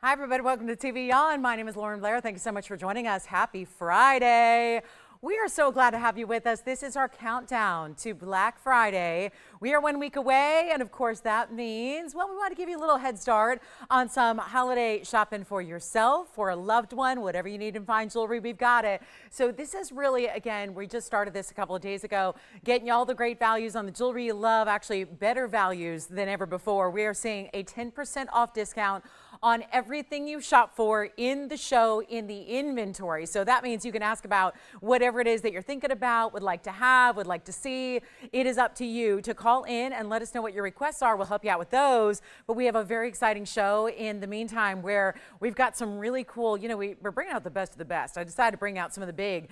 Hi, everybody. Welcome to TVON. My name is Blair. Thank you so much for joining us. Happy Friday. We are so glad to have you with us. This is our countdown to Black Friday. We are 1 week away, and of course that means, well, we want to give you a little head start on some holiday shopping for yourself, for a loved one, whatever you need in fine jewelry, we've got it. So this is really, again, we just started this a couple of days ago, getting you all the great values on the jewelry you love, actually better values than ever before. We are seeing a 10% off discount on everything you shop for in the show, in the inventory. So that means you can ask about whatever it is that you're thinking about, would like to have, would like to see. It is up to you to call in and let us know what your requests are. We'll help you out with those. But we have a very exciting show in the meantime where we've got some really cool, we're bringing out the best of the best. I decided to bring out some of the big,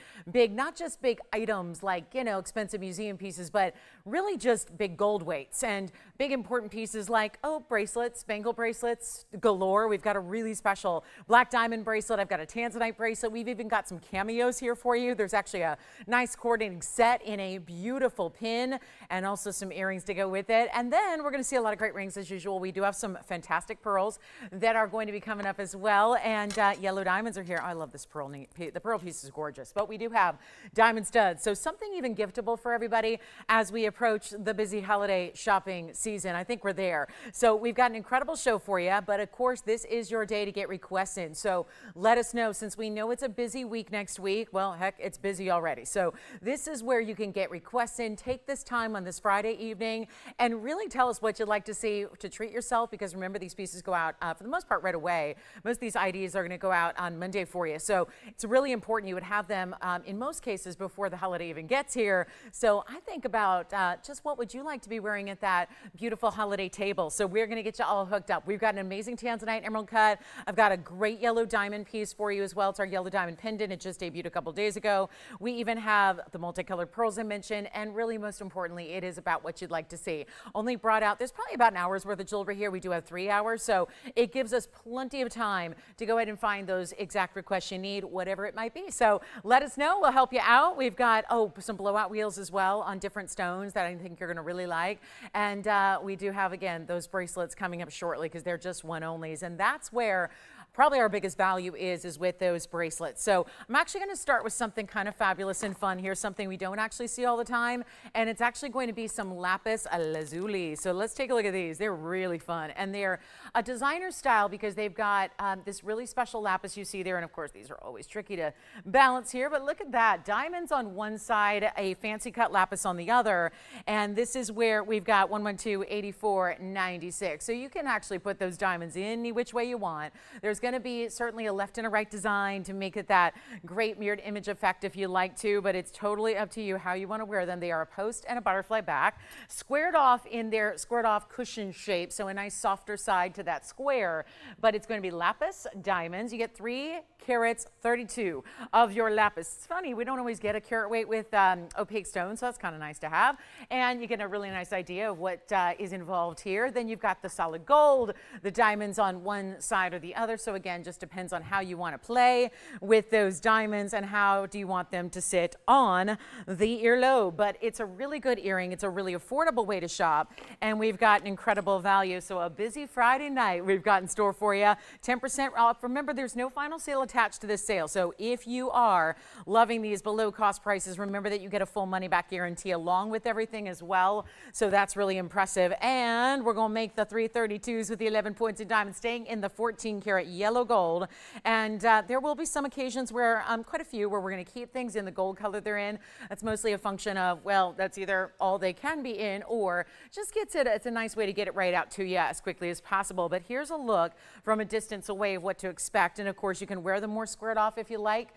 not just big items like, expensive museum pieces, but really just big gold weights and big important pieces like, bracelets, bangle bracelets galore. We've got a really special black diamond bracelet. I've got a Tanzanite bracelet. We've even got some cameos here for you. There's actually a nice coordinating set in a beautiful pin and also some earrings to go with it. And then we're going to see a lot of great rings as usual. We do have some fantastic pearls that are going to be coming up as well. And yellow diamonds are here. I love this pearl. The pearl piece is gorgeous. But we do have diamond studs. So something even giftable for everybody as we approach the busy holiday shopping season. I think we're there. So we've got an incredible show for you. But of course, this is your day to get requests in. So let us know, since we know it's a busy week next week. Well, heck, it's busy already. So this is where you can get requests in. Take this time on this Friday evening and really tell us what you'd like to see to treat yourself, because remember, these pieces go out for the most part right away. Most of these IDs are going to go out on Monday for you. So it's really important you would have them in most cases before the holiday even gets here. So I think about just what would you like to be wearing at that beautiful holiday table. So we're going to get you all hooked up. We've got an amazing Tanzanite emerald cut. I've got a great yellow diamond piece for you as well. It's our yellow diamond pendant. It just debuted a couple days ago. We even have the multicolored pearls I mentioned, and really most importantly, it is about what you'd like to see. Only brought out, there's probably about an hour's worth of jewelry here. We do have 3 hours, so it gives us plenty of time to go ahead and find those exact requests you need, whatever it might be. So let us know. We'll help you out. We've got, some blowout wheels as well on different stones that I think you're going to really like. And we do have, again, those bracelets coming up shortly because they're just one onlys. And that's where probably our biggest value is with those bracelets. So I'm actually going to start with something kind of fabulous and fun here, something we don't actually see all the time, and it's actually going to be some Lapis lazuli. So let's take a look at these. They're really fun, and they're a designer style because they've got this really special lapis you see there, and of course these are always tricky to balance here, but look at that. Diamonds on one side, a fancy cut lapis on the other, and this is where we've got 112, 84, 96. So you can actually put those diamonds any which way you want. There's going to be certainly a left and a right design to make it that great mirrored image effect if you like to, but it's totally up to you how you want to wear them. They are a post and a butterfly back, squared off in their squared off cushion shape, so a nice softer side to that square, but it's going to be lapis diamonds. You get 3 carats 32 of your lapis. It's funny, we don't always get a carat weight with opaque stones, so that's kind of nice to have, and you get a really nice idea of what is involved here. Then you've got the solid gold, the diamonds on one side or the other. So again, just depends on how you want to play with those diamonds and how do you want them to sit on the earlobe. But it's a really good earring. It's a really affordable way to shop, and we've got an incredible value. So a busy Friday night we've got in store for you. 10% off. Remember, there's no final sale attached to this sale. So if you are loving these below cost prices, remember that you get a full money back guarantee along with everything as well. So that's really impressive. And we're going to make the 332s with the 11 points in diamond staying in the 14 karat yellow gold, and there will be some occasions where quite a few where we're going to keep things in the gold color they're in. That's mostly a function of, well, that's either all they can be in or just gets it. It's a nice way to get it right out to you as quickly as possible. But here's a look from a distance away of what to expect, and of course you can wear them more squared off if you like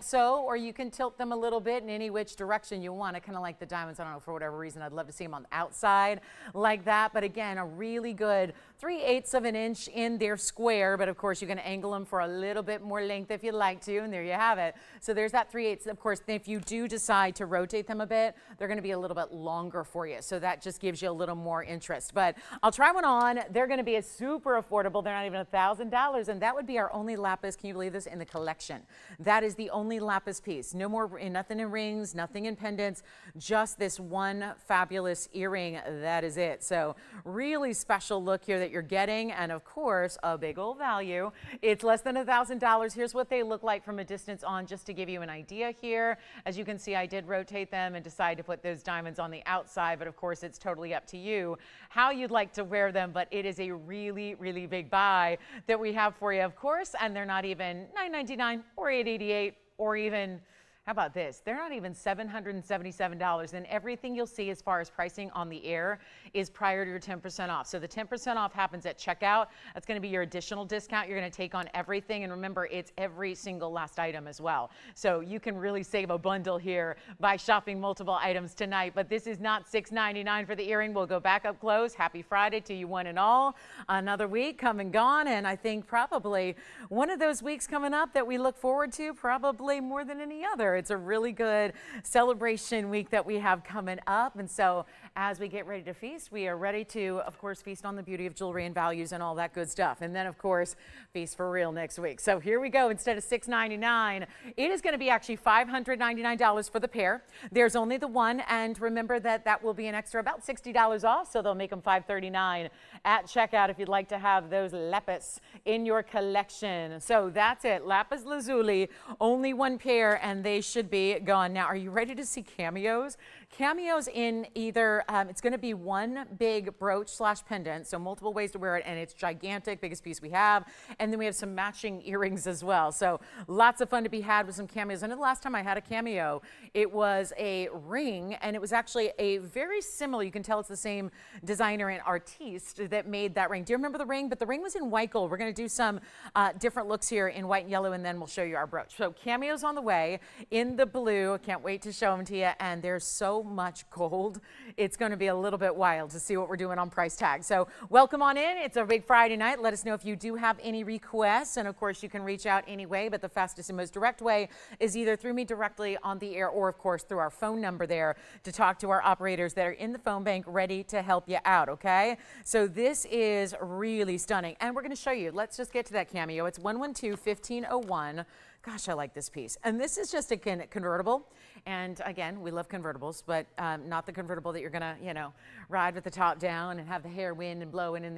so, or you can tilt them a little bit in any which direction you want. I kind of like the diamonds. I don't know, for whatever reason, I'd love to see them on the outside like that. But again, a really good 3/8 of an inch in their square, but of course you can angle them for a little bit more length if you'd like to, and there you have it. So there's that 3/8. Of course, if you do decide to rotate them a bit, they're going to be a little bit longer for you, so that just gives you a little more interest. But I'll try one on. They're going to be super affordable. They're not even $1,000, and that would be our only lapis, can you believe this, in the collection. That is the only lapis piece. No more, nothing in rings, nothing in pendants, just this one fabulous earring. That is it. So really special look here that you're getting, and of course a big old value you. It's less than $1,000. Here's what they look like from a distance on, just to give you an idea here. As you can see, I did rotate them and decide to put those diamonds on the outside, but of course it's totally up to you how you'd like to wear them. But it is a really, really big buy that we have for you, of course, and they're not even $9.99 or $8.88 or even, how about this? They're not even $777, and everything you'll see as far as pricing on the air is prior to your 10% off. So the 10% off happens at checkout. That's going to be your additional discount you're going to take on everything. And remember, it's every single last item as well. So you can really save a bundle here by shopping multiple items tonight. But this is not $6.99 for the earring. We'll go back up close. Happy Friday to you one and all. Another week come and gone, and I think probably one of those weeks coming up that we look forward to probably more than any other. It's a really good celebration week that we have coming up. And so as we get ready to feast, we are ready to, of course, feast on the beauty of jewelry and values and all that good stuff. And then, of course, feast for real next week. So here we go. Instead of $6.99, it is going to be actually $599 for the pair. There's only the one. And remember that that will be an extra about $60 off. So they'll make them $539 at checkout if you'd like to have those Lapis in your collection. So that's it. Lapis lazuli, only one pair, and they should be gone. Now, are you ready to see cameos? Cameos in either, it's going to be one big brooch slash pendant, so multiple ways to wear it, and it's gigantic, biggest piece we have. And then we have some matching earrings as well. So lots of fun to be had with some cameos. I know the last time I had a cameo, it was a ring, and it was actually a very similar, you can tell it's the same designer and artiste that made that ring. Do you remember the ring? But the ring was in white gold. We're going to do some different looks here in white and yellow, and then we'll show you our brooch. So cameos on the way in the blue. I can't wait to show them to you. And there's so much gold. It's going to be a little bit wild to see what we're doing on price tag. So welcome on in. It's a big Friday night. Let us know if you do have any requests. And of course, you can reach out anyway, but the fastest and most direct way is either through me directly on the air or, of course, through our phone number there to talk to our operators that are in the phone bank ready to help you out, okay? So this is really stunning. And we're going to show you. Let's just get to that cameo. It's 112-1501. Gosh, I like this piece. And this is just a convertible. And again, we love convertibles, but not the convertible that you're gonna, you know, ride with the top down and have the hair wind and blowing in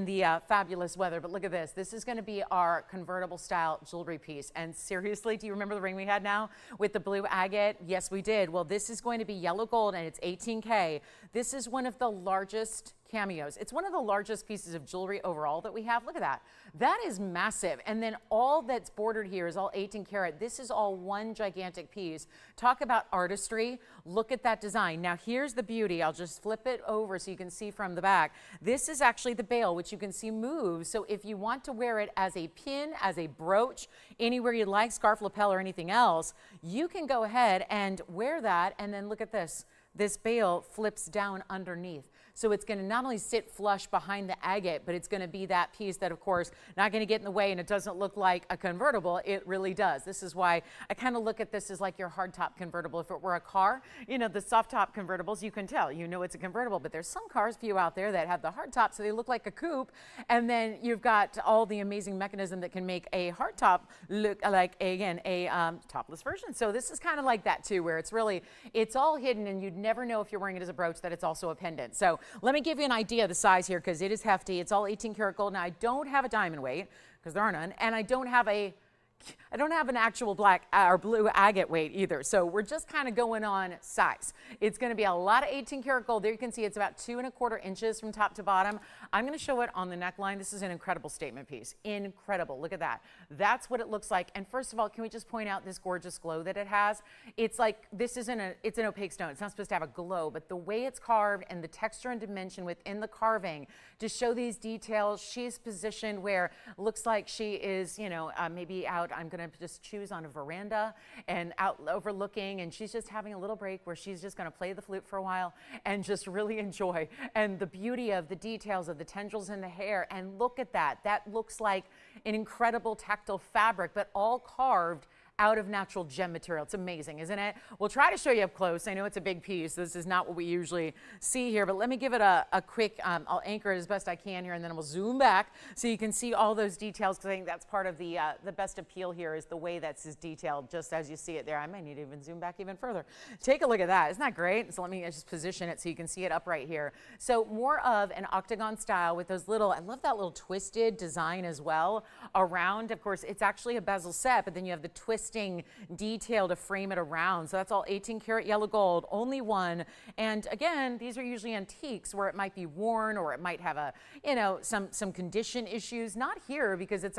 the fabulous weather. But look at this. This is gonna be our convertible style jewelry piece. And seriously, do you remember the ring we had now with the blue agate? Yes, we did. Well, this is going to be yellow gold, and it's 18K. This is one of the largest cameos. It's one of the largest pieces of jewelry overall that we have. Look at that. That is massive. And then all that's bordered here is all 18 karat. This is all one gigantic piece. Talk about artistry. Look at that design. Now here's the beauty. I'll just flip it over so you can see from the back. This is actually the bail, which you can see moves. So if you want to wear it as a pin, as a brooch, anywhere you like, scarf, lapel, or anything else, you can go ahead and wear that. And then look at this. This bail flips down underneath. So it's going to not only sit flush behind the agate, but it's going to be that piece that, of course, not going to get in the way, and it doesn't look like a convertible. It really does. This is why I kind of look at this as like your hardtop convertible. If it were a car, you know, the soft top convertibles, you can tell, you know, it's a convertible. But there's some cars, few out there, that have the hardtop, so they look like a coupe. And then you've got all the amazing mechanism that can make a hardtop look like, again, a topless version. So this is kind of like that too, where it's really, it's all hidden, and you'd never know if you're wearing it as a brooch that it's also a pendant. So let me give you an idea of the size here, because it is hefty. It's all 18 karat gold. Now I don't have a diamond weight because there are none, and I don't have an actual black or blue agate weight either. So we're just kind of going on size. It's going to be a lot of 18 karat gold. There you can see it's about 2¼ inches from top to bottom. I'm going to show it on the neckline. This is an incredible statement piece. Incredible. Look at that. That's what it looks like. And first of all, can we just point out this gorgeous glow that it has? It's like, this isn't it's an opaque stone. It's not supposed to have a glow, but the way it's carved and the texture and dimension within the carving to show these details, she's positioned where it looks like she is, you know, maybe out. I'm going to just choose on a veranda and out overlooking, and she's just having a little break where she's just going to play the flute for a while and just really enjoy. And the beauty of the details of the tendrils in the hair, and look at that. That looks like an incredible tactile fabric, but all carved out of natural gem material. It's amazing, isn't it? We'll try to show you up close. I know it's a big piece. This is not what we usually see here, but let me give it a quick, I'll anchor it as best I can here, and then we'll zoom back so you can see all those details, because I think that's part of the best appeal here is the way that's detailed, just as you see it there. I might need to even zoom back even further. Take a look at that. Isn't that great? So let me just position it so you can see it up right here. So more of an octagon style with those little, I love that little twisted design as well around. Of course, it's actually a bezel set, but then you have the twisting detail to frame it around. So that's all 18 karat yellow gold, only one. And again, these are usually antiques where it might be worn or it might have a, you know, some condition issues. Not here, because it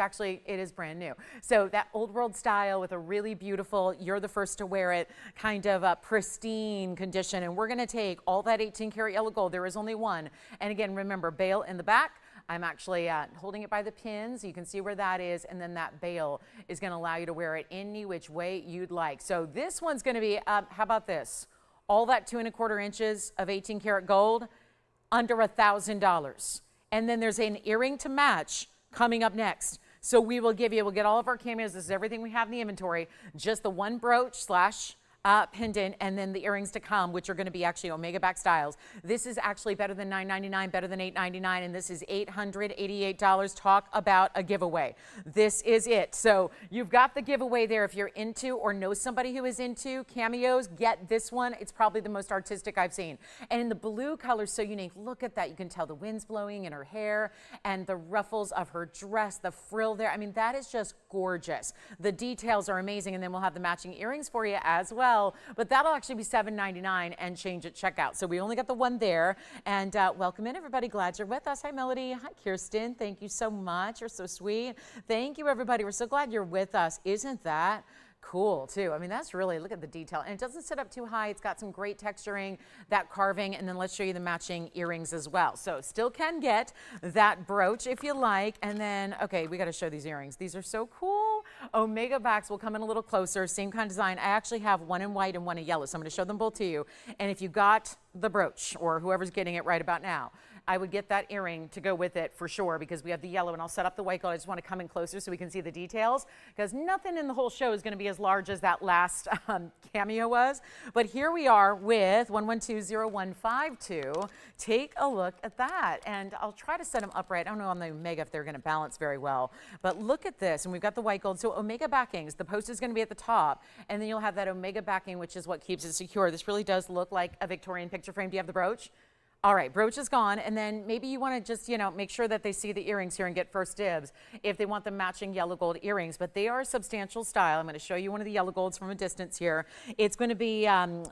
is brand new. So that old world style with a really beautiful, you're the first to wear it, kind of a pristine condition. And we're going to take all that 18 karat yellow gold. There is only one. And again, remember, bail in the back. I'm actually holding it by the pins. You can see where that is. And then that bail is going to allow you to wear it any which way you'd like. So this one's going to be, how about this? All that 2 1/4 inches of 18 karat gold, under $1,000. And then there's an earring to match coming up next. So we'll get all of our cameos. This is everything we have in the inventory. Just the one brooch slash pendant, and then the earrings to come, which are going to be actually Omega back styles. This is actually better than $9.99, better than $8.99, and this is $888. Talk about a giveaway. This is it. So you've got the giveaway there. If you're into or know somebody who is into cameos, get this one. It's probably the most artistic I've seen. And in the blue color, so unique. Look at that. You can tell the wind's blowing in her hair and the ruffles of her dress, the frill there. I mean, that is just gorgeous. The details are amazing, and then we'll have the matching earrings for you as well. But that'll actually be $7.99 and change at checkout. So we only got the one there. And welcome in, everybody. Glad you're with us. Hi, Melody. Hi, Kirsten. Thank you so much. You're so sweet. Thank you, everybody. We're so glad you're with us. Isn't that cool too? I mean, that's really, look at the detail, and it doesn't sit up too high. It's got some great texturing, that carving, and then let's show you the matching earrings as well. So still can get that brooch if you like. And then, okay, we got to show these earrings. These are so cool. Omega backs will come in a little closer, same kind of design. I actually have one in white and one in yellow, so I'm going to show them both to you. And if you got the brooch, or whoever's getting it right about now, I would get that earring to go with it for sure, because we have the yellow, and I'll set up the white gold. I just want to come in closer so we can see the details, because nothing in the whole show is going to be as large as that last cameo was. But here we are with 1120152. Take a look at that, and I'll try to set them upright. I don't know on the Omega if they're going to balance very well, but look at this. And we've got the white gold. So Omega backings, the post is going to be at the top, and then you'll have that Omega backing, which is what keeps it secure. This really does look like a Victorian picture frame. Do you have the brooch? All right, brooch is gone, and then maybe you want to just, you know, make sure that they see the earrings here and get first dibs if they want the matching yellow gold earrings, but they are a substantial style. I'm going to show you one of the yellow golds from a distance here. It's going to be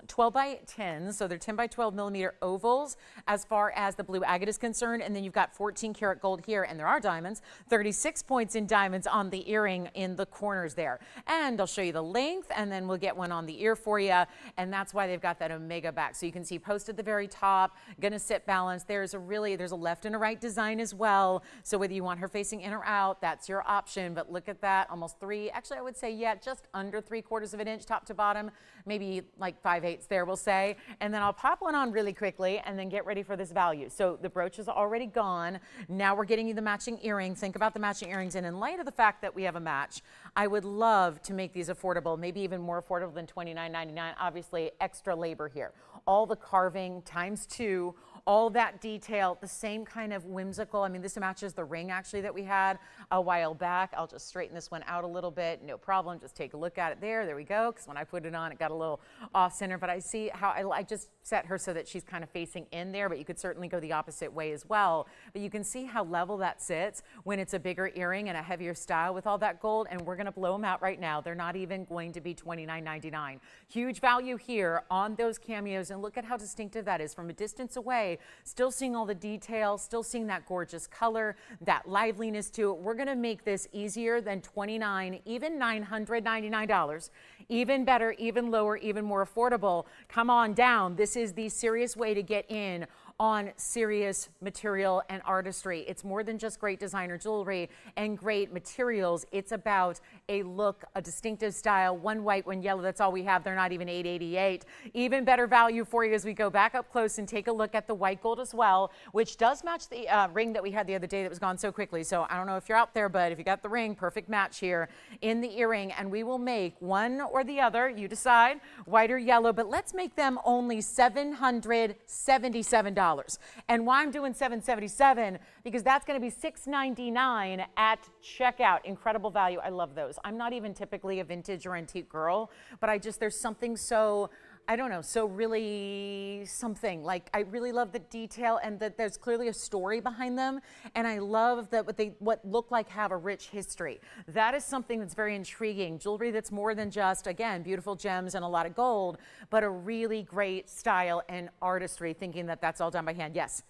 12 by 10, so they're 10 by 12 millimeter ovals as far as the blue agate is concerned, and then you've got 14 karat gold here, and there are diamonds, 36 points in diamonds on the earring in the corners there. And I'll show you the length, and then we'll get one on the ear for you, and that's why they've got that Omega back. So you can see post at the very top, going to sit balanced. There's a left and a right design as well. So whether you want her facing in or out, that's your option. But look at that, almost three, actually I would say, yeah, just under 3/4 of an inch top to bottom, maybe like 5/8 there, we'll say. And then I'll pop one on really quickly and then get ready for this value. So the brooch is already gone. Now we're getting you the matching earring. Think about the matching earrings. And in light of the fact that we have a match, I would love to make these affordable, maybe even more affordable than $29.99. Obviously, extra labor here. All the carving ×2, all that detail, the same kind of whimsical. I mean, this matches the ring actually that we had a while back. I'll just straighten this one out a little bit. No problem. Just take a look at it there. There we go. Because when I put it on, it got a little off center. But I see how I just set her so that she's kind of facing in there. But you could certainly go the opposite way as well. But you can see how level that sits when it's a bigger earring and a heavier style with all that gold. And we're going to blow them out right now. They're not even going to be $29.99. Huge value here on those cameos. And look at how distinctive that is from a distance away. Still seeing all the details, still seeing that gorgeous color, that liveliness to it. We're going to make this easier than $29, even $999. Even better, even lower, even more affordable. Come on down. This is the serious way to get in on serious material and artistry. It's more than just great designer jewelry and great materials. It's about a look, a distinctive style, one white, one yellow. That's all we have. They're not even $888. Even better value for you as we go back up close and take a look at the white gold as well, which does match the ring that we had the other day that was gone so quickly. So I don't know if you're out there, but if you got the ring, perfect match here in the earring. And we will make one or the other. You decide, white or yellow, but let's make them only $777. And why I'm doing $777, because that's going to be $699 at checkout. Incredible value. I love those. I'm not even typically a vintage or antique girl, but there's something so, I don't know, so really something. Like, I really love the detail and that there's clearly a story behind them. And I love that what look like have a rich history. That is something that's very intriguing. Jewelry that's more than just, again, beautiful gems and a lot of gold, but a really great style and artistry, thinking that that's all done by hand. Yes.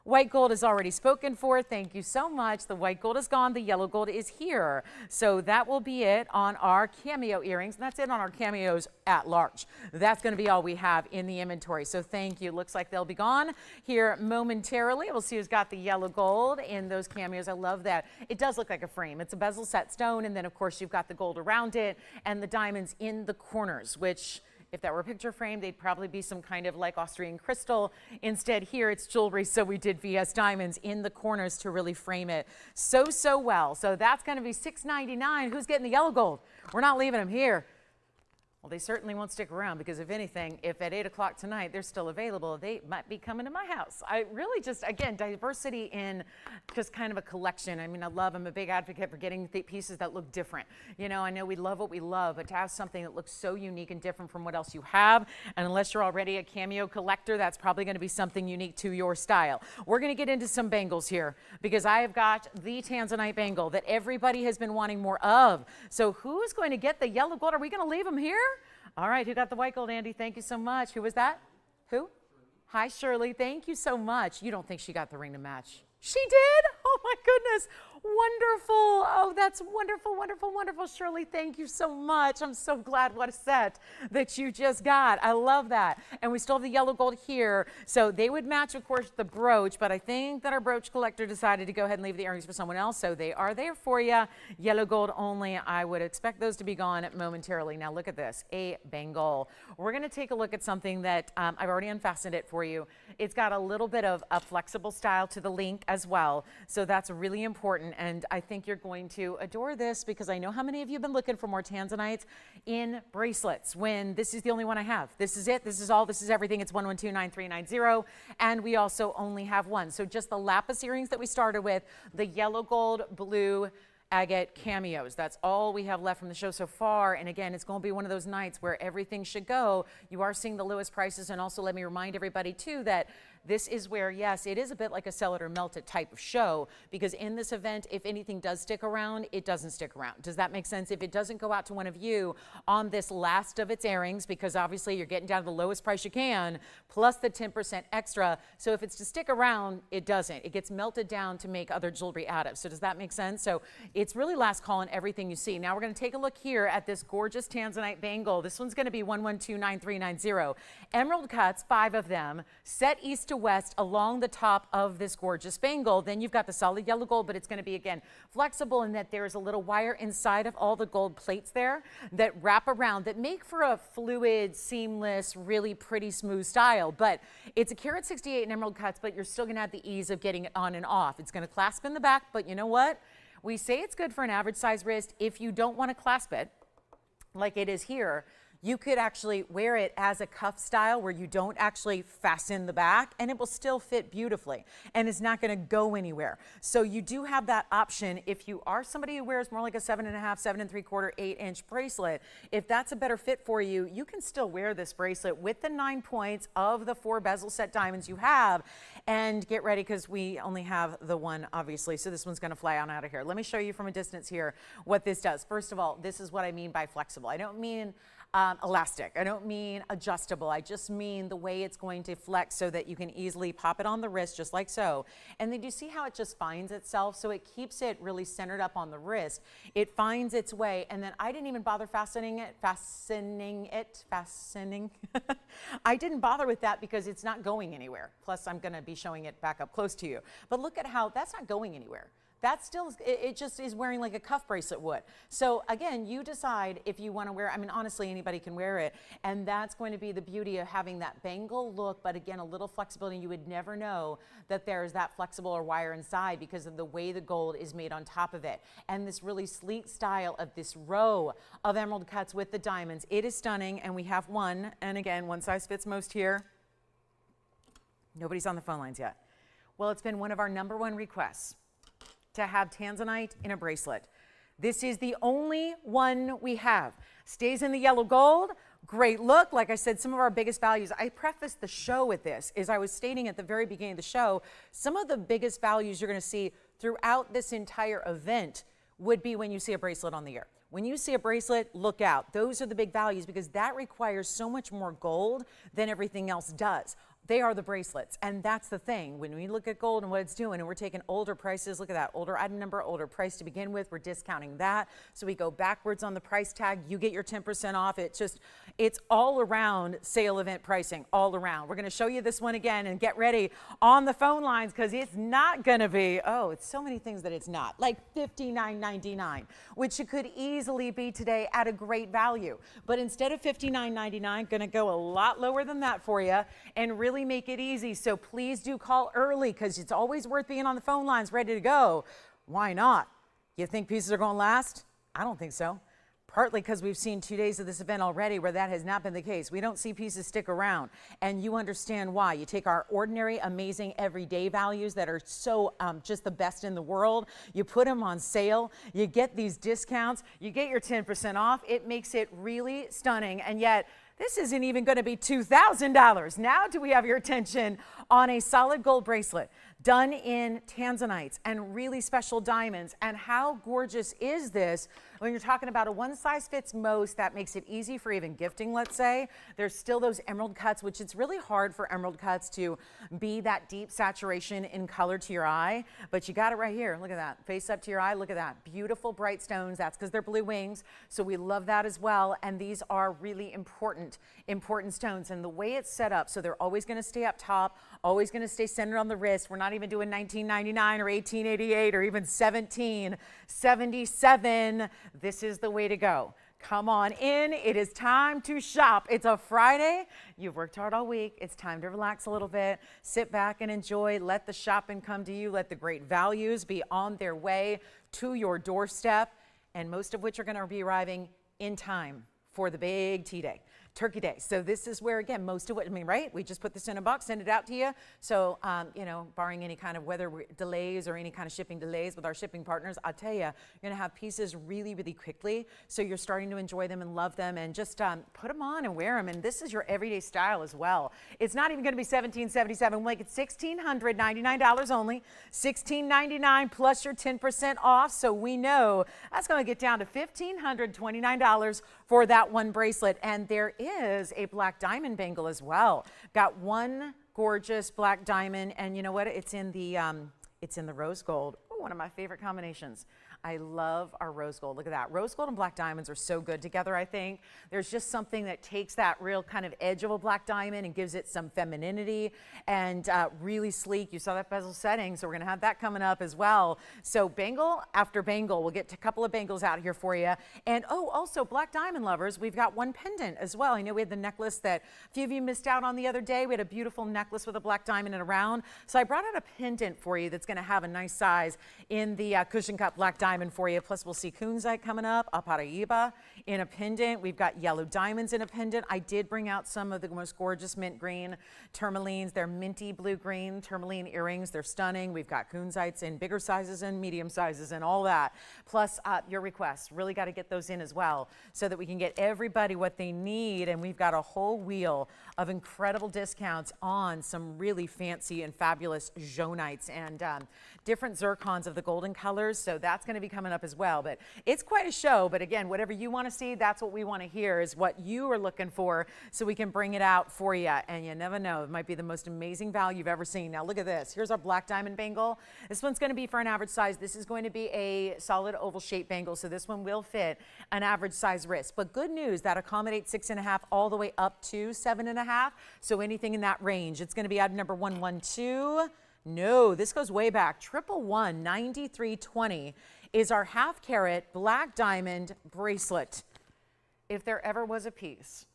White gold is already spoken for. Thank you so much. The white gold is gone. The yellow gold is here. So that will be it on our Cameo earrings. And that's it on our Cameos at large. That's going to be all we have in the inventory. So thank you. Looks like they'll be gone here momentarily. We'll see who's got the yellow gold in those Cameos. I love that. It does look like a frame. It's a bezel set stone. And then, of course, you've got the gold around it and the diamonds in the corners, which, if that were a picture frame, they'd probably be some kind of like Austrian crystal. Instead, here it's jewelry, so we did VS diamonds in the corners to really frame it so well. So that's going to be $699. Who's getting the yellow gold? We're not leaving them here. Well, they certainly won't stick around, because if anything, if at 8 o'clock tonight they're still available, they might be coming to my house. I really just, again, diversity in just kind of a collection. I mean, I'm a big advocate for getting pieces that look different. You know, I know we love what we love, but to have something that looks so unique and different from what else you have, and unless you're already a Cameo collector, that's probably going to be something unique to your style. We're going to get into some bangles here, because I have got the Tanzanite bangle that everybody has been wanting more of. So who's going to get the yellow gold? Are we going to leave them here? All right, who got the white gold, Andy? Thank you so much. Who was that? Who? Hi, Shirley. Thank you so much. You don't think she got the ring to match? She did? Oh, my goodness. Wonderful. Oh, that's wonderful, wonderful, wonderful. Shirley, thank you so much. I'm so glad. What a set that you just got. I love that. And we still have the yellow gold here. So they would match, of course, the brooch, but I think that our brooch collector decided to go ahead and leave the earrings for someone else. So they are there for you. Yellow gold only. I would expect those to be gone momentarily. Now look at this, a bangle. We're going to take a look at something that I've already unfastened it for you. It's got a little bit of a flexible style to the link as well. So that's really important. And I think you're going to adore this, because I know how many of you have been looking for more Tanzanites in bracelets when this is the only one I have. This is it. This is all. This is everything. It's 1129390. And we also only have one. So just the Lapis earrings that we started with, the yellow gold, blue, agate Cameos. That's all we have left from the show so far. And again, it's going to be one of those nights where everything should go. You are seeing the lowest prices. And also let me remind everybody too that this is where, yes, it is a bit like a sell it or melt it type of show, because in this event, if anything does stick around, it doesn't stick around. Does that make sense? If it doesn't go out to one of you on this last of its airings, because obviously you're getting down to the lowest price you can, plus the 10% extra. So if it's to stick around, it doesn't. It gets melted down to make other jewelry out of. So does that make sense? So it's really last call on everything you see. Now we're going to take a look here at this gorgeous Tanzanite bangle. This one's going to be 1129390. Emerald cuts, 5 of them, set east to west along the top of this gorgeous bangle. Then you've got the solid yellow gold, but it's going to be, again, flexible in that there's a little wire inside of all the gold plates there that wrap around, that make for a fluid, seamless, really pretty smooth style. But it's a carat 68 in emerald cuts, but you're still going to have the ease of getting it on and off. It's going to clasp in the back, but you know what? We say it's good for an average size wrist. If you don't want to clasp it like it is here, you could actually wear it as a cuff style where you don't actually fasten the back, and it will still fit beautifully and it's not going to go anywhere. So you do have that option if you are somebody who wears more like a 7.5, 7.75, 8-inch bracelet. If that's a better fit for you, you can still wear this bracelet with the 9 points of the 4 bezel set diamonds you have. And get ready, because we only have the one, obviously, so this one's going to fly on out of here. Let me show you from a distance here what this does. First of all, this is what I mean by flexible. I don't mean elastic. I don't mean adjustable. I just mean the way it's going to flex so that you can easily pop it on the wrist just like so. And then do you see how it just finds itself? So it keeps it really centered up on the wrist. It finds its way. And then I didn't even bother fastening. I didn't bother with that because it's not going anywhere. Plus I'm going to be showing it back up close to you. But look at how that's not going anywhere. That still, it just is wearing like a cuff bracelet would. So again, you decide if you want to wear, I mean, honestly, anybody can wear it. And that's going to be the beauty of having that bangle look, but again, a little flexibility. You would never know that there's that flexible or wire inside because of the way the gold is made on top of it. And this really sleek style of this row of emerald cuts with the diamonds. It is stunning. And we have one, and again, one size fits most here. Nobody's on the phone lines yet. Well, it's been one of our #1 requests to have Tanzanite in a bracelet. This is the only one we have. Stays in the yellow gold, great look. Like I said, some of our biggest values. I prefaced the show with this, as I was stating at the very beginning of the show, some of the biggest values you're gonna see throughout this entire event would be when you see a bracelet on the ear. When you see a bracelet, look out. Those are the big values because that requires so much more gold than everything else does. They are the bracelets, and that's the thing. When we look at gold and what it's doing, and we're taking older prices, look at that, older item number, older price to begin with, we're discounting that. So we go backwards on the price tag, you get your 10% off. It's all around sale event pricing, all around. We're gonna show you this one again and get ready on the phone lines because it's not gonna be, oh, it's so many things that it's not, like $59.99, which it could easily be today at a great value. But instead of $59.99, gonna go a lot lower than that for you and really make it easy. So please do call early because it's always worth being on the phone lines ready to go. Why not? You think pieces are going to last? I don't think so. Partly because we've seen 2 days of this event already where that has not been the case. We don't see pieces stick around, and you understand why. You take our ordinary, amazing, everyday values that are so just the best in the world. You put them on sale. You get these discounts. You get your 10% off. It makes it really stunning, and yet this isn't even going to be $2,000. Now do we have your attention on a solid gold bracelet done in tanzanites and really special diamonds. And how gorgeous is this when you're talking about a one size fits most that makes it easy for even gifting, let's say. There's still those emerald cuts, which it's really hard for emerald cuts to be that deep saturation in color to your eye. But you got it right here. Look at that. Face up to your eye. Look at that. Beautiful bright stones. That's because they're blue wings. So we love that as well. And these are really important stones. And the way it's set up, so they're always going to stay up top, always going to stay centered on the wrist. We're not even doing 1999 or 1888 or even 1777. This is the way to go. Come on in. It is time to shop. It's a Friday. You've worked hard all week. It's time to relax a little bit. Sit back and enjoy. Let the shopping come to you. Let the great values be on their way to your doorstep, and most of which are going to be arriving in time for the big T-Day. Turkey Day. So this is where, again, most of what, I mean, right? We just put this in a box, send it out to you. So, you know, barring any kind of weather delays or any kind of shipping delays with our shipping partners, I'll tell you, you're going to have pieces really, really quickly. So you're starting to enjoy them and love them and just put them on and wear them. And this is your everyday style as well. It's not even going to be $1,777. We'll make it $1,699 only, $1,699 plus your 10% off. So we know that's going to get down to $1,529 for that one bracelet. And there is a black diamond bangle as well. Got one gorgeous black diamond, and you know what? It's in the rose gold. Ooh, one of my favorite combinations. I love our rose gold. Look at that. Rose gold and black diamonds are so good together, I think. There's just something that takes that real kind of edge of a black diamond and gives it some femininity and really sleek. You saw that bezel setting, so we're going to have that coming up as well. So bangle after bangle. We'll get a couple of bangles out here for you. And oh, also black diamond lovers, we've got one pendant as well. I know we had the necklace that a few of you missed out on the other day. We had a beautiful necklace with a black diamond and a round. So I brought out a pendant for you that's going to have a nice size in the cushion cut black diamond for you. Plus we'll see kunzite coming up, a Paraiba in a pendant. We've got yellow diamonds in a pendant. I did bring out some of the most gorgeous mint green tourmalines. They're minty blue green tourmaline earrings. They're stunning. We've got kunzites in bigger sizes and medium sizes and all that. Plus your requests. Really got to get those in as well so that we can get everybody what they need. And we've got a whole wheel of incredible discounts on some really fancy and fabulous zonites and different zircons bronze of the golden colors. So that's going to be coming up as well. But it's quite a show. But again, whatever you want to see, that's what we want to hear, is what you are looking for, so we can bring it out for you. And you never know, it might be the most amazing value you've ever seen. Now look at this. Here's our black diamond bangle. This one's going to be for an average size. This is going to be a solid oval shaped bangle. So this one will fit an average size wrist. But good news, that accommodates 6.5 all the way up to 7.5. So anything in that range. It's going to be item number 112. No, this goes way back. 111 9320 is our half carat black diamond bracelet. If there ever was a piece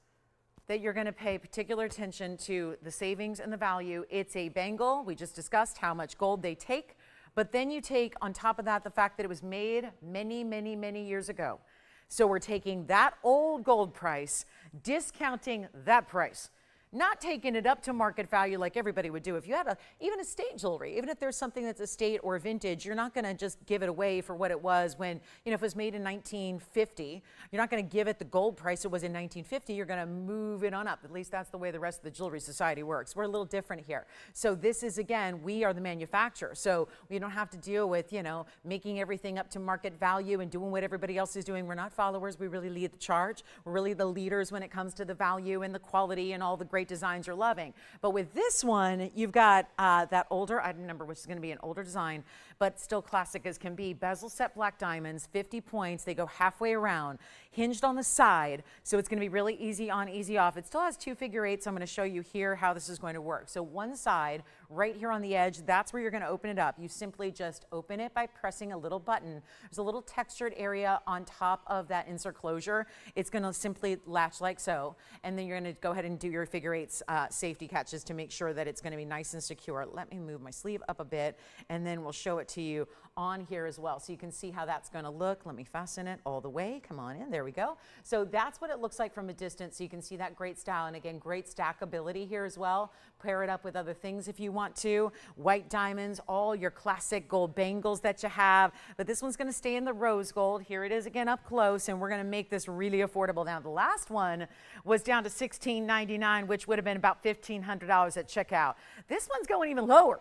that you're going to pay particular attention to the savings and the value, it's a bangle. We just discussed how much gold they take, but then you take on top of that the fact that it was made many, many, many years ago. So we're taking that old gold price, discounting that price, not taking it up to market value like everybody would do. If you had even estate jewelry, even if there's something that's estate or vintage, you're not going to just give it away for what it was when, if it was made in 1950, you're not going to give it the gold price it was in 1950. You're going to move it on up. At least that's the way the rest of the jewelry society works. We're a little different here. So this is, again, we are the manufacturer. So we don't have to deal with, making everything up to market value and doing what everybody else is doing. We're not followers. We really lead the charge. We're really the leaders when it comes to the value and the quality and all the great designs you're loving. But with this one, you've got that older item number, which is going to be an older design, but still classic as can be. Bezel set black diamonds, 50 points. They go halfway around, hinged on the side. So it's going to be really easy on, easy off. It still has 2 figure eights. So I'm going to show you here how this is going to work. So one side, right here on the edge, that's where you're going to open it up. You simply just open it by pressing a little button. There's a little textured area on top of that insert closure. It's going to simply latch like so. And then you're going to go ahead and do your figure eights safety catches to make sure that it's going to be nice and secure. Let me move my sleeve up a bit, and then we'll show it to you on here as well, so you can see how that's going to look. Let me fasten it all the way. Come on in. There we go. So that's what it looks like from a distance. So you can see that great style, and again, great stackability here as well. Pair it up with other things if you want to. White diamonds, all your classic gold bangles that you have. But this one's going to stay in the rose gold. Here it is again up close, and we're going to make this really affordable. Now, the last one was down to $16.99, which would have been about $1,500 at checkout. This one's going even lower.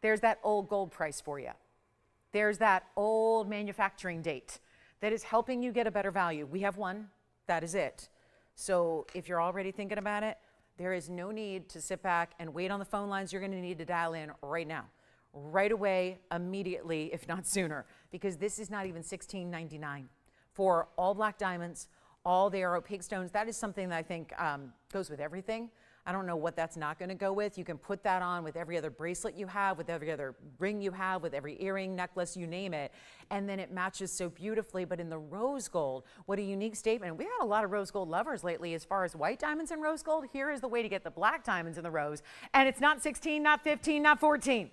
There's that old gold price for you. There's that old manufacturing date that is helping you get a better value. We have one. That is it. So if you're already thinking about it, there is no need to sit back and wait on the phone lines. You're going to need to dial in right now, right away, immediately, if not sooner, because this is not even $16.99 for all black diamonds, all the opaque stones. That is something that I think goes with everything. I don't know what that's not going to go with. You can put that on with every other bracelet you have, with every other ring you have, with every earring, necklace, you name it. And then it matches so beautifully. But in the rose gold, what a unique statement. We had a lot of rose gold lovers lately as far as white diamonds and rose gold. Here is the way to get the black diamonds in the rose. And it's not 16, not 15, not 14.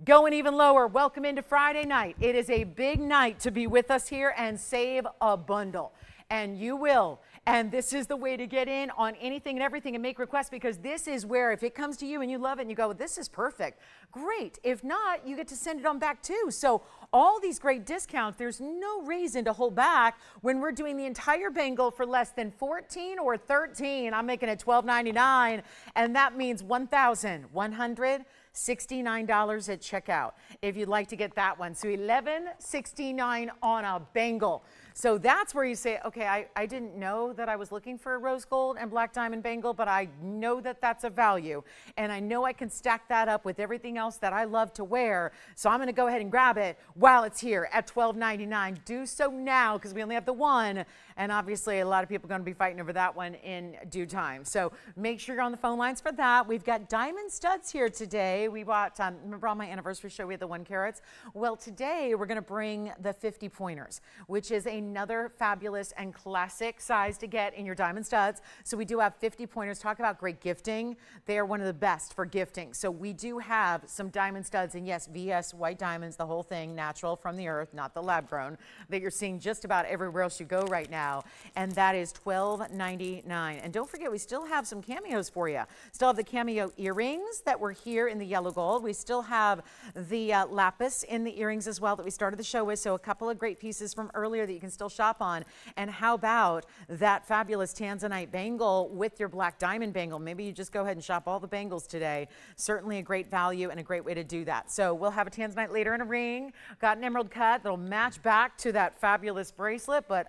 Going even lower. Welcome into Friday night. It is a big night to be with us here and save a bundle. And you will. And this is the way to get in on anything and everything and make requests, because this is where, if it comes to you and you love it and you go, this is perfect, great. If not, you get to send it on back too. So all these great discounts, there's no reason to hold back when we're doing the entire bangle for less than 14 or 13. I'm making it $12.99, and that means $1,169 at checkout if you'd like to get that one. So $11.69 on a bangle. So that's where you say, okay, I didn't know that I was looking for a rose gold and black diamond bangle, but I know that that's a value. And I know I can stack that up with everything else that I love to wear. So I'm going to go ahead and grab it while it's here at $12.99. Do so now, because we only have the one. And obviously, a lot of people are going to be fighting over that one in due time. So make sure you're on the phone lines for that. We've got diamond studs here today. We bought, remember on my anniversary show, we had the 1 carats? Well, today we're going to bring the 50 pointers, which is another fabulous and classic size to get in your diamond studs. So we do have 50 pointers. Talk about great gifting. They are one of the best for gifting. So we do have some diamond studs, and yes, VS white diamonds, the whole thing, natural from the earth, not the lab grown, that you're seeing just about everywhere else you go right now. And that is $12.99. And don't forget, we still have some cameos for you. Still have the cameo earrings that were here in the yellow gold. We still have the lapis in the earrings as well that we started the show with. So a couple of great pieces from earlier that you can still shop on. And how about that fabulous Tanzanite bangle with your black diamond bangle? Maybe you just go ahead and shop all the bangles today. Certainly a great value and a great way to do that. So we'll have a Tanzanite later in a ring. Got an emerald cut that'll match back to that fabulous bracelet, but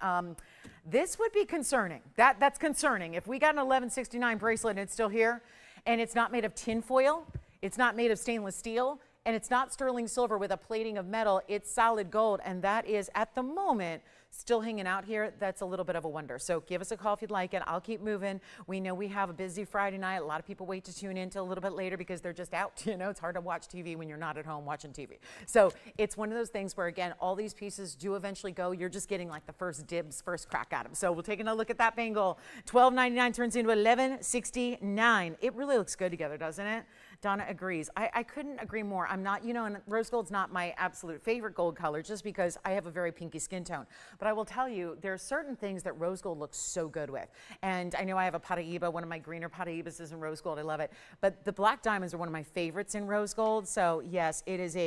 this would be concerning. That's concerning. If we got an 1169 bracelet and it's still here, and it's not made of tin foil, it's not made of stainless steel, and it's not sterling silver with a plating of metal, it's solid gold, and that is at the moment still hanging out here. That's a little bit of a wonder. So give us a call if you'd like it. I'll keep moving. We know we have a busy Friday night. A lot of people wait to tune in till a little bit later because they're just out. You know, it's hard to watch TV when you're not at home watching TV. So it's one of those things where, again, all these pieces do eventually go. You're just getting like the first dibs, first crack at them. So we're taking a look at that bangle. $12.99 turns into $11.69. It really looks good together, doesn't it? Donna agrees. I couldn't agree more. I'm not, you know, and rose gold's not my absolute favorite gold color just because I have a very pinky skin tone. But I will tell you, there are certain things that rose gold looks so good with. And I know I have a Paraiba, one of my greener Paraibas is in rose gold. I love it. But the black diamonds are one of my favorites in rose gold. So yes, it is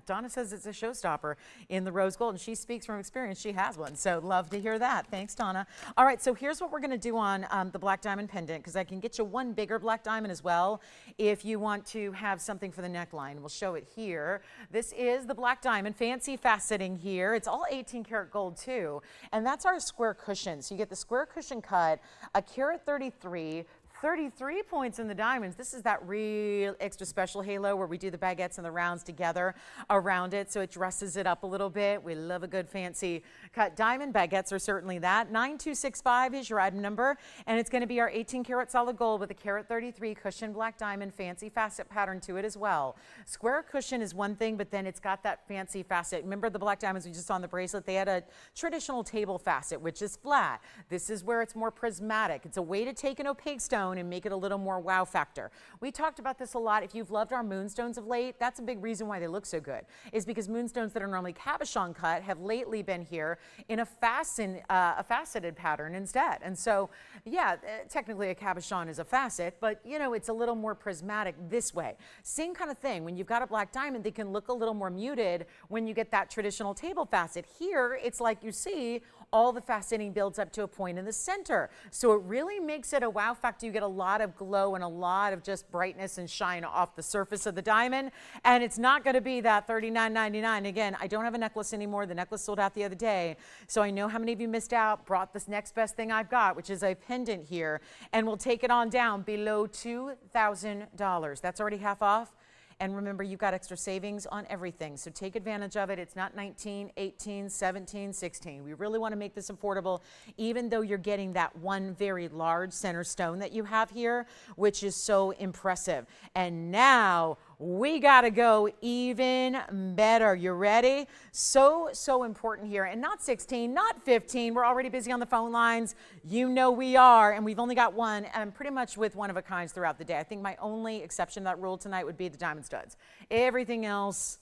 Donna says it's a showstopper in the rose gold, and she speaks from experience. She has one. So love to hear that. Thanks, Donna. All right, so here's what we're going to do on the black diamond pendant, because I can get you one bigger black diamond as well if you want to have something for the neckline. We'll show it here. This is the black diamond, fancy faceting here. It's all 18 karat gold too. And that's our square cushion. So you get the square cushion cut, a carat 33, 33 points in the diamonds. This is that real extra special halo where we do the baguettes and the rounds together around it, so it dresses it up a little bit. We love a good fancy cut diamond. Baguettes are certainly that. 9265 is your item number, and it's going to be our 18 karat solid gold with a carat 33 cushion black diamond fancy facet pattern to it as well. Square cushion is one thing, but then it's got that fancy facet. Remember the black diamonds we just saw on the bracelet? They had a traditional table facet, which is flat. This is where it's more prismatic. It's a way to take an opaque stone and make it a little more wow factor. We talked about this a lot. If you've loved our moonstones of late, that's a big reason why they look so good, is because moonstones that are normally cabochon cut have lately been here in a faceted pattern instead. And so, yeah, technically a cabochon is a facet, but you know, it's a little more prismatic this way. Same kind of thing. When you've got a black diamond, they can look a little more muted when you get that traditional table facet. Here, it's like you see, all the faceting builds up to a point in the center. So it really makes it a wow factor. You get a lot of glow and a lot of just brightness and shine off the surface of the diamond. And it's not going to be that $39.99. Again, I don't have a necklace anymore. The necklace sold out the other day. So I know how many of you missed out, brought this next best thing I've got, which is a pendant here. And we'll take it on down below $2,000. That's already half off. And remember, you've got extra savings on everything. So take advantage of it. It's not 19, 18, 17, 16. We really want to make this affordable, even though you're getting that one very large center stone that you have here, which is so impressive. And now we got to go even better. You ready? So important here. And not 16, not 15. We're already busy on the phone lines. You know we are. And we've only got one, and pretty much with one of a kinds throughout the day. I think my only exception to that rule tonight would be the diamond studs. Everything else,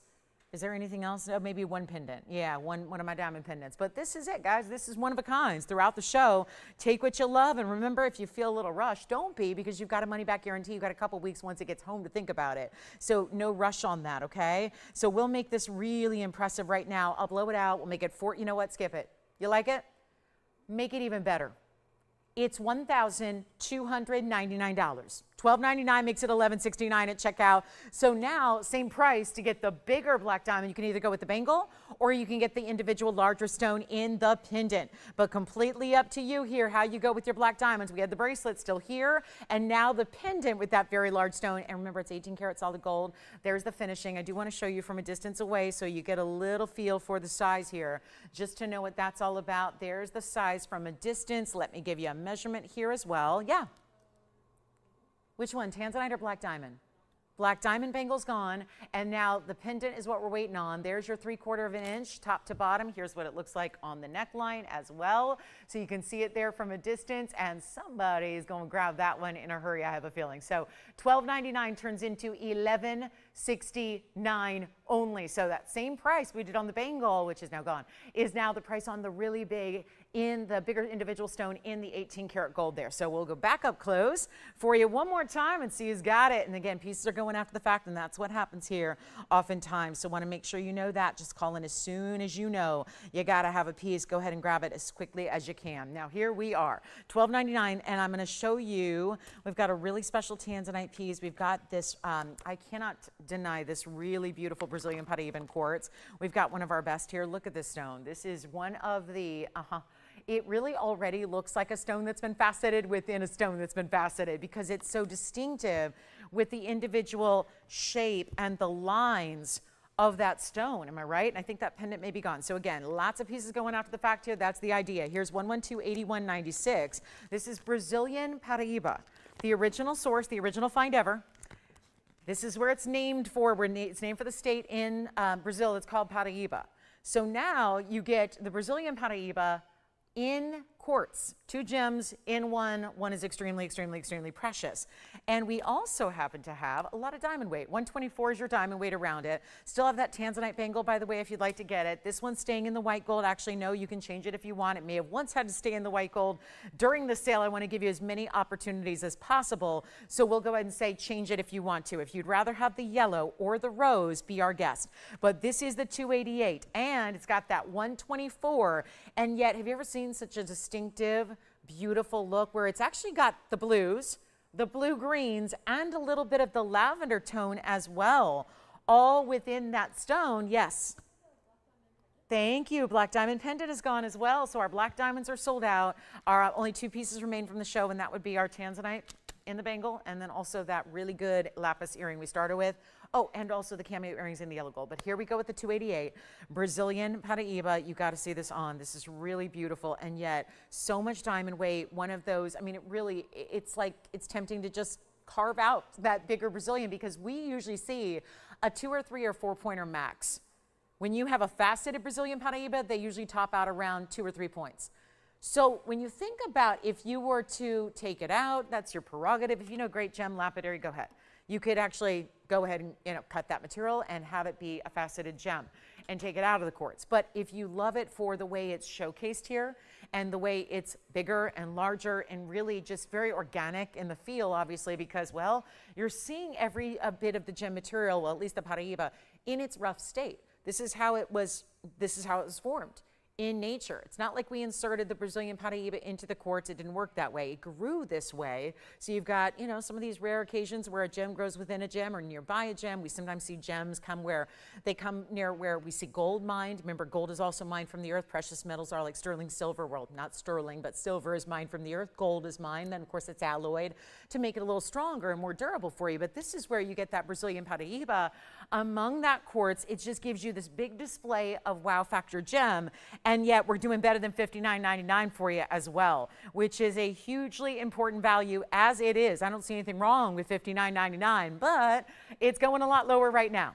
is there anything else? Oh, maybe one pendant. Yeah, one of my diamond pendants. But this is it, guys. This is one of a kinds throughout the show. Take what you love. And remember, if you feel a little rushed, don't be, because you've got a money-back guarantee. You've got a couple weeks once it gets home to think about it. So no rush on that, okay? So we'll make this really impressive right now. I'll blow it out. We'll make it you know what? Skip it. You like it? Make it even better. It's $1,299. $12.99 makes it $11.69 at checkout. So now, same price to get the bigger black diamond. You can either go with the bangle or you can get the individual larger stone in the pendant. But completely up to you here how you go with your black diamonds. We had the bracelet still here, and now the pendant with that very large stone. And remember, it's 18 karat solid gold. There's the finishing. I do want to show you from a distance away so you get a little feel for the size here, just to know what that's all about. There's the size from a distance. Let me give you a measurement here as well. Yeah. Which one, Tanzanite or black diamond? Black diamond bangle's gone, and now the pendant is what we're waiting on. There's your 3/4 of an inch, top to bottom. Here's what it looks like on the neckline as well. So you can see it there from a distance, and somebody's going to grab that one in a hurry, I have a feeling. So $12.99 turns into $11.69. $169 only. So that same price we did on the bangle, which is now gone, is now the price on the really big, in the bigger individual stone in the 18 karat gold there. So we'll go back up close for you one more time and see who's got it. And again, pieces are going after the fact, and that's what happens here oftentimes. So want to make sure you know that. Just call in as soon as you know you got to have a piece. Go ahead and grab it as quickly as you can. Now here we are, $12.99, and I'm going to show you, we've got a really special Tanzanite piece. We've got this, I cannot deny this really beautiful Brazilian Paraiba quartz. We've got one of our best here. Look at this stone. This is one of the, it really already looks like a stone that's been faceted within a stone that's been faceted, because it's so distinctive with the individual shape and the lines of that stone. Am I right? And I think that pendant may be gone. So again, lots of pieces going after the fact here. That's the idea. Here's 1128196. This is Brazilian Paraiba, the original source, the original find ever. This is where it's named for. It's named for the state in Brazil. It's called Paraiba. So now you get the Brazilian Paraiba in quartz, 2 gems in one. One is extremely, extremely, extremely precious. And we also happen to have a lot of diamond weight. 124 is your diamond weight around it. Still have that Tanzanite bangle, by the way, if you'd like to get it. This one's staying in the white gold. Actually, no, you can change it if you want. It may have once had to stay in the white gold. During the sale, I want to give you as many opportunities as possible. So we'll go ahead and say change it if you want to. If you'd rather have the yellow or the rose, be our guest. But this is the 288, and it's got that 124. And yet, have you ever seen such a distinctive, beautiful look where it's actually got the blues, the blue greens, and a little bit of the lavender tone as well, all within that stone? Yes. Thank you. Black diamond pendant is gone as well. So our black diamonds are sold out. Our only 2 pieces remain from the show, and that would be our Tanzanite in the bangle, and then also that really good lapis earring we started with. Oh, and also the Cameo earrings in the yellow gold. But here we go with the 288 Brazilian Paraiba. You got to see this on. This is really beautiful, and yet so much diamond weight. One of those, I mean, it really, it's like, it's tempting to just carve out that bigger Brazilian, because we usually see a 2 or 3 or 4 pointer max. When you have a faceted Brazilian Paraiba, they usually top out around 2 or 3 points. So when you think about if you were to take it out, that's your prerogative. If you know great gem lapidary, go ahead. You could actually go ahead and cut that material and have it be a faceted gem and take it out of the quartz. But if you love it for the way it's showcased here and the way it's bigger and larger and really just very organic in the feel, obviously, because, well, you're seeing every bit of the gem material, well, at least the Paraiba, in its rough state. This is how it was formed in nature. It's not like we inserted the Brazilian Paraiba into the quartz. It didn't work that way. It grew this way. So you've got, you know, some of these rare occasions where a gem grows within a gem or nearby a gem. We sometimes see gems come where they come near where we see gold mined. Remember, gold is also mined from the earth. Precious metals are like sterling silver. Well, not sterling, but silver is mined from the earth. Gold is mined. Then, of course, it's alloyed to make it a little stronger and more durable for you. But this is where you get that Brazilian Paraiba. Among that quartz, it just gives you this big display of wow factor gem. And yet we're doing better than $59.99 for you as well, which is a hugely important value as it is. I don't see anything wrong with $59.99, but it's going a lot lower right now.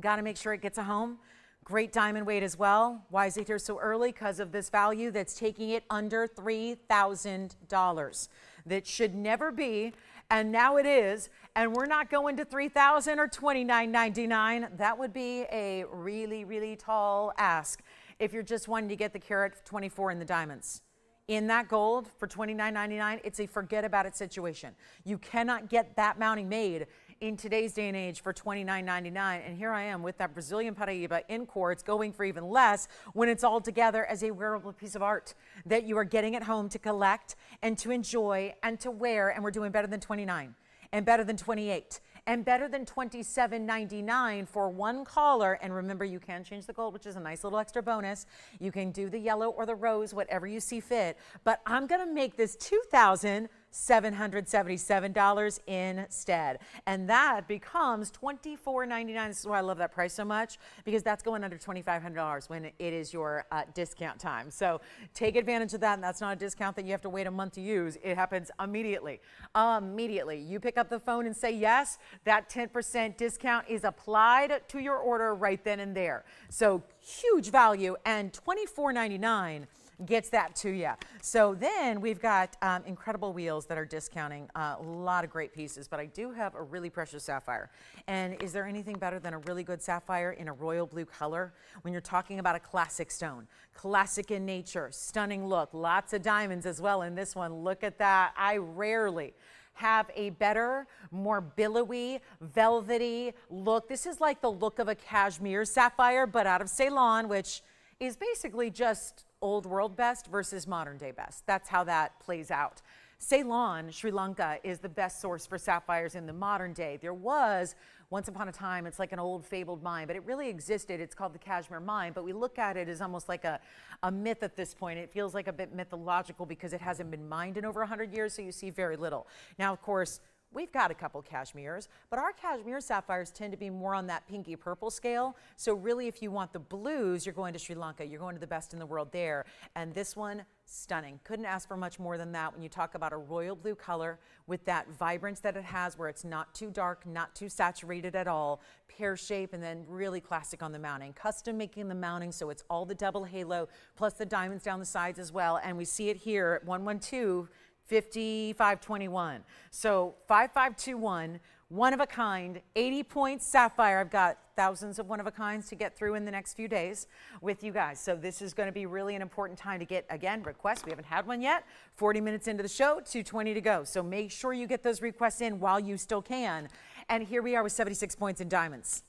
Got to make sure it gets a home. Great diamond weight as well. Why is it here so early? Because of this value that's taking it under $3,000. That should never be, and now it is, and we're not going to $3,000 or $29.99. That would be a really, really tall ask if you're just wanting to get the carat 24 in the diamonds. In that gold for $29.99, it's a forget about it situation. You cannot get that mounting made in today's day and age for $29.99. And here I am with that Brazilian Paraiba in quartz going for even less when it's all together as a wearable piece of art that you are getting at home to collect and to enjoy and to wear. And we're doing better than 29 and better than 28 and better than $27.99 for one caller. And remember, you can change the gold, which is a nice little extra bonus. You can do the yellow or the rose, whatever you see fit. But I'm going to make this $2,777 instead. And that becomes $24.99. This is why I love that price so much, because that's going under $2,500 when it is your discount time. So take advantage of that. And that's not a discount that you have to wait a month to use. It happens immediately. Immediately. You pick up the phone and say yes, that 10% discount is applied to your order right then and there. So huge value, and $24.99 gets that to you. So then we've got incredible wheels that are discounting a lot of great pieces, but I do have a really precious sapphire. And is there anything better than a really good sapphire in a royal blue color when you're talking about a classic stone? Classic in nature, stunning look, lots of diamonds as well in this one. Look at that. I rarely have a better, more billowy, velvety look. This is like the look of a cashmere sapphire, but out of Ceylon, which is basically just old world best versus modern day best. That's how that plays out. Ceylon, Sri Lanka, is the best source for sapphires in the modern day. There was, once upon a time, it's like an old fabled mine, but it really existed. It's called the Kashmir Mine, but we look at it as almost like a myth at this point. It feels like a bit mythological because it hasn't been mined in over 100 years, so you see very little. Now, of course, we've got a couple cashmeres, but our cashmere sapphires tend to be more on that pinky purple scale. So really, if you want the blues, you're going to Sri Lanka. You're going to the best in the world there. And this one, stunning. Couldn't ask for much more than that when you talk about a royal blue color with that vibrance that it has where it's not too dark, not too saturated at all, pear shape, and then really classic on the mounting. Custom making the mounting, so it's all the double halo, plus the diamonds down the sides as well. And we see it here at 112. 5521. So 5521, one of a kind, 80 points sapphire. I've got thousands of one of a kinds to get through in the next few days with you guys. So this is going to be really an important time to get, again, requests. We haven't had one yet. 40 minutes into the show, 2:20 to go. So make sure you get those requests in while you still can. And here we are with 76 points in diamonds.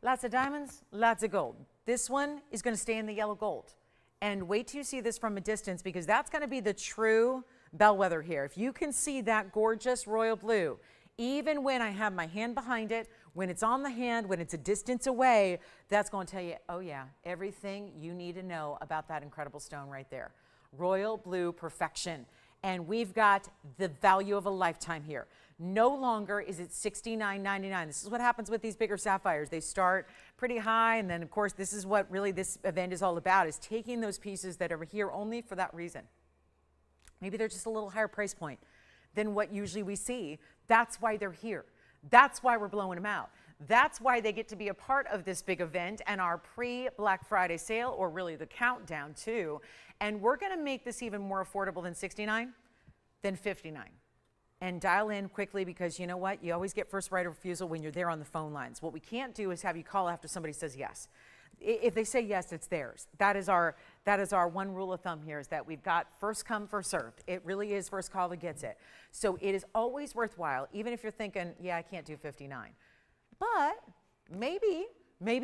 Lots of diamonds, lots of gold. This one is going to stay in the yellow gold. And wait till you see this from a distance because that's going to be the true bellwether here. If you can see that gorgeous royal blue, even when I have my hand behind it, when it's on the hand, when it's a distance away, that's going to tell you, oh yeah, everything you need to know about that incredible stone right there. Royal blue perfection. And we've got the value of a lifetime here. No longer is it $69.99. This is what happens with these bigger sapphires. They start pretty high, and then of course this is what really this event is all about, is taking those pieces that are here only for that reason. Maybe they're just a little higher price point than what usually we see. That's why they're here. That's why we're blowing them out. That's why they get to be a part of this big event and our pre-Black Friday sale, or really the countdown too. And we're going to make this even more affordable than $69, than $59. And dial in quickly because you know what? You always get first right of refusal when you're there on the phone lines. What we can't do is have you call after somebody says yes. If they say yes, it's theirs. That is our one rule of thumb here, is that we've got first come, first served. It really is first call that gets it. So it is always worthwhile, even if you're thinking, yeah, I can't do 59. But maybe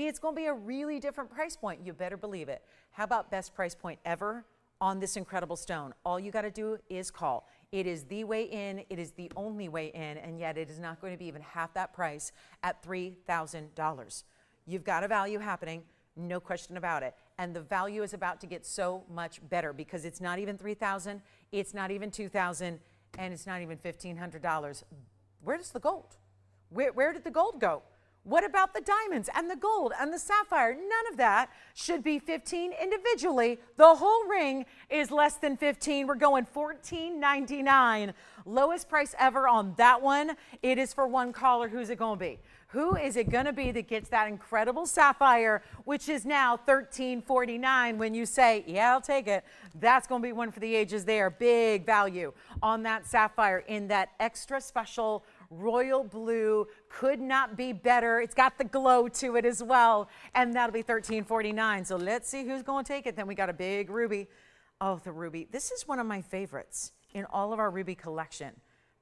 it's going to be a really different price point. You better believe it. How about best price point ever on this incredible stone? All you got to do is call. It is the way in. It is the only way in, and yet it is not going to be even half that price at $3,000. You've got a value happening. No question about it. And the value is about to get so much better because it's not even $3,000, it's not even $2,000, and it's not even $1,500. Where does the gold? Where did the gold go? What about the diamonds and the gold and the sapphire? None of that should be $15 individually. The whole ring is less than $15. We're going $14.99. Lowest price ever on that one. It is for one caller. Who's it going to be? Who is it going to be that gets that incredible sapphire, which is now $13.49? When you say, yeah, I'll take it, that's going to be one for the ages there. Big value on that sapphire in that extra special royal blue. Could not be better. It's got the glow to it as well, and that'll be $13.49. So let's see who's going to take it. Then we got a big ruby. Oh, the ruby. This is one of my favorites in all of our ruby collection.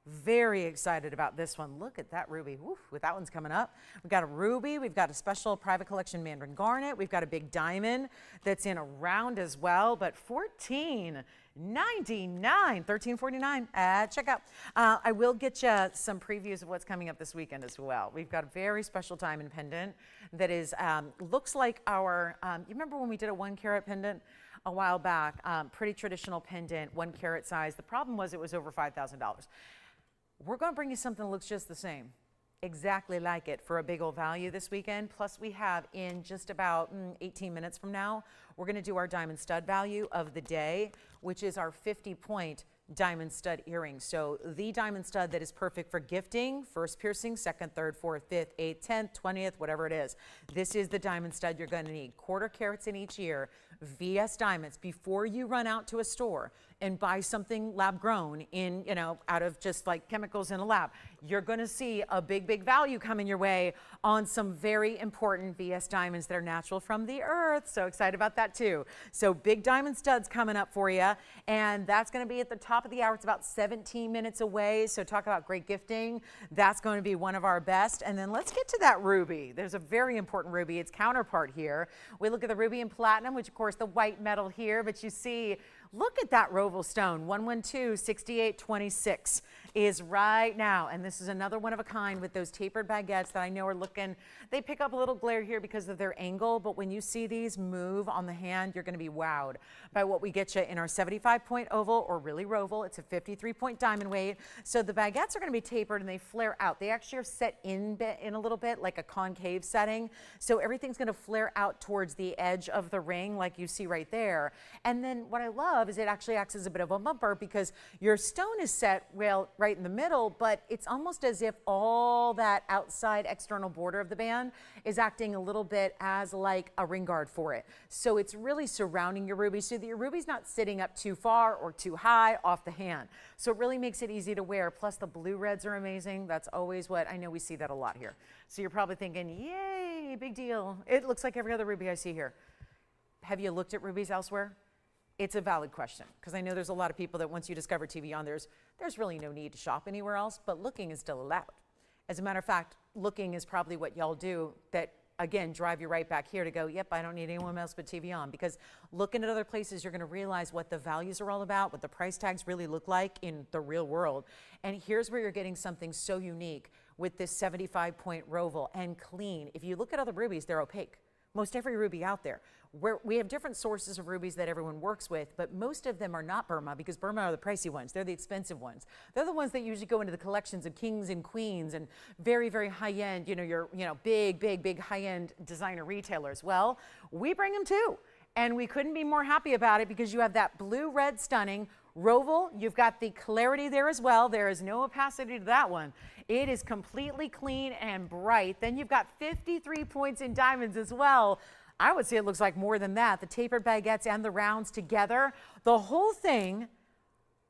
Very excited about this one. Look at that ruby. Woo, that one's coming up. We've got a ruby. We've got a special private collection mandarin garnet. We've got a big diamond that's in a round as well, but $14.99, $13.49 at checkout. I will get you some previews of what's coming up this weekend as well. We've got a very special diamond pendant that is looks like our, you remember when we did a 1 carat pendant a while back? Pretty traditional pendant, 1 carat size. The problem was it was over $5,000. We're going to bring you something that looks just the same, exactly like it, for a big old value this weekend. Plus we have, in just about 18 minutes from now, we're going to do our diamond stud value of the day, which is our 50 point diamond stud earrings. So the diamond stud that is perfect for gifting, first piercing, second, third, fourth, fifth, eighth, 10th, 20th, whatever it is. This is the diamond stud you're going to need. Quarter carats in each ear, VS diamonds. Before you run out to a store and buy something lab grown in, out of just like chemicals in a lab, you're going to see a big value coming your way on some very important VS diamonds that are natural from the earth. So excited about that too. So big diamond studs coming up for you, and that's going to be at the top of the hour. It's about 17 minutes away. So talk about great gifting. That's going to be one of our best. And then let's get to that ruby. There's a very important ruby. Its counterpart here. We look at the ruby and platinum, which of course the white metal here, but you see, look at that Roval stone, 112-6826 is right now. And this is another one of a kind with those tapered baguettes that I know are looking, they pick up a little glare here because of their angle, but when you see these move on the hand, you're gonna be wowed by what we get you in our 75-point oval or really Roval. It's a 53-point diamond weight. So the baguettes are gonna be tapered and they flare out. They actually are set in a little bit like a concave setting. So everything's gonna flare out towards the edge of the ring like you see right there. And then what I love is it actually acts as a bit of a bumper because your stone is set right in the middle, but it's almost as if all that outside external border of the band is acting a little bit as like a ring guard for it. So it's really surrounding your ruby so that your ruby's not sitting up too far or too high off the hand. So it really makes it easy to wear. Plus the blue reds are amazing. That's always what, I know we see that a lot here. So you're probably thinking, yay, big deal. It looks like every other ruby I see here. Have you looked at rubies elsewhere? It's a valid question because I know there's a lot of people that once you discover TVON, there's really no need to shop anywhere else, but looking is still allowed. As a matter of fact, looking is probably what y'all do that, again, drive you right back here to go, yep, I don't need anyone else but TVON, because looking at other places, you're going to realize what the values are all about, what the price tags really look like in the real world. And here's where you're getting something so unique with this 75-point Roval and clean. If you look at other rubies, they're opaque. Most every ruby out there. We have different sources of rubies that everyone works with, but most of them are not Burma because Burma are the pricey ones. They're the expensive ones. They're the ones that usually go into the collections of kings and queens and very high-end, your big high-end designer retailers. Well, we bring them too. And we couldn't be more happy about it because you have that blue-red stunning Roval. You've got the clarity there as well. There is no opacity to that one. It is completely clean and bright. Then you've got 53 points in diamonds as well. I would say it looks like more than that. The tapered baguettes and the rounds together. The whole thing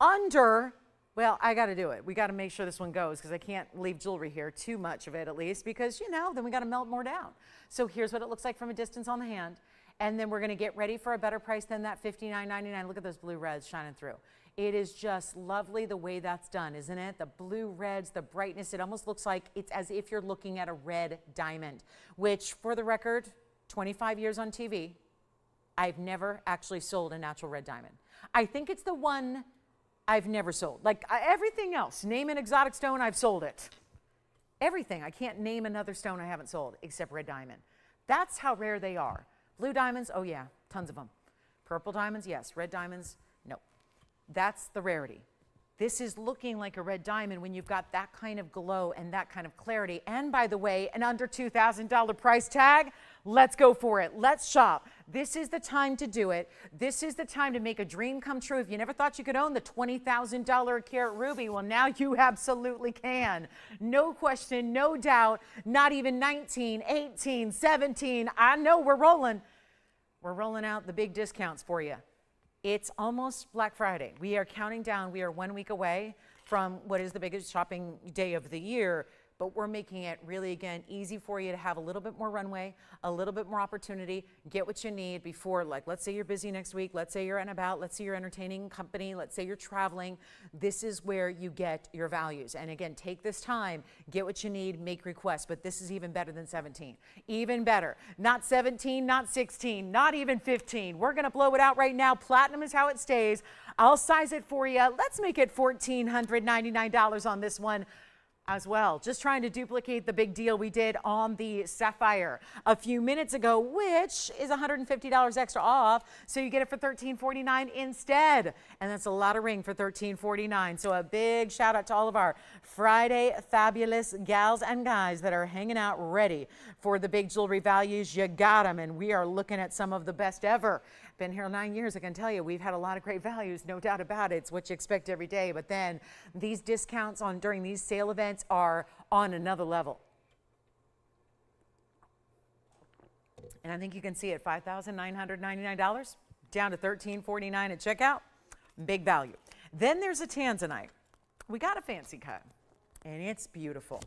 under, well, I got to do it. We got to make sure this one goes because I can't leave jewelry here, too much of it at least, because, then we got to melt more down. So here's what it looks like from a distance on the hand. And then we're going to get ready for a better price than that $59.99. Look at those blue reds shining through. It is just lovely the way that's done, isn't it? The blue reds, the brightness, it almost looks like it's as if you're looking at a red diamond, which, for the record, 25 years on TV, I've never actually sold a natural red diamond. I think it's the one I've never sold. Like everything else, name an exotic stone, I've sold it. Everything. I can't name another stone I haven't sold except red diamond. That's how rare they are. Blue diamonds, oh yeah, tons of them. Purple diamonds, yes. Red diamonds, no. That's the rarity. This is looking like a red diamond when you've got that kind of glow and that kind of clarity. And by the way, an under $2,000 price tag, let's go for it. Let's shop. This is the time to do it. This is the time to make a dream come true. If you never thought you could own the $20,000 a carat ruby, well, now you absolutely can. No question, no doubt, not even 19, 18, 17. I know we're rolling. We're rolling out the big discounts for you. It's almost Black Friday. We are counting down. We are 1 week away from what is the biggest shopping day of the year, but we're making it really, again, easy for you to have a little bit more runway, a little bit more opportunity, get what you need before, like, let's say you're busy next week, let's say you're out and about, let's say you're entertaining company, let's say you're traveling. This is where you get your values. And again, take this time, get what you need, make requests, but this is even better than 17. Even better. Not 17, not 16, not even 15. We're gonna blow it out right now. Platinum is how it stays. I'll size it for you. Let's make it $1,499 on this one. as well. Just trying to duplicate the big deal we did on the sapphire a few minutes ago, which is $150 extra off. So you get it for $13.49 instead. And that's a lot of ring for $13.49. So a big shout out to all of our Friday fabulous gals and guys that are hanging out ready for the big jewelry values. You got them. And we are looking at some of the best ever. Been here 9 years, I can tell you, we've had a lot of great values, no doubt about it. It's what you expect every day. But then these discounts during these sale events are on another level. And I think you can see it, $5,999 down to $13.49 at checkout. Big value. Then there's a Tanzanite. We got a fancy cut, and it's beautiful.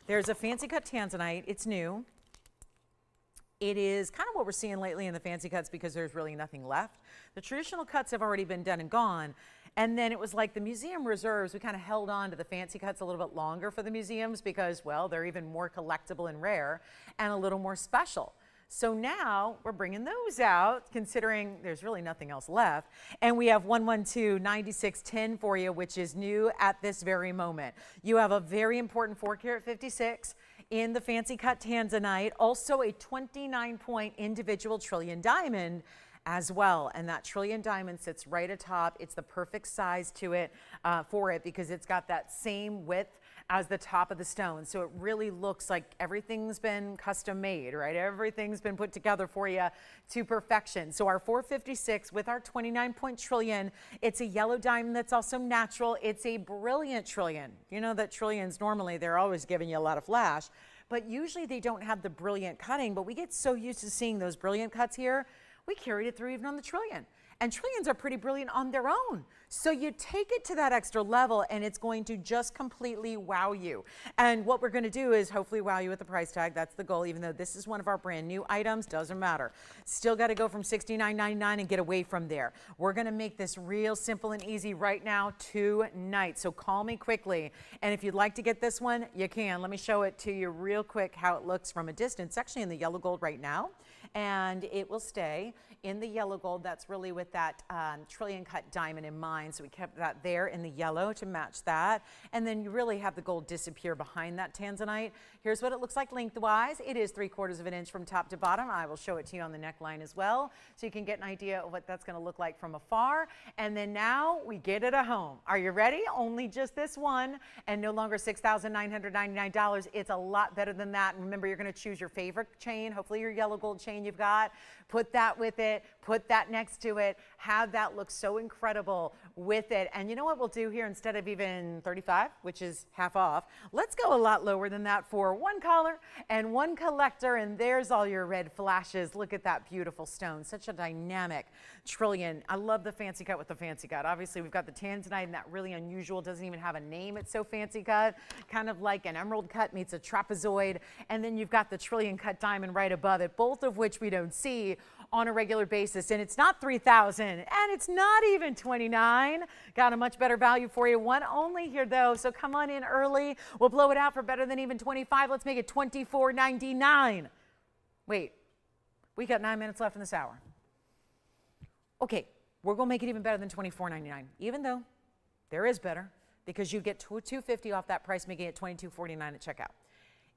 There's a fancy cut Tanzanite. It's new. It is kind of what we're seeing lately in the fancy cuts because there's really nothing left. The traditional cuts have already been done and gone. And then it was like the museum reserves, we kind of held on to the fancy cuts a little bit longer for the museums because, well, they're even more collectible and rare and a little more special. So now we're bringing those out, considering there's really nothing else left. And we have 112-9610 for you, which is new at this very moment. You have a very important 4-carat 56 in the fancy cut Tanzanite, also a 29-point individual trillion diamond as well. And that trillion diamond sits right atop. It's the perfect size to it for it because it's got that same width as the top of the stone. So it really looks like everything's been custom made, right? Everything's been put together for you to perfection. So our 456 with our 29-point trillion, it's a yellow diamond that's also natural. It's a brilliant trillion. You know that trillions normally, they're always giving you a lot of flash, but usually they don't have the brilliant cutting, but we get so used to seeing those brilliant cuts here, we carried it through even on the trillion. And trillions are pretty brilliant on their own. So you take it to that extra level and it's going to just completely wow you. And what we're going to do is hopefully wow you with the price tag. That's the goal, even though this is one of our brand new items, doesn't matter. Still got to go from $69.99 and get away from there. We're going to make this real simple and easy right now tonight. So call me quickly. And if you'd like to get this one, you can. Let me show it to you real quick how it looks from a distance. It's actually in the yellow gold right now. And it will stay in the yellow gold. That's really with that trillion cut diamond in mind. So we kept that there in the yellow to match that. And then you really have the gold disappear behind that Tanzanite. Here's what it looks like lengthwise. It is 3/4 of an inch from top to bottom. I will show it to you on the neckline as well, so you can get an idea of what that's going to look like from afar. And then now we get it at home. Are you ready? Only just this one, and no longer $6,999. It's a lot better than that. And remember, you're going to choose your favorite chain, hopefully your yellow gold chain you've got. Put that with it, put that next to it, have that look so incredible with it. And you know what we'll do here? Instead of even $35, which is half off, let's go a lot lower than that for one caller and one collector. And there's all your red flashes. Look at that beautiful stone. Such a dynamic trillion. I love the fancy cut with the fancy cut. Obviously, we've got the Tanzanite and that really unusual, doesn't even have a name. It's so fancy cut, kind of like an emerald cut meets a trapezoid. And then you've got the trillion cut diamond right above it, both of which we don't see on a regular basis. And it's not $3,000 and it's not even $29,000. Got a much better value for you. One only here though, so come on in early. We'll blow it out for better than even $25,000. Let's make it $24.99. Wait, we got 9 minutes left in this hour. Okay, we're gonna make it even better than $24.99, even though there is better, because you get $250 off that price, making it $22.49 at checkout.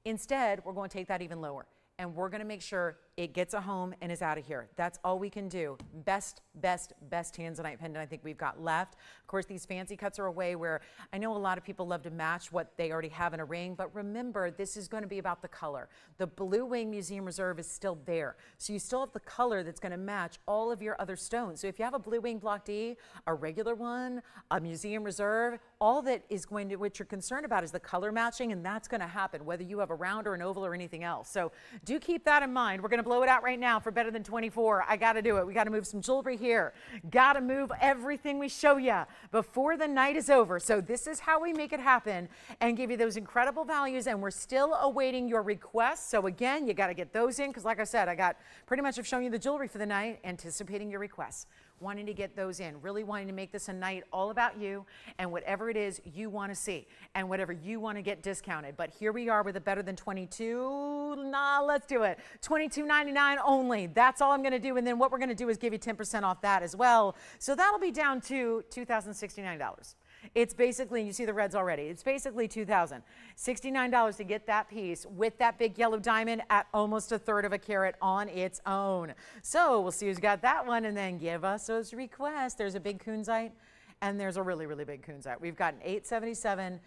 Instead, we're going to take that even lower, and we're going to make sure it gets a home and is out of here. That's all we can do. Best Tanzanite pendant I think we've got left. Of course, these fancy cuts are a way where I know a lot of people love to match what they already have in a ring, but remember, this is going to be about the color. The Blue Wing Museum Reserve is still there. So you still have the color that's going to match all of your other stones. So if you have a Blue Wing Block D, a regular one, a Museum Reserve, all that is going to, what you're concerned about is the color matching, and that's going to happen whether you have a round or an oval or anything else. So do keep that in mind. We're going to blow it out right now for better than 24. I got to do it. We got to move some jewelry here. Got to move everything we show you before the night is over. So this is how we make it happen and give you those incredible values. And we're still awaiting your requests. So again, you got to get those in, because like I said, I got pretty much have shown you the jewelry for the night, anticipating your requests. Wanting to get those in, really wanting to make this a night all about you and whatever it is you want to see and whatever you want to get discounted. But here we are with a better than 22. Nah, let's do it. $22.99 only. That's all I'm going to do. And then what we're going to do is give you 10% off that as well. So that'll be down to $2,069. It's basically, you see the reds already, it's basically $2,000. $69 to get that piece with that big yellow diamond at almost 1/3 of a carat on its own. So we'll see who's got that one, and then give us those requests. There's a big kunzite, and there's a really, really big kunzite. We've got an 877.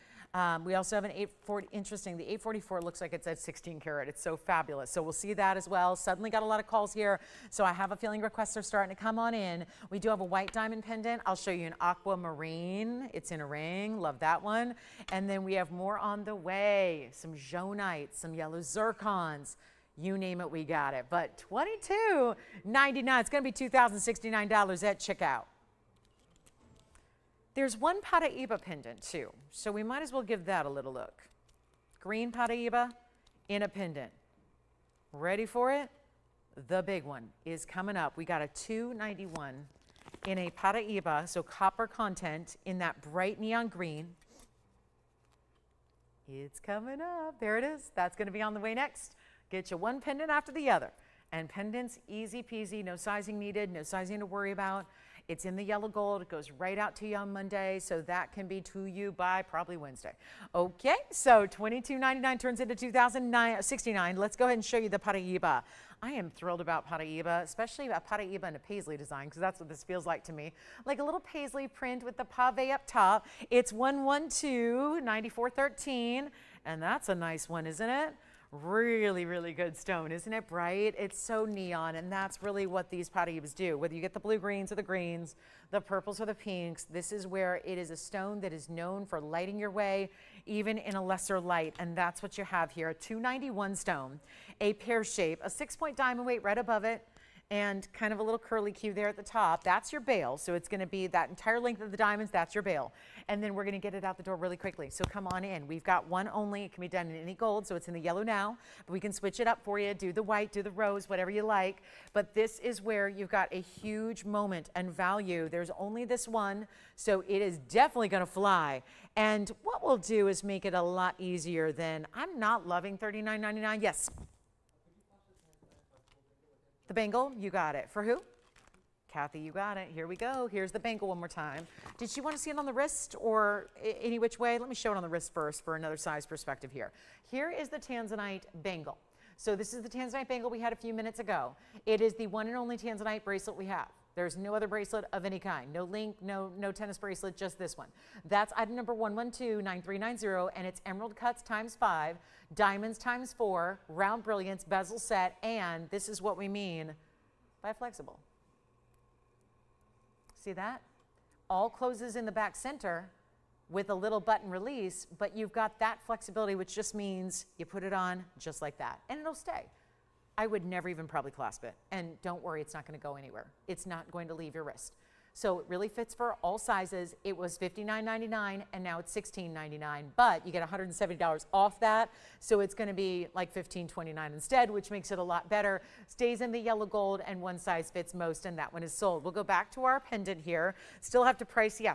We also have an 840. Interesting, the 844 looks like it's at 16 karat. It's so fabulous. So we'll see that as well. Suddenly got a lot of calls here, so I have a feeling requests are starting to come on in. We do have a white diamond pendant. I'll show you an aquamarine. It's in a ring. Love that one. And then we have more on the way. Some jaunite, some yellow zircons. You name it, we got it. But $22.99. It's going to be $2,069 at checkout. There's one Paraiba pendant too, so we might as well give that a little look. Green Paraiba in a pendant. Ready for it? The big one is coming up. We got a $291 in a Paraiba, so copper content in that bright neon green. It's coming up. There it is. That's going to be on the way next. Get you one pendant after the other. And pendants, easy peasy, no sizing needed, no sizing to worry about. It's in the yellow gold. It goes right out to you on Monday, so that can be to you by probably Wednesday. Okay, so $22.99 turns into $2,069. Let's go ahead and show you the Paraiba. I am thrilled about Paraiba, especially about Paraiba in a paisley design, because that's what this feels like to me. Like a little paisley print with the pave up top. It's 112-9413, and that's a nice one, isn't it? Really, really good stone, isn't it bright? It's so neon, and that's really what these Paraibas do. Whether you get the blue greens or the greens, the purples or the pinks, this is where it is a stone that is known for lighting your way, even in a lesser light, and that's what you have here. A 291 stone, a pear shape, a 6-point diamond weight right above it, and kind of a little curly Q there at the top. That's your bail. So it's going to be that entire length of the diamonds. That's your bail. And then we're going to get it out the door really quickly. So come on in. We've got one only. It can be done in any gold. So it's in the yellow now, but we can switch it up for you. Do the white, do the rose, whatever you like. But this is where you've got a huge moment and value. There's only this one. So it is definitely going to fly. And what we'll do is make it a lot easier than, I'm not loving $39.99. Yes. The bangle, you got it. For who? Kathy, you got it. Here we go. Here's the bangle one more time. Did you want to see it on the wrist or any which way? Let me show it on the wrist first for another size perspective here. Here is the Tanzanite bangle. So this is the Tanzanite bangle we had a few minutes ago. It is the one and only Tanzanite bracelet we have. There's no other bracelet of any kind. No link, no tennis bracelet, just this one. That's item number 112-9390, and it's emerald cuts ×5, diamonds ×4, round brilliance, bezel set, and this is what we mean by flexible. See that? All closes in the back center with a little button release, but you've got that flexibility, which just means you put it on just like that, and it'll stay. I would never even probably clasp it. And don't worry, it's not going to go anywhere. It's not going to leave your wrist. So it really fits for all sizes. It was $59.99 and now it's $16.99, but you get $170 off that. So it's going to be like $15.29 instead, which makes it a lot better. Stays in the yellow gold and one size fits most, and that one is sold. We'll go back to our pendant here. Still have to price, yeah.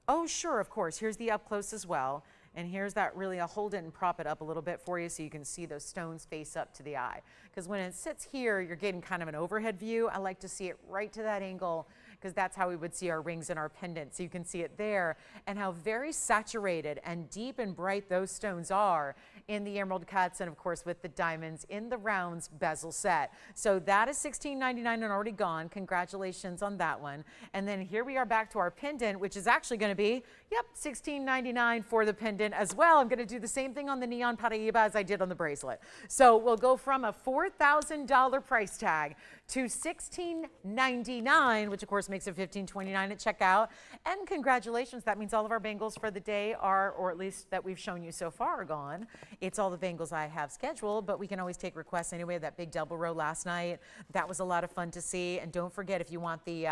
Oh, sure, of course. Here's the up close as well. And here's that really, I'll hold it and prop it up a little bit for you so you can see those stones face up to the eye. Because when it sits here, you're getting kind of an overhead view. I like to see it right to that angle because that's how we would see our rings and our pendants. So you can see it there and how very saturated and deep and bright those stones are in the emerald cuts and of course with the diamonds in the rounds bezel set. So that is $16.99 and already gone. Congratulations on that one. And then here we are back to our pendant, which is actually going to be, yep, $16.99 for the pendant as well. I'm going to do the same thing on the neon Paraiba as I did on the bracelet. So we'll go from a $4,000 price tag to $16.99, which of course makes it $15.29 at checkout. And congratulations, that means all of our bangles for the day are, or at least that we've shown you so far, are gone. It's all the bangles I have scheduled, but we can always take requests anyway. That big double row last night, that was a lot of fun to see. And don't forget, if you want the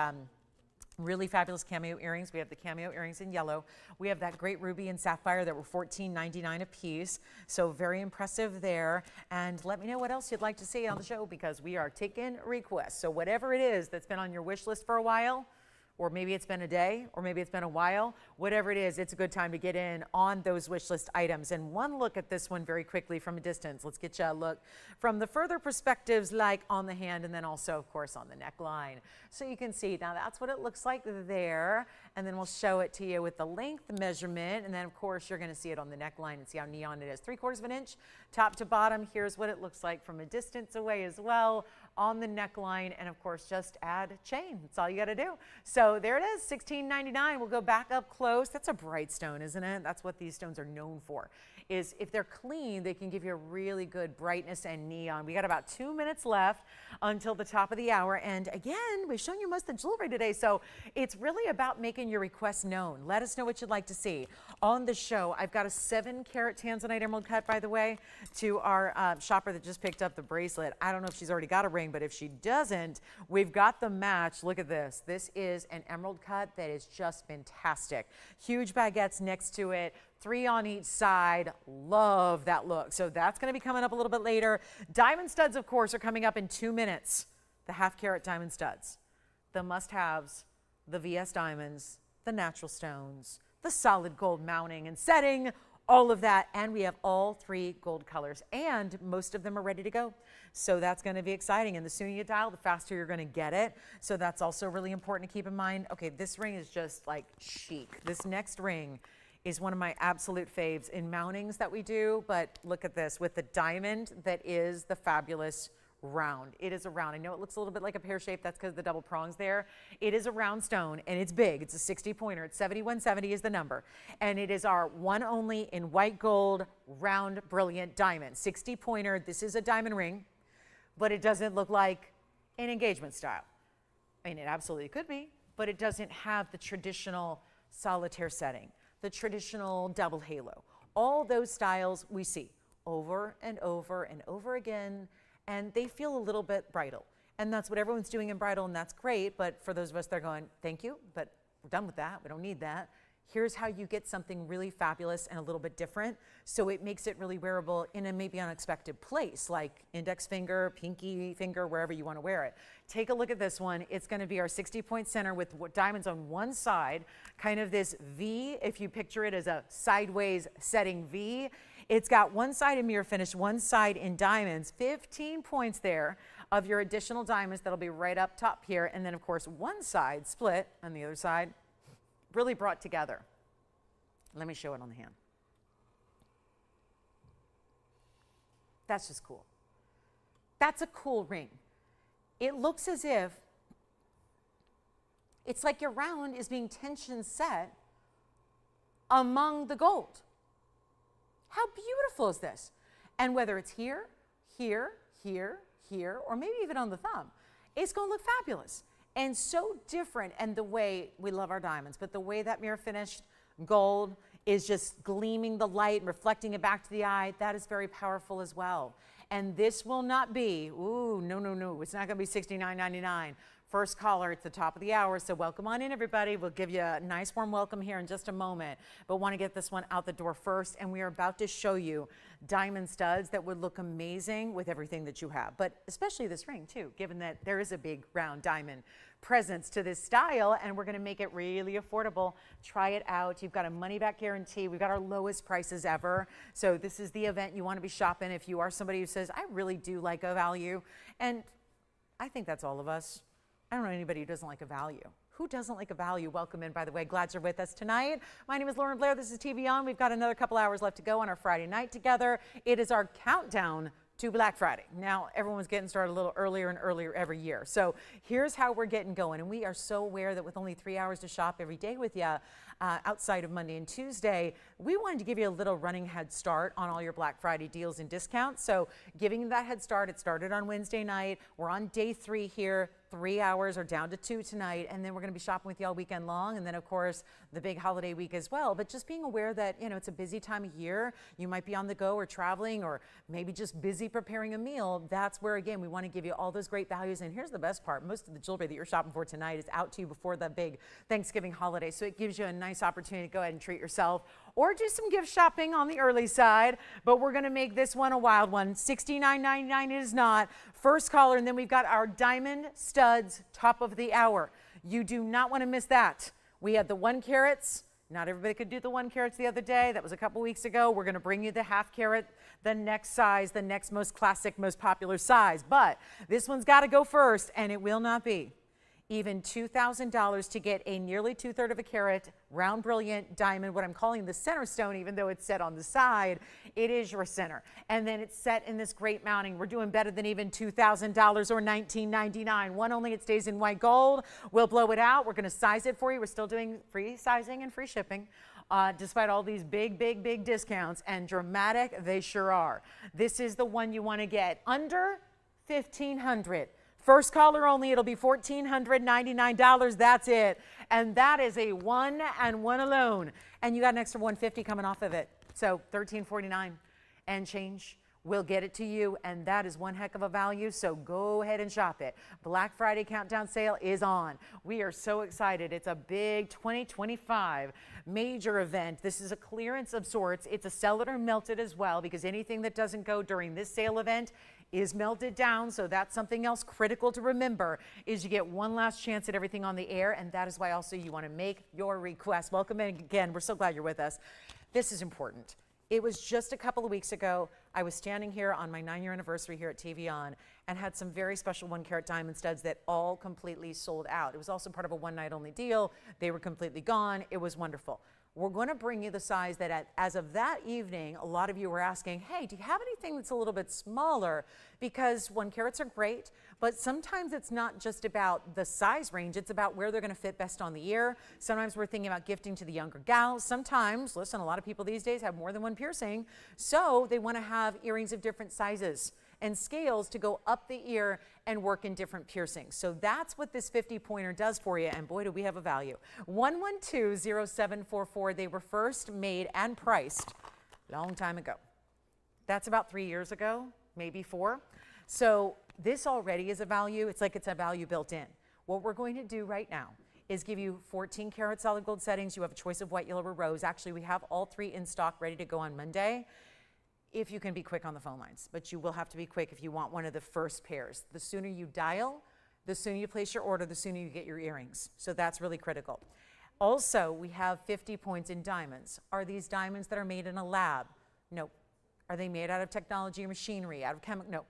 really fabulous Cameo earrings, we have the Cameo earrings in yellow. We have that great ruby and sapphire that were $14.99 a piece. So very impressive there. And let me know what else you'd like to see on the show because we are taking requests. So whatever it is that's been on your wish list for a while, or maybe it's been a day, or maybe it's been a while, whatever it is, it's a good time to get in on those wish list items. And one look at this one very quickly from a distance. Let's get you a look from the further perspectives, like on the hand and then also, of course, on the neckline. So you can see, now that's what it looks like there. And then we'll show it to you with the length measurement. And then, of course, you're going to see it on the neckline and see how neon it is. 3/4 of an inch, top to bottom. Here's what it looks like from a distance away as well on the neckline. And, of course, just add chain. That's all you got to do. So there it is, $16.99. We'll go back up close. That's a bright stone, isn't it? That's what these stones are known for, is if they're clean, they can give you a really good brightness and neon. We got about 2 minutes left until the top of the hour. And again, we've shown you most of the jewelry today. So it's really about making your requests known. Let us know what you'd like to see on the show. I've got a 7-carat Tanzanite emerald cut, by the way, to our shopper that just picked up the bracelet. I don't know if she's already got a ring, but if she doesn't, we've got the match. Look at this. This is an emerald cut that is just fantastic. Huge baguettes next to it. 3 on each side. Love that look. So that's going to be coming up a little bit later. Diamond studs, of course, are coming up in 2 minutes. The 1/2 carat diamond studs, the must-haves, the VS diamonds, the natural stones, the solid gold mounting and setting, all of that. And we have all 3 gold colors, and most of them are ready to go. So that's going to be exciting. And the sooner you dial, the faster you're going to get it. So that's also really important to keep in mind. Okay, this ring is just like chic. This next ring is one of my absolute faves in mountings that we do. But look at this with the diamond that is the fabulous round. It is a round. I know it looks a little bit like a pear shape. That's because the double prongs there. It is a round stone, and it's big. It's a 60 pointer. It's 7170 is the number. And it is our one only in white gold round brilliant diamond. 60 pointer. This is a diamond ring, but it doesn't look like an engagement style. I mean, it absolutely could be, but it doesn't have the traditional solitaire setting, the traditional double halo. All those styles we see over and over and over again, and they feel a little bit bridal. And that's what everyone's doing in bridal, and that's great. But for those of us that are going, thank you, but we're done with that. We don't need that. Here's how you get something really fabulous and a little bit different. So it makes it really wearable in a maybe unexpected place, like index finger, pinky finger, wherever you want to wear it. Take a look at this one. It's going to be our 60-point center with diamonds on one side, kind of this V, if you picture it as a sideways setting V. It's got one side in mirror finish, one side in diamonds, 15 points there of your additional diamonds that'll be right up top here. And then, of course, one side split on the other side, really brought together. Let me show it on the hand. That's just cool. That's a cool ring. It looks as if it's like your round is being tension set among the gold. How beautiful is this? And whether it's here, here, here, here, or maybe even on the thumb, it's going to look fabulous and so different. And the way we love our diamonds, but the way that mirror finished gold is just gleaming the light and reflecting it back to the eye, that is very powerful as well. And this will not be, ooh, no, no, no, it's not going to be $69.99. First caller, it's the top of the hour, so welcome on in, everybody. We'll give you a nice warm welcome here in just a moment, but want to get this one out the door first, and we are about to show you diamond studs that would look amazing with everything that you have, but especially this ring too, given that there is a big round diamond presence to this style, and we're going to make it really affordable. Try it out. You've got a money-back guarantee. We've got our lowest prices ever, so this is the event you want to be shopping if you are somebody who says, I really do like a value, and I think that's all of us. I don't know anybody who doesn't like a value. Who doesn't like a value? Welcome in, by the way. Glad you're with us tonight. My name is Lauren Blair. This is TVON. We've got another couple hours left to go on our Friday night together. It is our countdown to Black Friday. Now, everyone's getting started a little earlier and earlier every year. So here's how we're getting going. And we are so aware that with only 3 hours to shop every day with you, outside of Monday and Tuesday, we wanted to give you a little running head start on all your Black Friday deals and discounts. So giving you that head start, it started on Wednesday night. We're on day 3 here. 3 hours are down to 2 tonight, and then we're going to be shopping with you all weekend long, and then of course the big holiday week as well. But just being aware that, you know, it's a busy time of year. You might be on the go or traveling, or maybe just busy preparing a meal. That's where, again, we want to give you all those great values. And here's the best part: most of the jewelry that you're shopping for tonight is out to you before the big Thanksgiving holiday, so it gives you a nice opportunity to go ahead and treat yourself or do some gift shopping on the early side. But we're going to make this one a wild one. $69.99 it is not. First caller, and then we've got our diamond studs top of the hour. You do not want to miss that. We had the 1 carats. Not everybody could do the 1 carats the other day. That was a couple weeks ago. We're going to bring you the ½ carat, the next size, the next most classic, most popular size. But this one's got to go first, and it will not be even $2,000 to get a nearly 2/3 of a carat round brilliant diamond, what I'm calling the center stone, even though it's set on the side, it is your center. And then it's set in this great mounting. We're doing better than even $2,000 or $19.99. One only, it stays in white gold. We'll blow it out. We're going to size it for you. We're still doing free sizing and free shipping. Despite all these big discounts, and dramatic they sure are. This is the one you want to get under $1,500. First caller only, it'll be $1,499. That's it. And that is a 1 and 1 alone. And you got an extra $150 coming off of it. So $1,349 and change. We'll get it to you, and that is one heck of a value, so go ahead and shop it. Black Friday countdown sale is on. We are so excited. It's a big 2025 major event. This is a clearance of sorts. It's a sell it or melt it as well, because anything that doesn't go during this sale event is melted down. So that's something else critical to remember, is you get one last chance at everything on the air, and that is why also you want to make your request. Welcome in again. We're so glad you're with us. This is important. It was just a couple of weeks ago, I was standing here on my 9-year anniversary here at TVON and had some very special 1 carat diamond studs that all completely sold out. It was also part of a 1-night only deal. They were completely gone. It was wonderful. We're going to bring you the size that as of that evening, a lot of you were asking, hey, do you have anything that's a little bit smaller? Because 1 carats are great, but sometimes it's not just about the size range, it's about where they're going to fit best on the ear. Sometimes we're thinking about gifting to the younger gals. Sometimes, listen, a lot of people these days have more than 1 piercing, so they want to have earrings of different sizes and scales to go up the ear and work in different piercings. So that's what this 50-pointer does for you, and boy, do we have a value. 1120744. They were first made and priced a long time ago. That's about 3 years ago, maybe 4. So this already is a value. It's like it's a value built in. What we're going to do right now is give you 14 karat solid gold settings. You have a choice of white, yellow, or rose. Actually, we have all 3 in stock ready to go on Monday, if you can be quick on the phone lines. But you will have to be quick if you want one of the first pairs. The sooner you dial, the sooner you place your order, the sooner you get your earrings. So that's really critical. Also, we have 50 points in diamonds. Are these diamonds that are made in a lab? No. Are they made out of technology or machinery, out of chemical? No.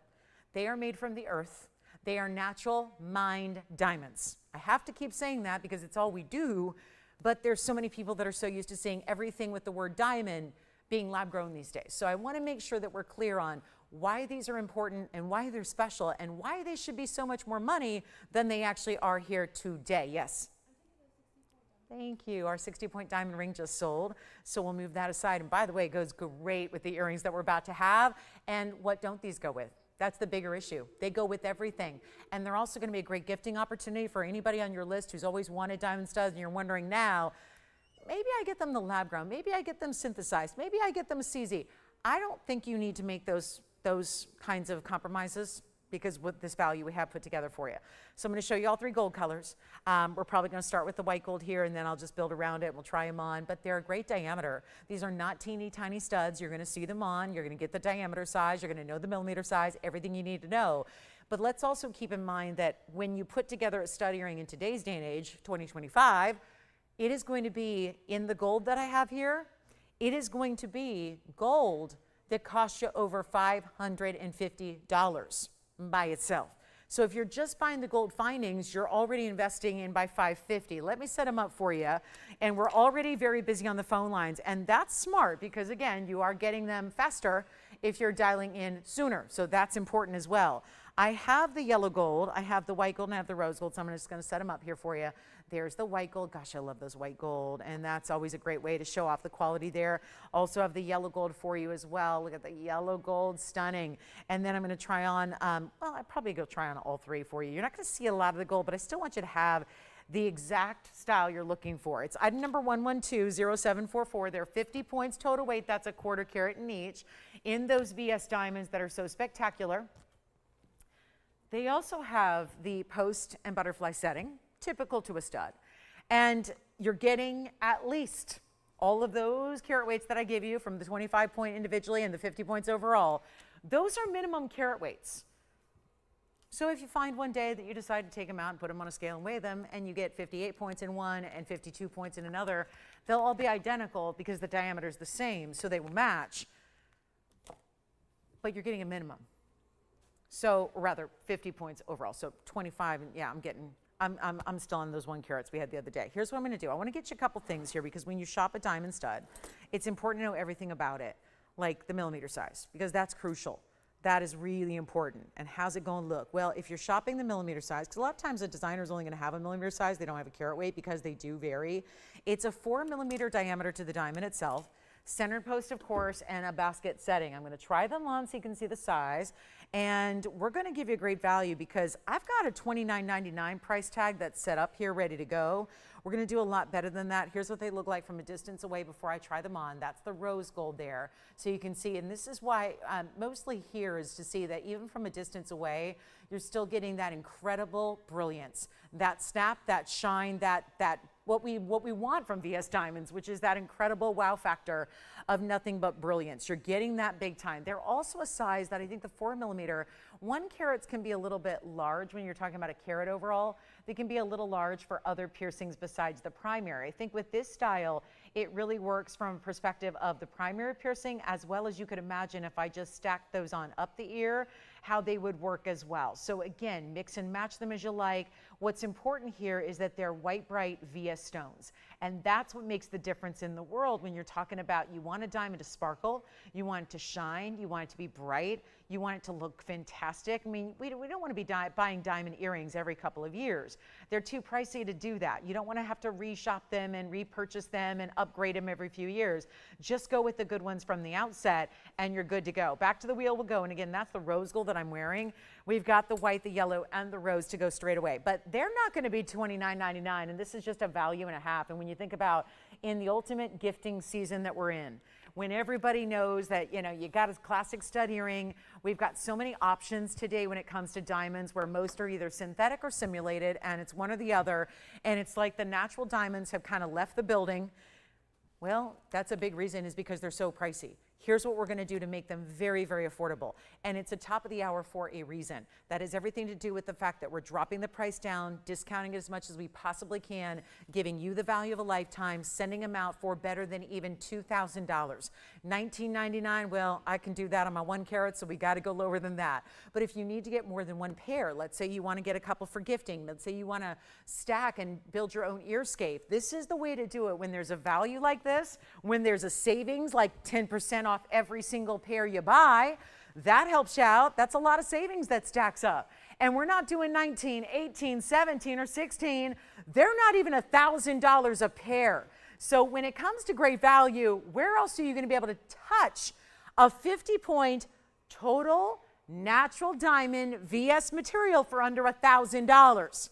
They are made from the earth. They are natural mined diamonds. I have to keep saying that because it's all we do, but there's so many people that are so used to seeing everything with the word diamond being lab grown these days. So I want to make sure that we're clear on why these are important and why they're special and why they should be so much more money than they actually are here today. Yes? Thank you. Our 60-point diamond ring just sold, so we'll move that aside. And by the way, it goes great with the earrings that we're about to have. And what don't these go with? That's the bigger issue. They go with everything. And they're also going to be a great gifting opportunity for anybody on your list who's always wanted diamond studs and you're wondering now, maybe I get them the lab grown, maybe I get them synthesized, maybe I get them a CZ. I don't think you need to make those kinds of compromises, because with this value we have put together for you. So I'm going to show you all 3 gold colors. We're probably going to start with the white gold here, and then I'll just build around it and we'll try them on. But they're a great diameter. These are not teeny tiny studs. You're going to see them on. You're going to get the diameter size. You're going to know the millimeter size, everything you need to know. But let's also keep in mind that when you put together a stud earring in today's day and age, 2025, it is going to be in the gold that I have here. It is going to be gold that costs you over $550 by itself. So if you're just buying the gold findings, you're already investing in by $550. Let me set them up for you. And we're already very busy on the phone lines. And that's smart because, again, you are getting them faster if you're dialing in sooner. So that's important as well. I have the yellow gold, I have the white gold, and I have the rose gold. So I'm just going to set them up here for you. There's the white gold. Gosh, I love those white gold. And that's always a great way to show off the quality there. Also have the yellow gold for you as well. Look at the yellow gold, stunning. And then I'm going to try on, well, I'd probably go try on all 3 for you. You're not going to see a lot of the gold, but I still want you to have the exact style you're looking for. It's item number 1120744. They're 50 points total weight. That's a 1/4 carat in each. In those VS diamonds that are so spectacular. They also have the post and butterfly setting, typical to a stud. And you're getting at least all of those carat weights that I give you from the 25-point individually and the 50 points overall. Those are minimum carat weights. So if you find one day that you decide to take them out and put them on a scale and weigh them, and you get 58 points in one and 52 points in another, they'll all be identical because the diameter is the same, so they will match. But you're getting a minimum. So, or rather, 50 points overall. So 25, and yeah, I'm still on those 1 carats we had the other day. Here's what I'm going to do. I want to get you a couple things here, because when you shop a diamond stud, it's important to know everything about it, like the millimeter size, because that's crucial. That is really important. And how's it going to look? Well, if you're shopping the millimeter size, because a lot of times a designer is only going to have a millimeter size, they don't have a carat weight because they do vary. It's a 4 millimeter diameter to the diamond itself, centered post, of course, and a basket setting. I'm going to try them on so you can see the size. And we're going to give you a great value, because I've got a $29.99 price tag that's set up here ready to go. We're going to do a lot better than that. Here's what they look like from a distance away before I try them on. That's the rose gold there. So you can see, and this is why mostly here is to see that even from a distance away, you're still getting that incredible brilliance, that snap, that shine, that what we want from VS Diamonds, which is that incredible wow factor of nothing but brilliance. You're getting that big time. They're also a size that I think the 4 millimeter, 1 carats can be a little bit large when you're talking about a carat overall. They can be a little large for other piercings besides the primary. I think with this style, it really works from a perspective of the primary piercing, as well as you could imagine if I just stacked those on up the ear, how they would work as well. So again, mix and match them as you like. What's important here is that they're white bright VS stones. And that's what makes the difference in the world when you're talking about, you want a diamond to sparkle, you want it to shine, you want it to be bright, you want it to look fantastic. I mean, we don't want to be buying diamond earrings every couple of years. They're too pricey to do that. You don't want to have to reshop them and repurchase them and upgrade them every few years. Just go with the good ones from the outset and you're good to go. Back to the wheel we'll go. And again, that's the rose gold that I'm wearing. We've got the white, the yellow, and the rose to go straight away. But they're not going to be $29.99, and this is just a value and a half. And when you think about in the ultimate gifting season that we're in, when everybody knows that, you know, you got a classic stud earring, we've got so many options today when it comes to diamonds, where most are either synthetic or simulated, and it's one or the other. And it's like the natural diamonds have kind of left the building. Well, that's a big reason, is because they're so pricey. Here's what we're going to do to make them very, very affordable. And it's a top of the hour for a reason. That has everything to do with the fact that we're dropping the price down, discounting it as much as we possibly can, giving you the value of a lifetime, sending them out for better than even $2,000. $19.99, well, I can do that on my 1 carat, so we got to go lower than that. But if you need to get more than 1 pair, let's say you want to get a couple for gifting, let's say you want to stack and build your own earscape, this is the way to do it when there's a value like this, when there's a savings like 10% off every single pair you buy. That helps you out. That's a lot of savings that stacks up. And we're not doing 19, 18, 17, or 16. They're not even $1,000 a pair. So when it comes to great value, where else are you going to be able to touch a 50-point total natural diamond VS material for under $1,000?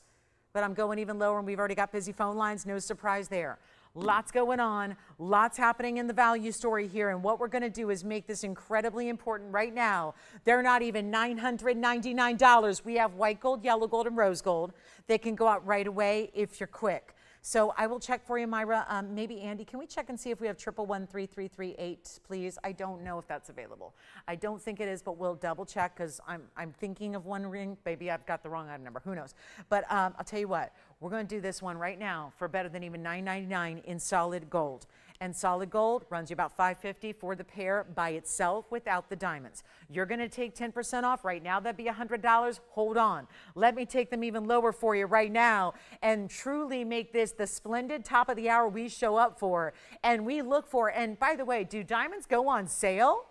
But I'm going even lower, and we've already got busy phone lines. No surprise there. Lots going on, lots happening in the value story here, and what we're going to do is make this incredibly important right now. They're not even $999. We have white gold, yellow gold, and rose gold. They can go out right away if you're quick. So I will check for you, Myra. Maybe Andy, can we check and see if we have 1113338, please? I don't know if that's available. I don't think it is, but we'll double check, because I'm thinking of one ring. Maybe I've got the wrong item number. Who knows? But I'll tell you what. We're going to do this one right now for better than even $9.99 in solid gold. And solid gold runs you about $550 for the pair by itself without the diamonds. You're going to take 10% off right now. That'd be $100. Hold on. Let me take them even lower for you right now and truly make this the splendid top of the hour we show up for and we look for. And by the way, do diamonds go on sale?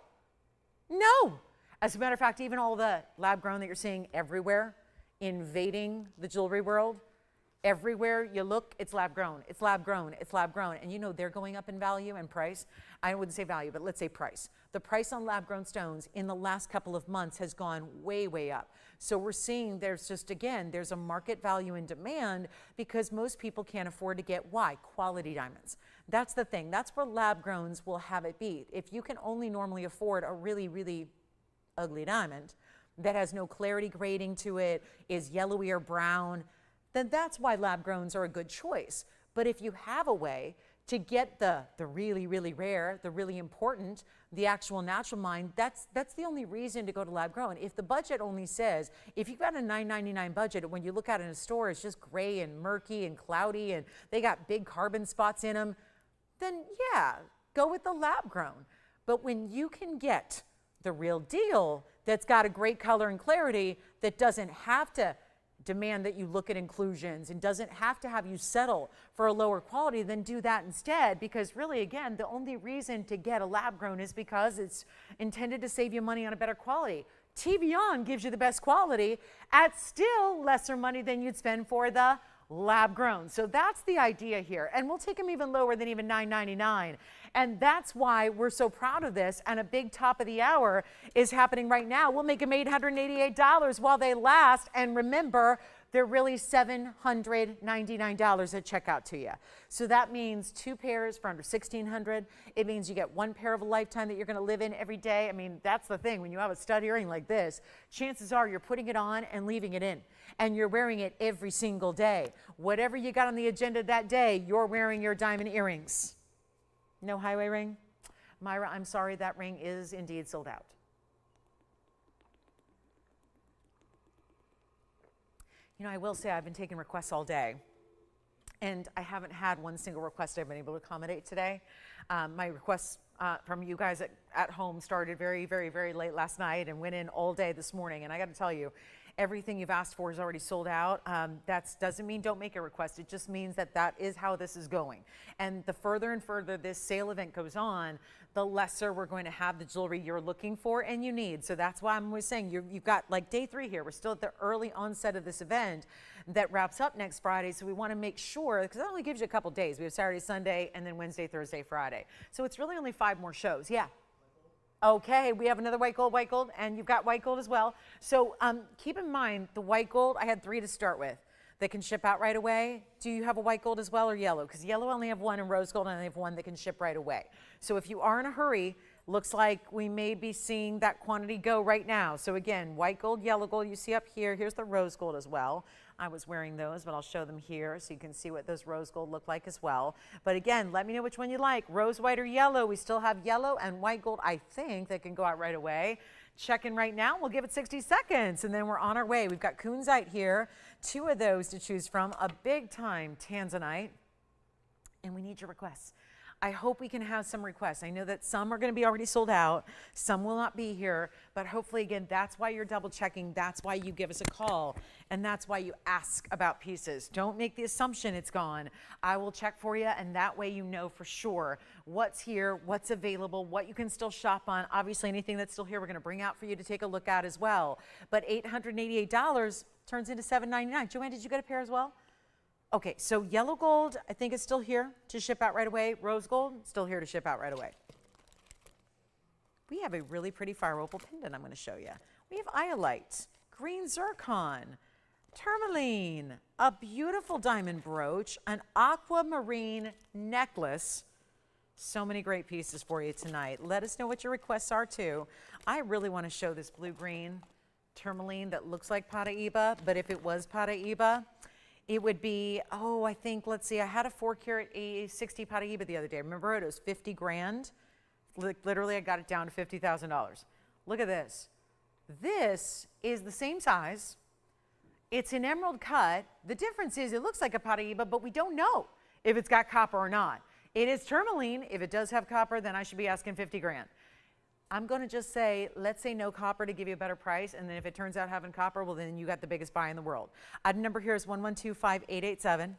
No. As a matter of fact, even all the lab grown that you're seeing everywhere invading the jewelry world, everywhere you look, it's lab grown, it's lab grown, it's lab grown. And you know they're going up in value and price. I wouldn't say value, but let's say price. The price on lab grown stones in the last couple of months has gone way, way up. So we're seeing there's just, again, there's a market value and demand because most people can't afford to get, why? Quality diamonds. That's the thing. That's where lab growns will have it beat. If you can only normally afford a really, really ugly diamond that has no clarity grading to it, is yellowy or brown, then that's why lab growns are a good choice. But if you have a way to get the really, really rare, the really important, the actual natural mine, that's the only reason to go to lab grown. If the budget only says, if you've got a $9.99 budget, when you look at it in a store, it's just gray and murky and cloudy and they got big carbon spots in them, then yeah, go with the lab grown. But when you can get the real deal that's got a great color and clarity, that doesn't have to demand that you look at inclusions and doesn't have to have you settle for a lower quality, then do that instead. Because really, again, the only reason to get a lab grown is because it's intended to save you money on a better quality. TVON gives you the best quality at still lesser money than you'd spend for the lab grown. So that's the idea here. And we'll take them even lower than even $9.99. And that's why we're so proud of this. And a big top of the hour is happening right now. We'll make them $888 while they last. And remember, they're really $799 at checkout to you. So that means 2 pairs for under $1,600. It means you get 1 pair of a lifetime that you're going to live in every day. I mean, that's the thing. When you have a stud earring like this, chances are you're putting it on and leaving it in. And you're wearing it every single day. Whatever you got on the agenda that day, you're wearing your diamond earrings. No highway ring? Myra, I'm sorry, that ring is indeed sold out. You know, I will say I've been taking requests all day, and I haven't had one single request I've been able to accommodate today. My requests from you guys at home started very, very, very late last night and went in all day this morning. And I got to tell you, everything you've asked for is already sold out. That doesn't mean don't make a request. It just means that that is how this is going. And the further and further this sale event goes on, the lesser we're going to have the jewelry you're looking for and you need. So that's why I'm always saying you've got like day 3 here. We're still at the early onset of this event that wraps up next Friday. So we want to make sure, because that only gives you a couple days. We have Saturday, Sunday, and then Wednesday, Thursday, Friday. So it's really only 5 more shows. Yeah. Okay, we have another white gold, and you've got white gold as well. So keep in mind, the white gold, I had 3 to start with that can ship out right away. Do you have a white gold as well or yellow? Because yellow only have 1 and rose gold only have 1 that can ship right away. So if you are in a hurry, looks like we may be seeing that quantity go right now. So again, white gold, yellow gold, you see up here. Here's the rose gold as well. I was wearing those, but I'll show them here so you can see what those rose gold look like as well. But again, let me know which one you like, rose, white, or yellow. We still have yellow and white gold, I think, that can go out right away. Check in right now. We'll give it 60 seconds, and then we're on our way. We've got kunzite here, 2 of those to choose from, a big-time Tanzanite, and we need your requests. I hope we can have some requests. I know that some are going to be already sold out. Some will not be here. But hopefully, again, that's why you're double checking. That's why you give us a call. And that's why you ask about pieces. Don't make the assumption it's gone. I will check for you. And that way you know for sure what's here, what's available, what you can still shop on. Obviously, anything that's still here, we're going to bring out for you to take a look at as well. But $888 turns into $799. Joanne, did you get a pair as well? Okay, so yellow gold, I think is still here to ship out right away. Rose gold, still here to ship out right away. We have a really pretty fire opal pendant I'm going to show you. We have iolite, green zircon, tourmaline, a beautiful diamond brooch, an aquamarine necklace. So many great pieces for you tonight. Let us know what your requests are too. I really want to show this blue-green tourmaline that looks like Paraiba, but if it was Paraiba, it would be, oh, I think, let's see, I had a 4-carat A60 Paraiba the other day. Remember it was 50 grand? Literally, I got it down to $50,000. Look at this. This is the same size. It's an emerald cut. The difference is it looks like a Paraiba, but we don't know if it's got copper or not. It is tourmaline. If it does have copper, then I should be asking 50 grand. I'm going to just say, let's say no copper to give you a better price. And then if it turns out having copper, well, then you got the biggest buy in the world. Item number here is 1125887.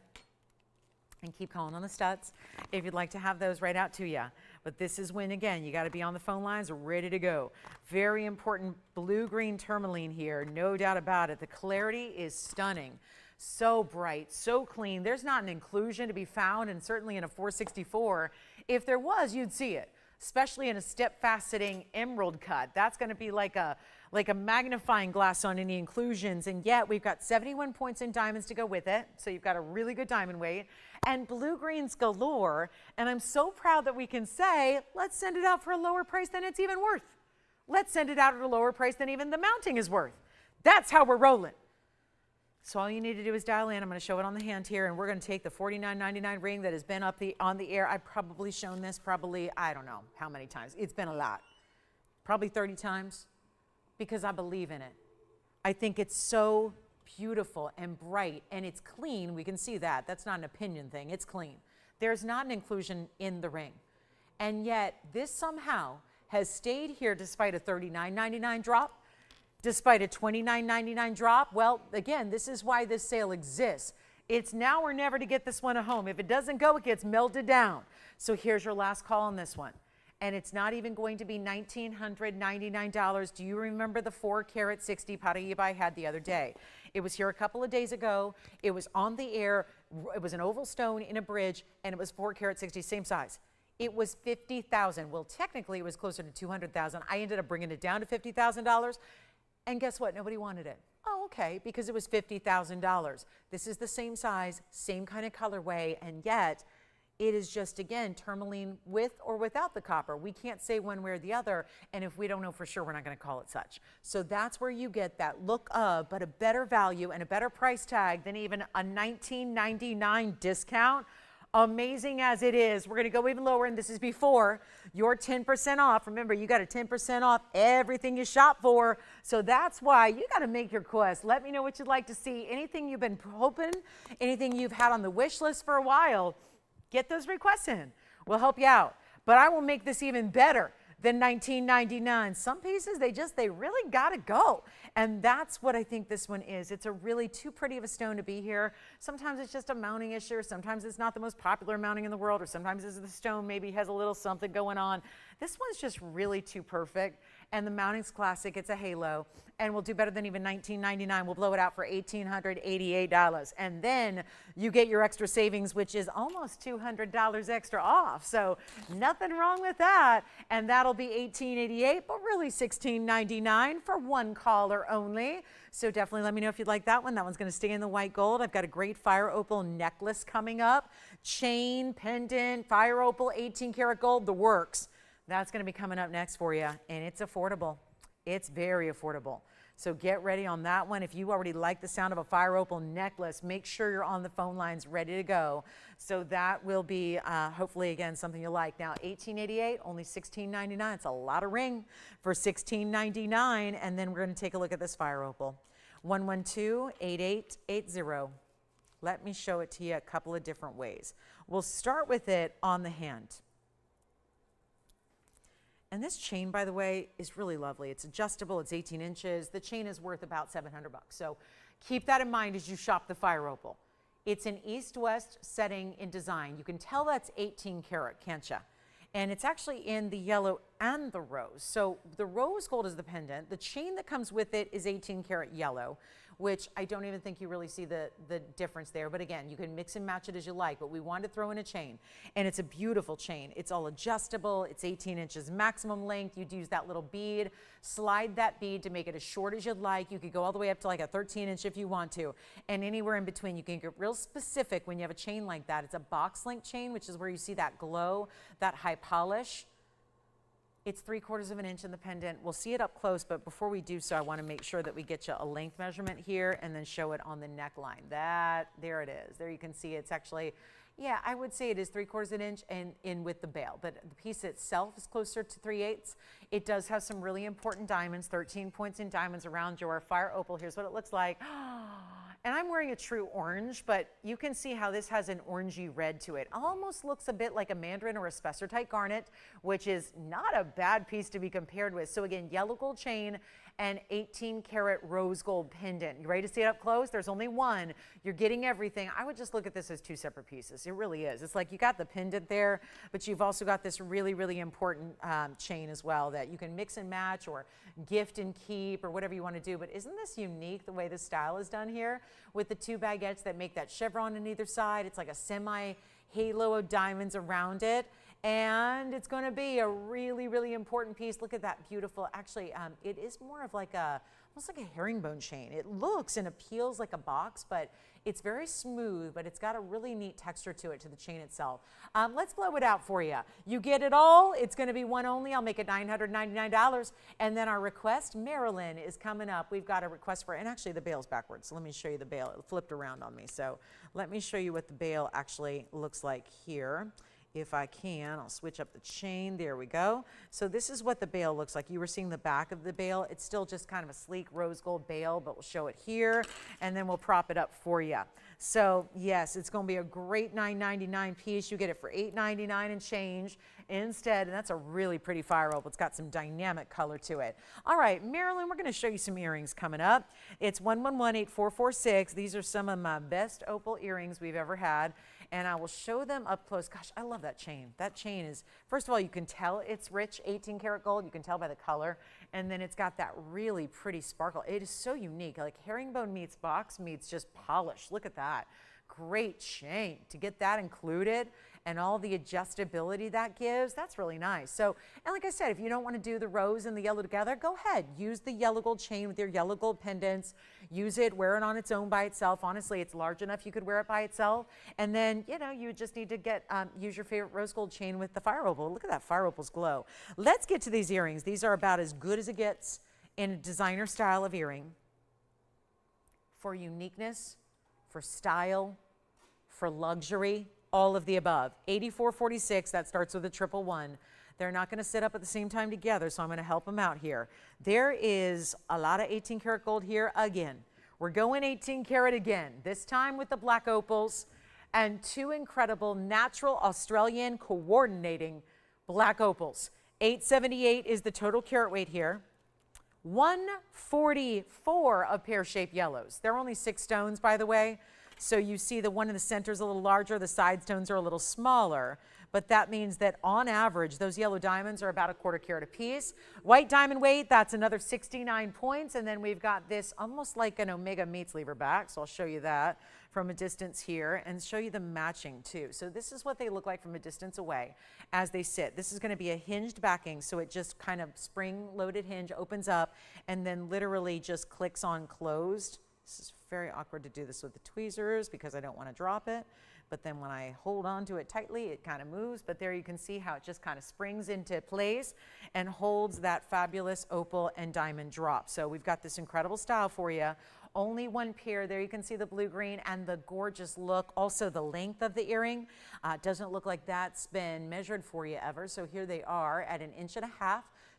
And keep calling on the studs if you'd like to have those right out to you. But this is when, again, you got to be on the phone lines ready to go. Very important blue-green tourmaline here, no doubt about it. The clarity is stunning. So bright, so clean. There's not an inclusion to be found, and certainly in a 464. If there was, you'd see it. Especially in a step-fast sitting emerald cut. That's going to be like a magnifying glass on any inclusions. And yet we've got 71 points in diamonds to go with it. So you've got a really good diamond weight. And blue-greens galore. And I'm so proud that we can say, let's send it out for a lower price than it's even worth. Let's send it out at a lower price than even the mounting is worth. That's how we're rolling. So all you need to do is dial in. I'm going to show it on the hand here, and we're going to take the $49.99 ring that has been on the air. I've probably shown this I don't know how many times. It's been a lot. Probably 30 times, because I believe in it. I think it's so beautiful and bright, and it's clean. We can see that. That's not an opinion thing. It's clean. There's not an inclusion in the ring. And yet, this somehow has stayed here despite a $39.99 drop. Despite a $29.99 drop. Well, again, this is why this sale exists. It's now or never to get this one at home. If it doesn't go, it gets melted down. So here's your last call on this one. And it's not even going to be $1,999. Do you remember the 4 carat 60 Paraiba I had the other day? It was here a couple of days ago. It was on the air. It was an oval stone in a bridge, and it was 4 carat 60, same size. It was $50,000. Well, technically, it was closer to $200,000. I ended up bringing it down to $50,000. And guess what? Nobody wanted it. Oh, okay, because it was $50,000. This is the same size, same kind of colorway, and yet it is just, again, tourmaline with or without the copper. We can't say one way or the other, and if we don't know for sure, we're not going to call it such. So that's where you get that look of, but a better value and a better price tag than even a $19.99 discount. Amazing as it is, we're going to go even lower, and this is before your 10% off. Remember, you got a 10% off everything you shop for, so that's why you got to make your quest. Let me know what you'd like to see, anything you've been hoping, anything you've had on the wish list for a while. Get those requests in. We'll help you out, but I will make this even better than $19.99. Some pieces, they really got to go. And that's what I think this one is. It's a really too pretty of a stone to be here. Sometimes it's just a mounting issue. Sometimes it's not the most popular mounting in the world, or sometimes the stone maybe has a little something going on. This one's just really too perfect. And the mounting's classic. It's a halo. And we'll do better than even $19.99. We'll blow it out for $1,888. And then you get your extra savings, which is almost $200 extra off. So nothing wrong with that. And that'll be $1,888, but really $1,699 for one caller only. So definitely let me know if you'd like that one. That one's going to stay in the white gold. I've got a great fire opal necklace coming up. Chain, pendant, fire opal, 18 karat gold, the works. That's going to be coming up next for you, and it's affordable. It's very affordable. So get ready on that one. If you already like the sound of a fire opal necklace, make sure you're on the phone lines ready to go. So that will be hopefully, again, something you like. Now, $1,888, only $1,699. It's a lot of ring for $1,699. And then we're going to take a look at this fire opal. 112-8880. Let me show it to you a couple of different ways. We'll start with it on the hand. And this chain, by the way, is really lovely. It's adjustable. It's 18 inches. The chain is worth about $700. So keep that in mind as you shop the fire opal. It's an east-west setting in design. You can tell that's 18 karat, can't you? And it's actually in the yellow and the rose. So the rose gold is the pendant. The chain that comes with it is 18 karat yellow, which I don't even think you really see the difference there. But again, you can mix and match it as you like, but we wanted to throw in a chain. And it's a beautiful chain. It's all adjustable. It's 18 inches maximum length. You'd use that little bead, slide that bead to make it as short as you'd like. You could go all the way up to like a 13 inch if you want to. And anywhere in between, you can get real specific when you have a chain like that. It's a box link chain, which is where you see that glow, that high polish. It's 3/4 of an inch in the pendant. We'll see it up close, but before we do so, I want to make sure that we get you a length measurement here and then show it on the neckline. There it is. There you can see it's actually, yeah, I would say it is 3/4 of an inch and in with the bail, but the piece itself is closer to 3/8. It does have some really important diamonds, 13 points in diamonds around your fire opal. Here's what it looks like. And I'm wearing a true orange, but you can see how this has an orangey red to it. Almost looks a bit like a mandarin or a spessartite garnet, which is not a bad piece to be compared with. So again, yellow gold chain and 18 karat rose gold pendant. You ready to see it up close? There's only one. You're getting everything. I would just look at this as two separate pieces. It really is. It's like you got the pendant there, but you've also got this really, really important chain as well that you can mix and match or gift and keep or whatever you want to do. But isn't this unique the way the style is done here with the two baguettes that make that chevron on either side? It's like a semi halo of diamonds around it. And it's going to be a really, really important piece. Look at that beautiful, actually, it is more of like almost like a herringbone chain. It looks and appeals like a box, but It's very smooth, but it's got a really neat texture to it, to the chain itself. Let's blow it out for you. You get it all. It's going to be one only. I'll make it $999. And then our request, Marilyn, is coming up. We've got a request for, and actually the bail's backwards. So let me show you the bail. It flipped around on me. So let me show you what the bail actually looks like here. If I can, I'll switch up the chain. There we go. So this is what the bail looks like. You were seeing the back of the bail. It's still just kind of a sleek rose gold bail, but we'll show it here, and then we'll prop it up for you. So yes, it's going to be a great $9.99 piece. You get it for $8.99 and change instead, and that's a really pretty fire opal. It's got some dynamic color to it. All right, Marilyn, we're going to show you some earrings coming up. It's 1118446. These are some of my best opal earrings we've ever had, and I will show them up close. Gosh, I love that chain. That chain is, first of all, you can tell it's rich 18 karat gold. You can tell by the color, and then it's got that really pretty sparkle. It is so unique, like herringbone meets box meets just polish. Look at that. Great chain. To get that included and all the adjustability that gives, that's really nice. So, and like I said, if you don't want to do the rose and the yellow together, go ahead. Use the yellow gold chain with your yellow gold pendants. Use it, wear it on its own by itself. Honestly, it's large enough you could wear it by itself. And then, you know, you just need to get, use your favorite rose gold chain with the fire opal. Look at that fire opal's glow. Let's get to these earrings. These are about as good as it gets in a designer style of earring. For uniqueness, for style, for luxury, all of the above. 8446, that starts with a 111. They're not going to sit up at the same time together, so I'm going to help them out here. There is a lot of 18 karat gold here again. We're going 18 karat again, this time with the black opals and two incredible natural Australian coordinating black opals. 878 is the total carat weight here. 144 of pear-shaped yellows. They're only 6 stones, by the way. So you see the one in the center is a little larger, the side stones are a little smaller, but that means that on average, those yellow diamonds are about a 1/4 carat apiece. White diamond weight, that's another 69 points, and then we've got this almost like an Omega meets lever back, so I'll show you that from a distance here and show you the matching too. So this is what they look like from a distance away as they sit. This is going to be a hinged backing, so it just kind of spring-loaded hinge opens up and then literally just clicks on closed. This is very awkward to do this with the tweezers because I don't want to drop it. But then when I hold on to it tightly, it kind of moves. But there you can see how it just kind of springs into place and holds that fabulous opal and diamond drop. So we've got this incredible style for you. Only one pair. There you can see the blue-green and the gorgeous look. Also the length of the earring. Doesn't look like that's been measured for you ever. So here they are at 1.5 inches,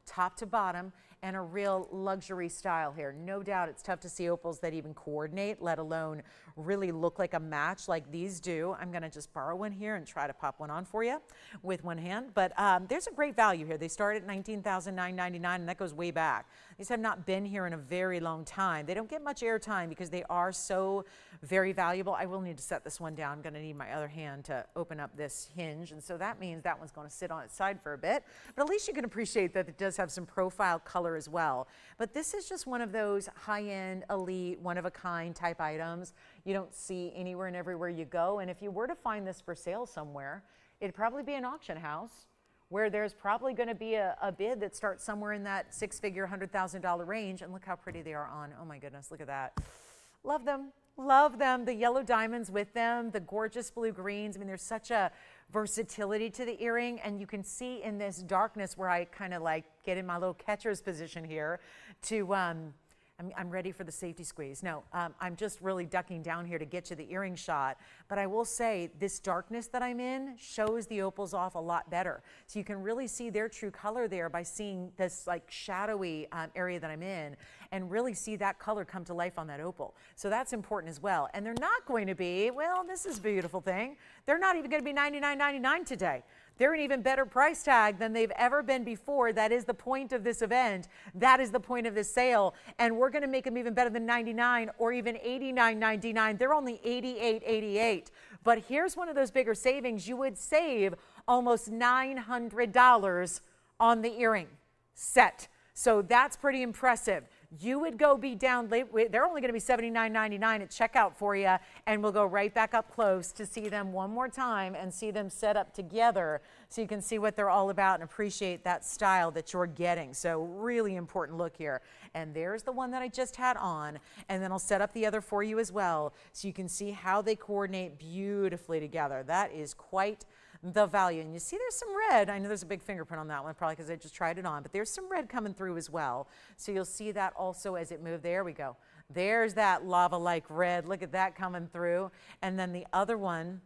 top to bottom, and a real luxury style here. No doubt it's tough to see opals that even coordinate, let alone really look like a match like these do. I'm going to just borrow one here and try to pop one on for you with one hand. But there's a great value here. They start at $19,999, and that goes way back. These have not been here in a very long time. They don't get much airtime because they are so very valuable. I will need to set this one down. I'm going to need my other hand to open up this hinge, and so that means that one's going to sit on its side for a bit. But at least you can appreciate that it does have some profile color as well. But this is just one of those high-end, elite, one-of-a-kind type items you don't see anywhere and everywhere you go. And if you were to find this for sale somewhere, it'd probably be an auction house where there's probably going to be a bid that starts somewhere in that six-figure, $100,000 range. And look how pretty they are on. Oh my goodness, look at that. Love them. Love them. The yellow diamonds with them, the gorgeous blue greens. I mean, there's such a versatility to the earring, and you can see in this darkness where I kind of like get in my little catcher's position here to I'm ready for the safety squeeze. No, I'm just really ducking down here to get you the earring shot. But I will say this darkness that I'm in shows the opals off a lot better. So you can really see their true color there by seeing this like shadowy area that I'm in, and really see that color come to life on that opal. So that's important as well. And they're not going to be, well, this is a beautiful thing. They're not even going to be $99.99 today. They're an even better price tag than they've ever been before. That is the point of this event. That is the point of this sale. And we're going to make them even better than $99 or even $89.99. They're only $88.88. But here's one of those bigger savings. You would save almost $900 on the earring set. So that's pretty impressive. you would go be down late. They're only going to be $79.99 at checkout for you, and we'll go right back up close to see them one more time and see them set up together so you can see what they're all about and appreciate that style that you're getting. So really important look here. And there's the one that I just had on, and then I'll set up the other for you as well so you can see how they coordinate beautifully together. That is quite the value. And you see there's some red. I know there's a big fingerprint on that one, probably because I just tried it on, but there's some red coming through as well. So you'll see that also as it moves. There we go. There's that lava-like red. Look at that coming through. And then the other one,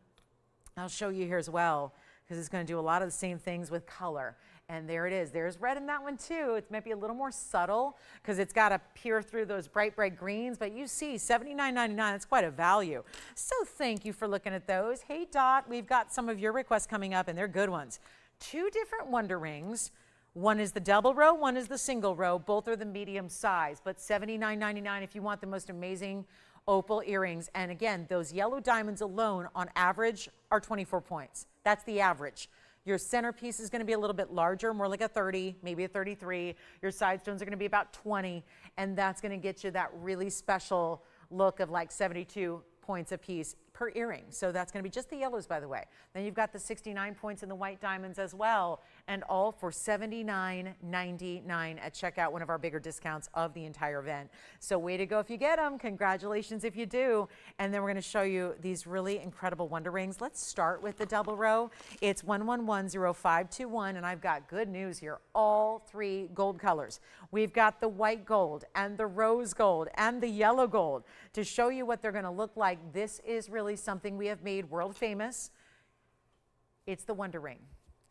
I'll show you here as well, because it's going to do a lot of the same things with color. And there it is. There's red in that one too. It might be a little more subtle because it's got to peer through those bright, bright greens. But you see, $79.99, that's quite a value. So thank you for looking at those. Hey, Dot, we've got some of your requests coming up, and they're good ones. 2 different Wonder Rings. One is the double row, one is the single row. Both are the medium size, but $79.99 if you want the most amazing opal earrings. And again, those yellow diamonds alone on average are 24 points. That's the average. Your centerpiece is going to be a little bit larger, more like a 30, maybe a 33. Your side stones are going to be about 20, and that's going to get you that really special look of like 72 points a piece per earring. So that's going to be just the yellows, by the way. Then you've got the 69 points in the white diamonds as well, and all for $79.99 at checkout, one of our bigger discounts of the entire event. So way to go if you get them. Congratulations if you do. And then we're going to show you these really incredible Wonder Rings. Let's start with the double row. It's 1110521, and I've got good news here. All 3 gold colors. We've got the white gold and the rose gold and the yellow gold to show you what they're going to look like. This is really something we have made world famous. It's the Wonder Ring.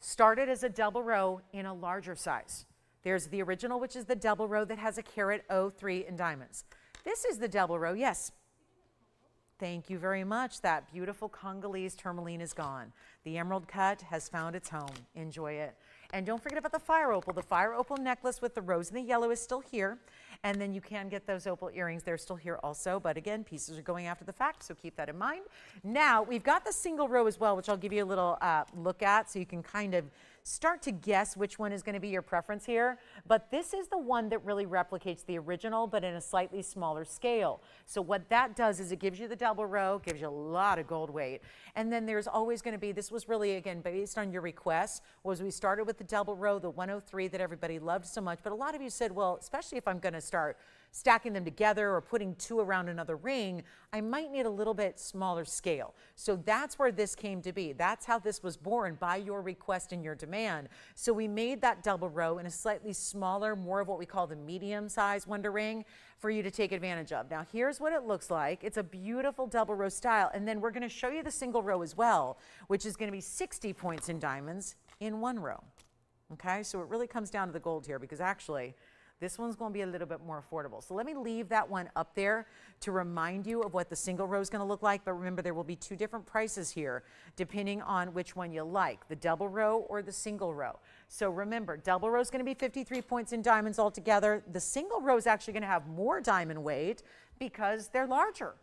Started as a double row in a larger size. There's the original, which is the double row that has a carat 03 in diamonds. This is the double row. Yes. Thank you very much. That beautiful Congolese tourmaline is gone. The emerald cut has found its home. Enjoy it. And don't forget about the fire opal. The fire opal necklace with the rose and the yellow is still here. And then you can get those opal earrings. They're still here also. But again, pieces are going after the fact, so keep that in mind. Now, we've got the single row as well, which I'll give you a little look at so you can kind of start to guess which one is going to be your preference here. But this is the one that really replicates the original, but in a slightly smaller scale. So what that does is it gives you the double row, gives you a lot of gold weight. And then there's always going to be, this was really, again, based on your requests, was we started with the double row, the 103 that everybody loved so much. But a lot of you said, well, especially if I'm going to start stacking them together or putting 2 around another ring, I might need a little bit smaller scale. So that's where this came to be. That's how this was born, by your request and your demand. So we made that double row in a slightly smaller, more of what we call the medium size Wonder Ring for you to take advantage of. Now here's what it looks like. It's a beautiful double row style. And then we're going to show you the single row as well, which is going to be 60 points in diamonds in 1 row. Okay, so it really comes down to the gold here, because actually this one's going to be a little bit more affordable. So let me leave that one up there to remind you of what the single row is going to look like. But remember, there will be 2 different prices here depending on which one you like, the double row or the single row. So remember, double row is going to be 53 points in diamonds altogether. The single row is actually going to have more diamond weight because they're larger.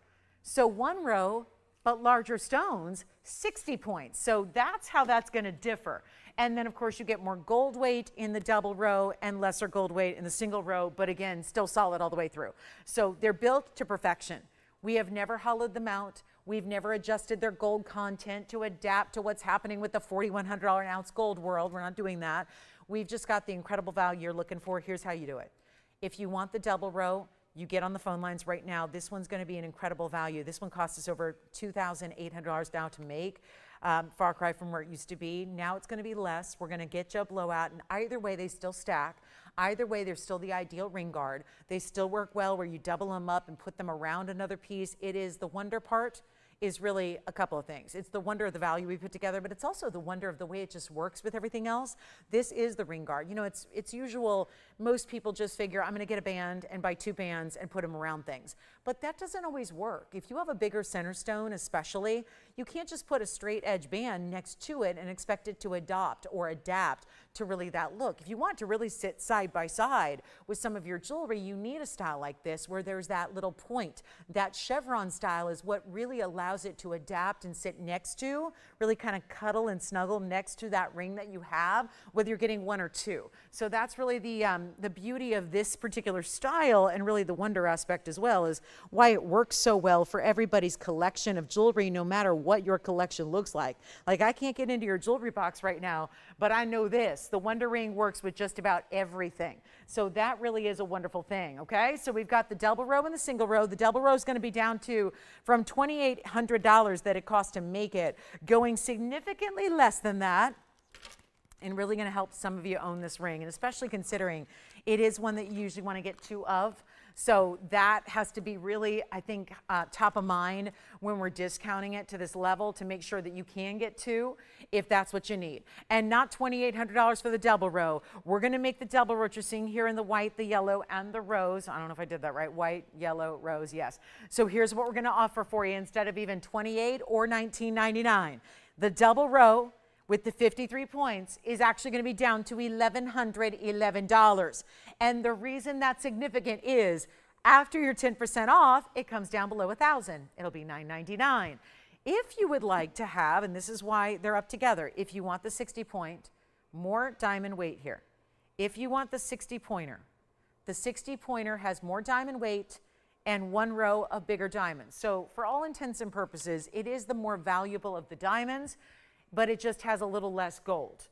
So 1 row, but larger stones, 60 points. So that's how that's going to differ. And then, of course, you get more gold weight in the double row and lesser gold weight in the single row, but again, still solid all the way through. So they're built to perfection. We have never hollowed them out. We've never adjusted their gold content to adapt to what's happening with the $4,100 an ounce gold world. We're not doing that. We've just got the incredible value you're looking for. Here's how you do it. If you want the double row, you get on the phone lines right now. This one's going to be an incredible value. This one costs us over $2,800 now to make. Far cry from where it used to be. Now it's going to be less. We're going to get you a blowout, and either way they still stack. Either way, they're still the ideal ring guard. They still work well where you double them up and put them around another piece. It is the wonder part is really a couple of things. It's the wonder of the value we put together, but it's also the wonder of the way it just works with everything else. This is the ring guard. You know, it's usual. Most people just figure, I'm going to get a band and buy 2 bands and put them around things. But that doesn't always work. If you have a bigger center stone especially, you can't just put a straight edge band next to it and expect it to adopt or adapt to really that look. If you want to really sit side by side with some of your jewelry, you need a style like this where there's that little point. That chevron style is what really allows allows it to adapt and sit next to, really kind of cuddle and snuggle next to that ring that you have, whether you're getting one or two. So that's really the beauty of this particular style, and really the wonder aspect as well, is why it works so well for everybody's collection of jewelry, no matter what your collection looks like. Like, I can't get into your jewelry box right now, but I know this, the Wonder Ring works with just about everything. So that really is a wonderful thing, okay? So we've got the double row and the single row. The double row is going to be down to from $2,800 that it costs to make it, going significantly less than that, and really going to help some of you own this ring, and especially considering it is one that you usually want to get two of. So that has to be really, I think, top of mind when we're discounting it to this level, to make sure that you can get two if that's what you need. And not $2,800 for the double row. We're going to make the double row, which you're seeing here in the white, the yellow, and the rose. I don't know if I did that right. White, yellow, rose, yes. So here's what we're going to offer for you instead of even $28 or $19.99. The double row with the 53 points is actually going to be down to $1,111. And the reason that's significant is after your 10% off, it comes down below $1,000. It'll be $999. If you would like to have, and this is why they're up together, if you want the 60 point, more diamond weight here. If you want the 60 pointer has more diamond weight and one row of bigger diamonds. So for all intents and purposes, it is the more valuable of the diamonds, but it just has a little less gold.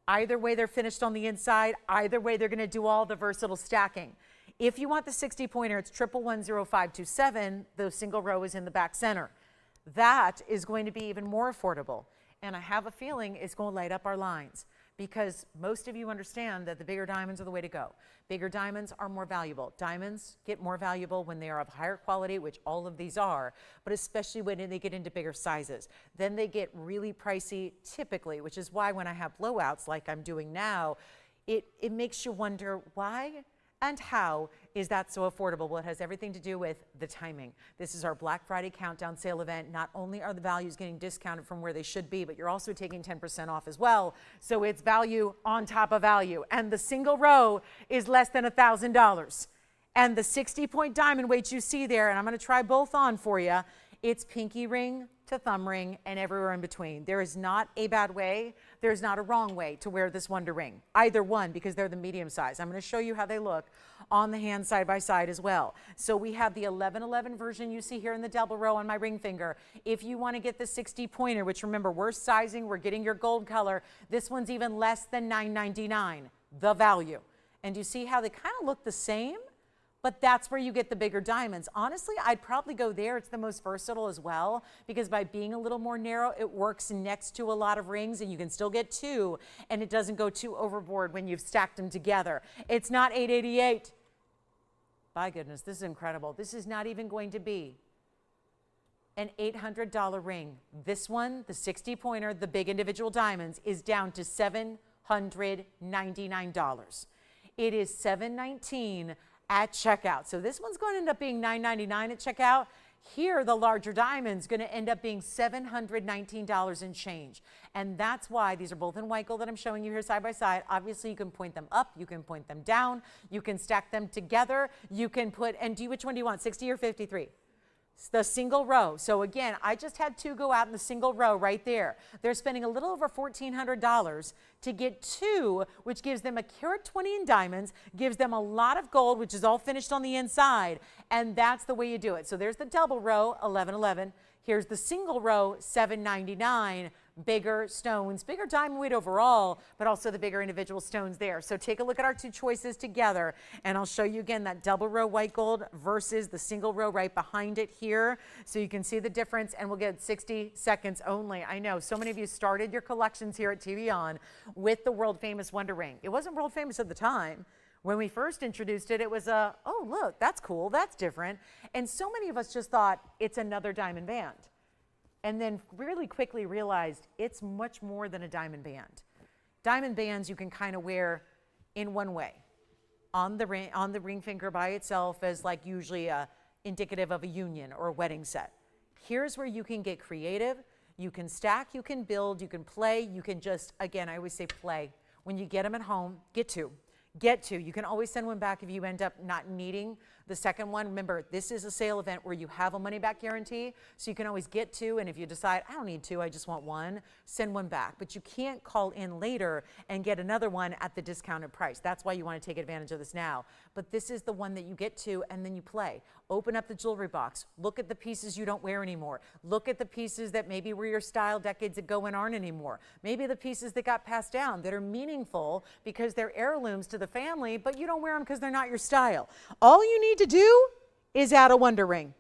Either way, they're finished on the inside. Either way, they're going to do all the versatile stacking. If you want the 60 pointer, it's 1110527. The single row is in the back center. That is going to be even more affordable. And I have a feeling it's going to light up our lines, because most of you understand that the bigger diamonds are the way to go. Bigger diamonds are more valuable. Diamonds get more valuable when they are of higher quality, which all of these are, but especially when they get into bigger sizes. Then they get really pricey typically, which is why when I have blowouts like I'm doing now, it makes you wonder why and how is that so affordable? Well, it has everything to do with the timing. This is our Black Friday countdown sale event. Not only are the values getting discounted from where they should be, but you're also taking 10% off as well. So it's value on top of value. And the single row is less than $1,000. And the 60 point diamond weight you see there, and I'm going to try both on for you, it's pinky ring to thumb ring and everywhere in between. There is not a bad way. There's not a wrong way to wear this Wonder Ring. Either one, because they're the medium size. I'm going to show you how they look on the hand side by side as well. So we have the 1111 version you see here in the double row on my ring finger. If you want to get the 60 pointer, which remember, we're sizing, we're getting your gold color, this one's even less than $9.99, the value. And you see how they kind of look the same? But that's where you get the bigger diamonds. Honestly, I'd probably go there. It's the most versatile as well, because by being a little more narrow, it works next to a lot of rings, and you can still get two, and it doesn't go too overboard when you've stacked them together. It's not $888. My goodness, this is incredible. This is not even going to be an $800 ring. This one, the 60 pointer, the big individual diamonds, is down to $799. It is $719 at checkout. So this one's going to end up being $999 at checkout. Here, the larger diamond's going to end up being $719 and change. And that's why these are both in white gold that I'm showing you here side by side. Obviously, you can point them up, you can point them down, you can stack them together, you can put, and which one do you want, 60 or 53? The single row. So again, I just had two go out in the single row right there. They're spending a little over $1,400 to get two, which gives them a carat 20 in diamonds, gives them a lot of gold, which is all finished on the inside, and that's the way you do it. So there's the double row, 1111. Here's the single row, $799. Bigger stones, bigger diamond weight overall, but also the bigger individual stones there. So take a look at our two choices together, and I'll show you again that double row white gold versus the single row right behind it here, so you can see the difference, and we'll get 60 seconds only. I know so many of you started your collections here at TVON with the world famous Wonder Ring. It wasn't world famous at the time. When we first introduced it, it was oh look, that's cool, that's different. And so many of us just thought it's another diamond band. And then really quickly realized it's much more than a diamond band. Diamond bands you can kind of wear in one way. On the ring finger by itself as like usually indicative of a union or a wedding set. Here's where you can get creative. You can stack, you can build, you can play, you can just, again, I always say play. When you get them at home, get two. You can always send one back if you end up not needing The second one, remember, this is a sale event where you have a money back guarantee, so you can always get two, and if you decide, I don't need two, I just want one, send one back. But you can't call in later and get another one at the discounted price. That's why you want to take advantage of this now. But this is the one that you get to, and then you play. Open up the jewelry box. Look at the pieces you don't wear anymore. Look at the pieces that maybe were your style decades ago and aren't anymore. Maybe the pieces that got passed down that are meaningful because they're heirlooms to the family, but you don't wear them because they're not your style. All you need to do is add a wonder ring.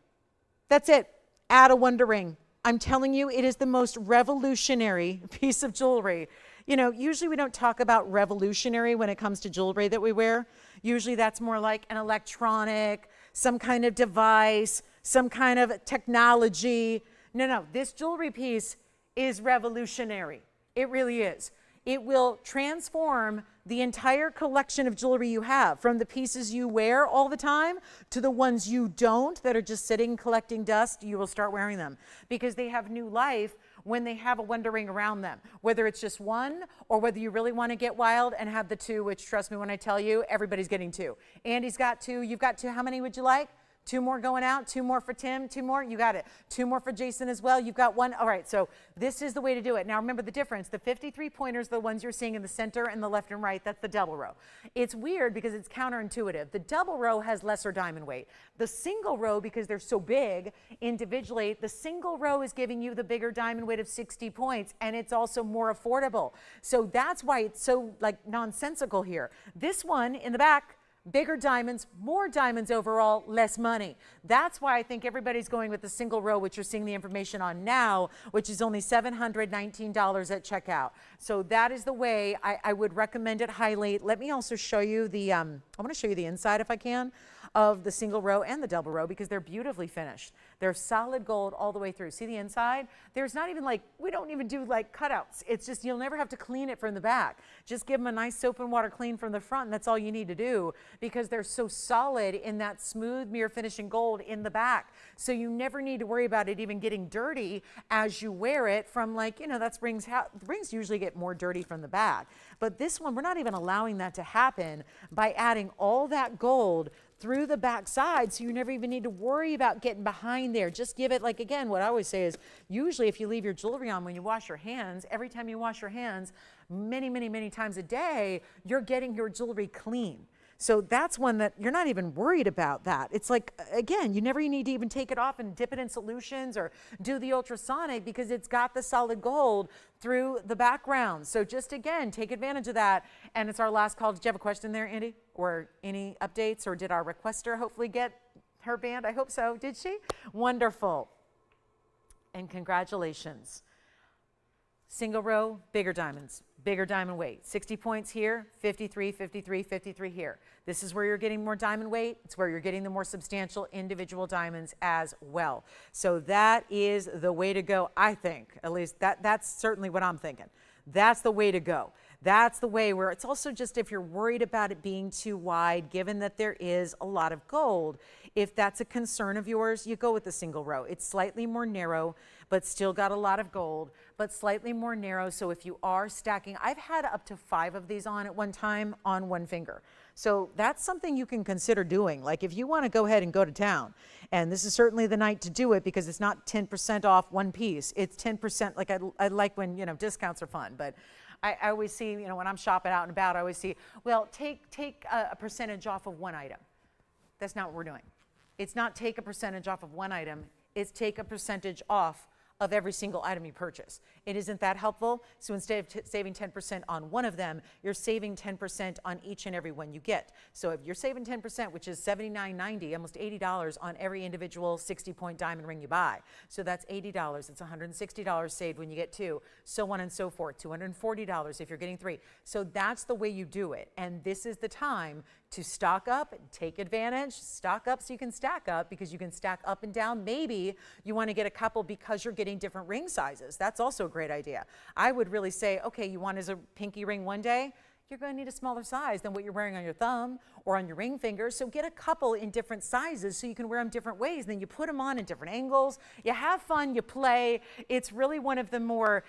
That's it. Add a wonder ring. I'm telling you, it is the most revolutionary piece of jewelry. You know, usually we don't talk about revolutionary when it comes to jewelry that we wear. Usually that's more like an electronic, some kind of device, some kind of technology. No, this jewelry piece is revolutionary. It really is. It will transform the entire collection of jewelry you have, from the pieces you wear all the time to the ones you don't that are just sitting collecting dust. You will start wearing them because they have new life when they have a wonder ring around them, whether it's just one or whether you really want to get wild and have the two, which trust me when I tell you, everybody's getting two. Andy's got two, you've got two. How many would you like? Two more going out, two more for Tim, two more, you got it. Two more for Jason as well, you've got one. All right, so this is the way to do it. Now remember the difference, the 53 pointers, the ones you're seeing in the center and the left and right, that's the double row. It's weird because it's counterintuitive. The double row has lesser diamond weight. The single row, because they're so big individually, the single row is giving you the bigger diamond weight of 60 points, and it's also more affordable. So that's why it's so like nonsensical here. This one in the back, bigger diamonds, more diamonds overall, less money. That's why I think everybody's going with the single row, which you're seeing the information on now, which is only $719 at checkout. So that is the way I would recommend it highly. Let me also show you the, I want to show you the inside if I can, of the single row and the double row because they're beautifully finished. They're solid gold all the way through. See the inside? There's not even like, we don't even do like cutouts. It's just, you'll never have to clean it from the back. Just give them a nice soap and water clean from the front, and that's all you need to do because they're so solid in that smooth mirror finishing gold in the back. So you never need to worry about it even getting dirty as you wear it from like, you know, that's rings usually get more dirty from the back. But this one, we're not even allowing that to happen by adding all that gold through the back side, so you never even need to worry about getting behind there. Just give it, like, again, what I always say is usually if you leave your jewelry on when you wash your hands, every time you wash your hands many times a day, you're getting your jewelry clean. So that's one that you're not even worried about that. It's like, again, you never need to even take it off and dip it in solutions or do the ultrasonic because it's got the solid gold through the background. So just, again, take advantage of that. And it's our last call. Did you have a question there, Andy? Or any updates? Or did our requester hopefully get her band? I hope so. Did she? Wonderful. And congratulations. Single row, bigger diamonds, bigger diamond weight. 60 points here, 53, 53, 53 here. This is where you're getting more diamond weight. It's where you're getting the more substantial individual diamonds as well. So that is the way to go, I think. At least that's certainly what I'm thinking. That's the way to go. That's the way where it's also just if you're worried about it being too wide, given that there is a lot of gold, if that's a concern of yours, you go with the single row. It's slightly more narrow, but still got a lot of gold, but slightly more narrow. So if you are stacking, I've had up to 5 of these on at one time on one finger. So that's something you can consider doing. Like if you want to go ahead and go to town, and this is certainly the night to do it because it's not 10% off one piece. It's 10%, like I like when, you know, discounts are fun, but I always see, you know, when I'm shopping out and about, I always see, well, take a percentage off of one item. That's not what we're doing. It's not take a percentage off of one item. It's take a percentage off of every single item you purchase. It isn't that helpful. So instead of saving 10% on one of them, you're saving 10% on each and every one you get. So if you're saving 10%, which is $79.90, almost $80 on every individual 60-point diamond ring you buy. So that's $80. It's $160 saved when you get 2, so on and so forth. $240 if you're getting 3. So that's the way you do it. And this is the time to stock up, take advantage, stock up so you can stack up because you can stack up and down. Maybe you want to get a couple because you're getting different ring sizes. That's also a great idea. I would really say, okay, you want as a pinky ring one day, you're going to need a smaller size than what you're wearing on your thumb or on your ring finger. So get a couple in different sizes so you can wear them different ways. Then you put them on in different angles. You have fun, you play. It's really one of the more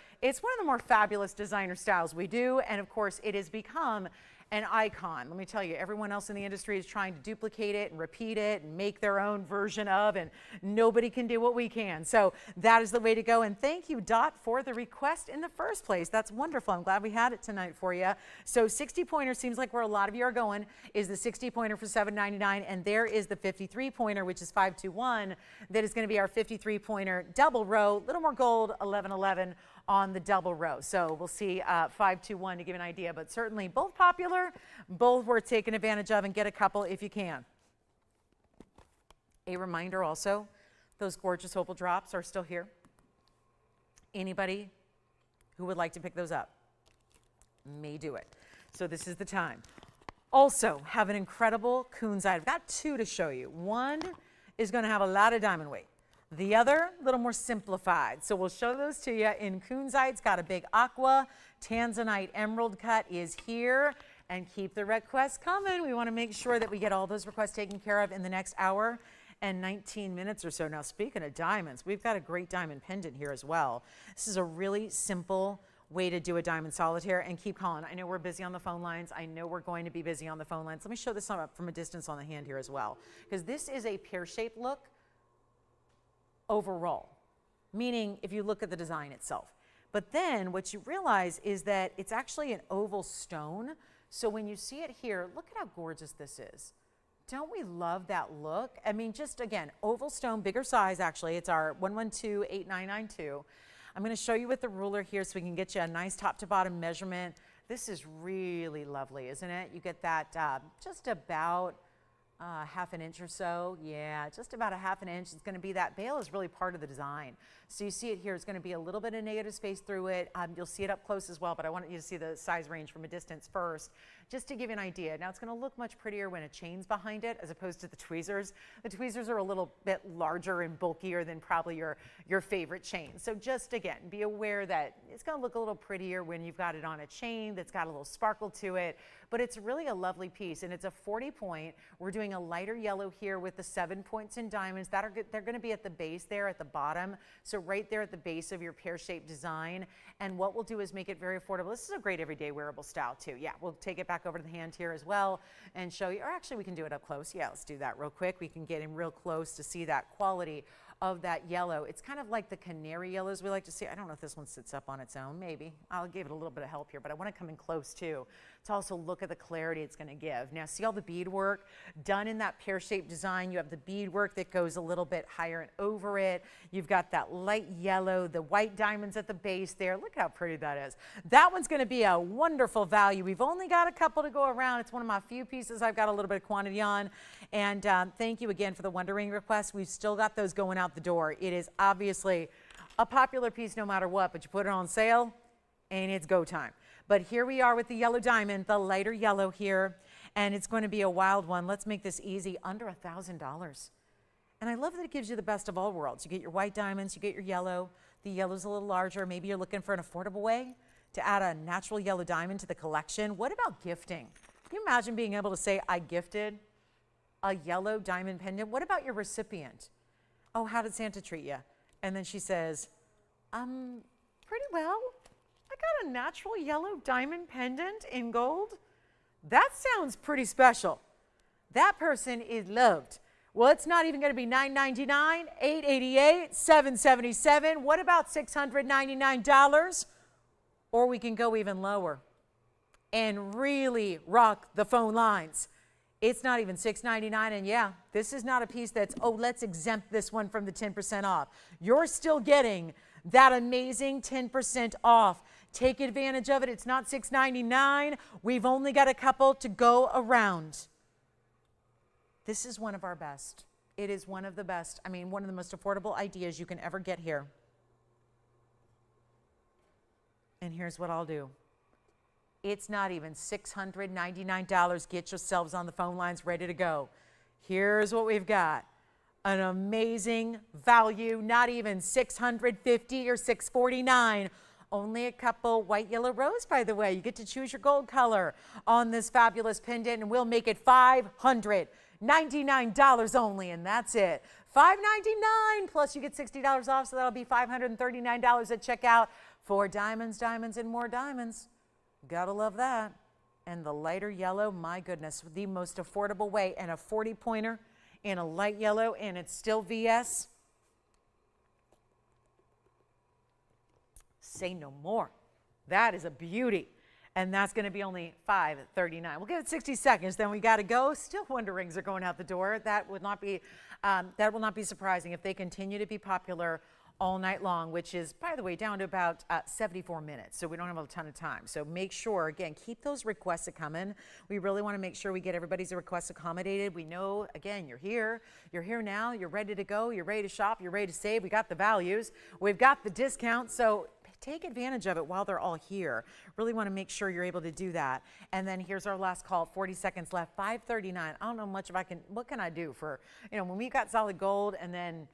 fabulous designer styles we do. And of course, it has become an icon. Let me tell you, everyone else in the industry is trying to duplicate it and repeat it and make their own version of, and nobody can do what we can. So that is the way to go. And thank you, Dot, for the request in the first place. That's wonderful. I'm glad we had it tonight for you. So 60-pointer seems like where a lot of you are going is the 60-pointer for $7.99, and there is the 53-pointer, which is 521. That is going to be our 53-pointer double row, little more gold, 1111 on the double row. So we'll see 521 to give you an idea, but certainly both popular, both worth taking advantage of, and get a couple if you can. A reminder also, those gorgeous opal drops are still here. Anybody who would like to pick those up may do it. So this is the time. Also have an incredible kunzite. I've got two to show you. One is going to have a lot of diamond weight. The other, a little more simplified. So we'll show those to you in kunzite. It's got a big aqua. Tanzanite emerald cut is here. And keep the requests coming. We want to make sure that we get all those requests taken care of in the next hour and 19 minutes or so. Now, speaking of diamonds, we've got a great diamond pendant here as well. This is a really simple way to do a diamond solitaire, and keep calling. I know we're busy on the phone lines. I know we're going to be busy on the phone lines. Let me show this up from a distance on the hand here as well, because this is a pear-shaped look overall, meaning if you look at the design itself. But then what you realize is that it's actually an oval stone. So when you see it here, look at how gorgeous this is. Don't we love that look? I mean, just again, oval stone, bigger size actually. It's our 112-8992. I'm going to show you with the ruler here so we can get you a nice top to bottom measurement. This is really lovely, isn't it? You get that just about half an inch or so. Yeah, just about a half an inch. It's going to be that bail is really part of the design. So you see it here. It's going to be a little bit of negative space through it. You'll see it up close as well, but I want you to see the size range from a distance first, just to give you an idea. Now it's going to look much prettier when a chain's behind it as opposed to the tweezers. The tweezers are a little bit larger and bulkier than probably your favorite chain. So just again, be aware that it's going to look a little prettier when you've got it on a chain that's got a little sparkle to it, but it's really a lovely piece, and it's a 40 point. We're doing a lighter yellow here with the 7 points in diamonds. They're going to be at the base there at the bottom. So right there at the base of your pear-shaped design. And what we'll do is make it very affordable. This is a great everyday wearable style too. Yeah, we'll take it back over to the hand here as well and show you, or actually we can do it up close. Yeah, let's do that real quick. We can get in real close to see that quality of that yellow. It's kind of like the canary yellows we like to see. I don't know if this one sits up on its own, maybe. I'll give it a little bit of help here, but I want to come in close too to also look at the clarity it's going to give. Now see all the beadwork done in that pear-shaped design. You have the beadwork that goes a little bit higher and over it. You've got that light yellow, the white diamonds at the base there. Look how pretty that is. That one's going to be a wonderful value. We've only got a couple to go around. It's one of my few pieces I've got a little bit of quantity on. And thank you again for the Wonder Ring request. We've still got those going out the door. It is obviously a popular piece no matter what, but you put it on sale and it's go time. But here we are with the yellow diamond, the lighter yellow here, and it's going to be a wild one. Let's make this easy, under $1,000. And I love that it gives you the best of all worlds. You get your white diamonds, you get your yellow. The yellow's a little larger. Maybe you're looking for an affordable way to add a natural yellow diamond to the collection. What about gifting? Can you imagine being able to say, I gifted a yellow diamond pendant? What about your recipient? Oh, how did Santa treat you? And then she says, pretty well. I got a natural yellow diamond pendant in gold. That sounds pretty special. That person is loved. Well, it's not even going to be $9.99, $8.88, $7.77. What about $699? Or we can go even lower and really rock the phone lines. It's not even $6.99, and yeah, this is not a piece that's, oh, let's exempt this one from the 10% off. You're still getting that amazing 10% off. Take advantage of it. It's not $6.99. We've only got a couple to go around. This is one of our best. It is one of the best. I mean, one of the most affordable ideas you can ever get here. And here's what I'll do. It's not even $699. Get yourselves on the phone lines ready to go. Here's what we've got. An amazing value, not even $650 or $649. Only a couple white, yellow, rose, by the way. You get to choose your gold color on this fabulous pendant, and we'll make it $599 only, and that's it. $599 plus you get $60 off, so that'll be $539 at checkout for diamonds, diamonds, and more diamonds. Gotta love that. And the lighter yellow, my goodness, the most affordable way. And a 40-pointer in a light yellow, and it's still VS. Say no more. That is a beauty. And that's going to be only $539. We'll give it 60 seconds, then we got to go. Still wonder rings are going out the door. That will not be surprising if they continue to be popular all night long, which is, by the way, down to about 74 minutes. So we don't have a ton of time. So make sure, again, keep those requests coming. We really want to make sure we get everybody's requests accommodated. We know, again, you're here now, you're ready to go, you're ready to shop, you're ready to save. We got the values, we've got the discounts. So take advantage of it while they're all here. Really want to make sure you're able to do that. And then here's our last call, 40 seconds left, $539. I don't know much if I can, what can I do for, when we got solid gold, and then,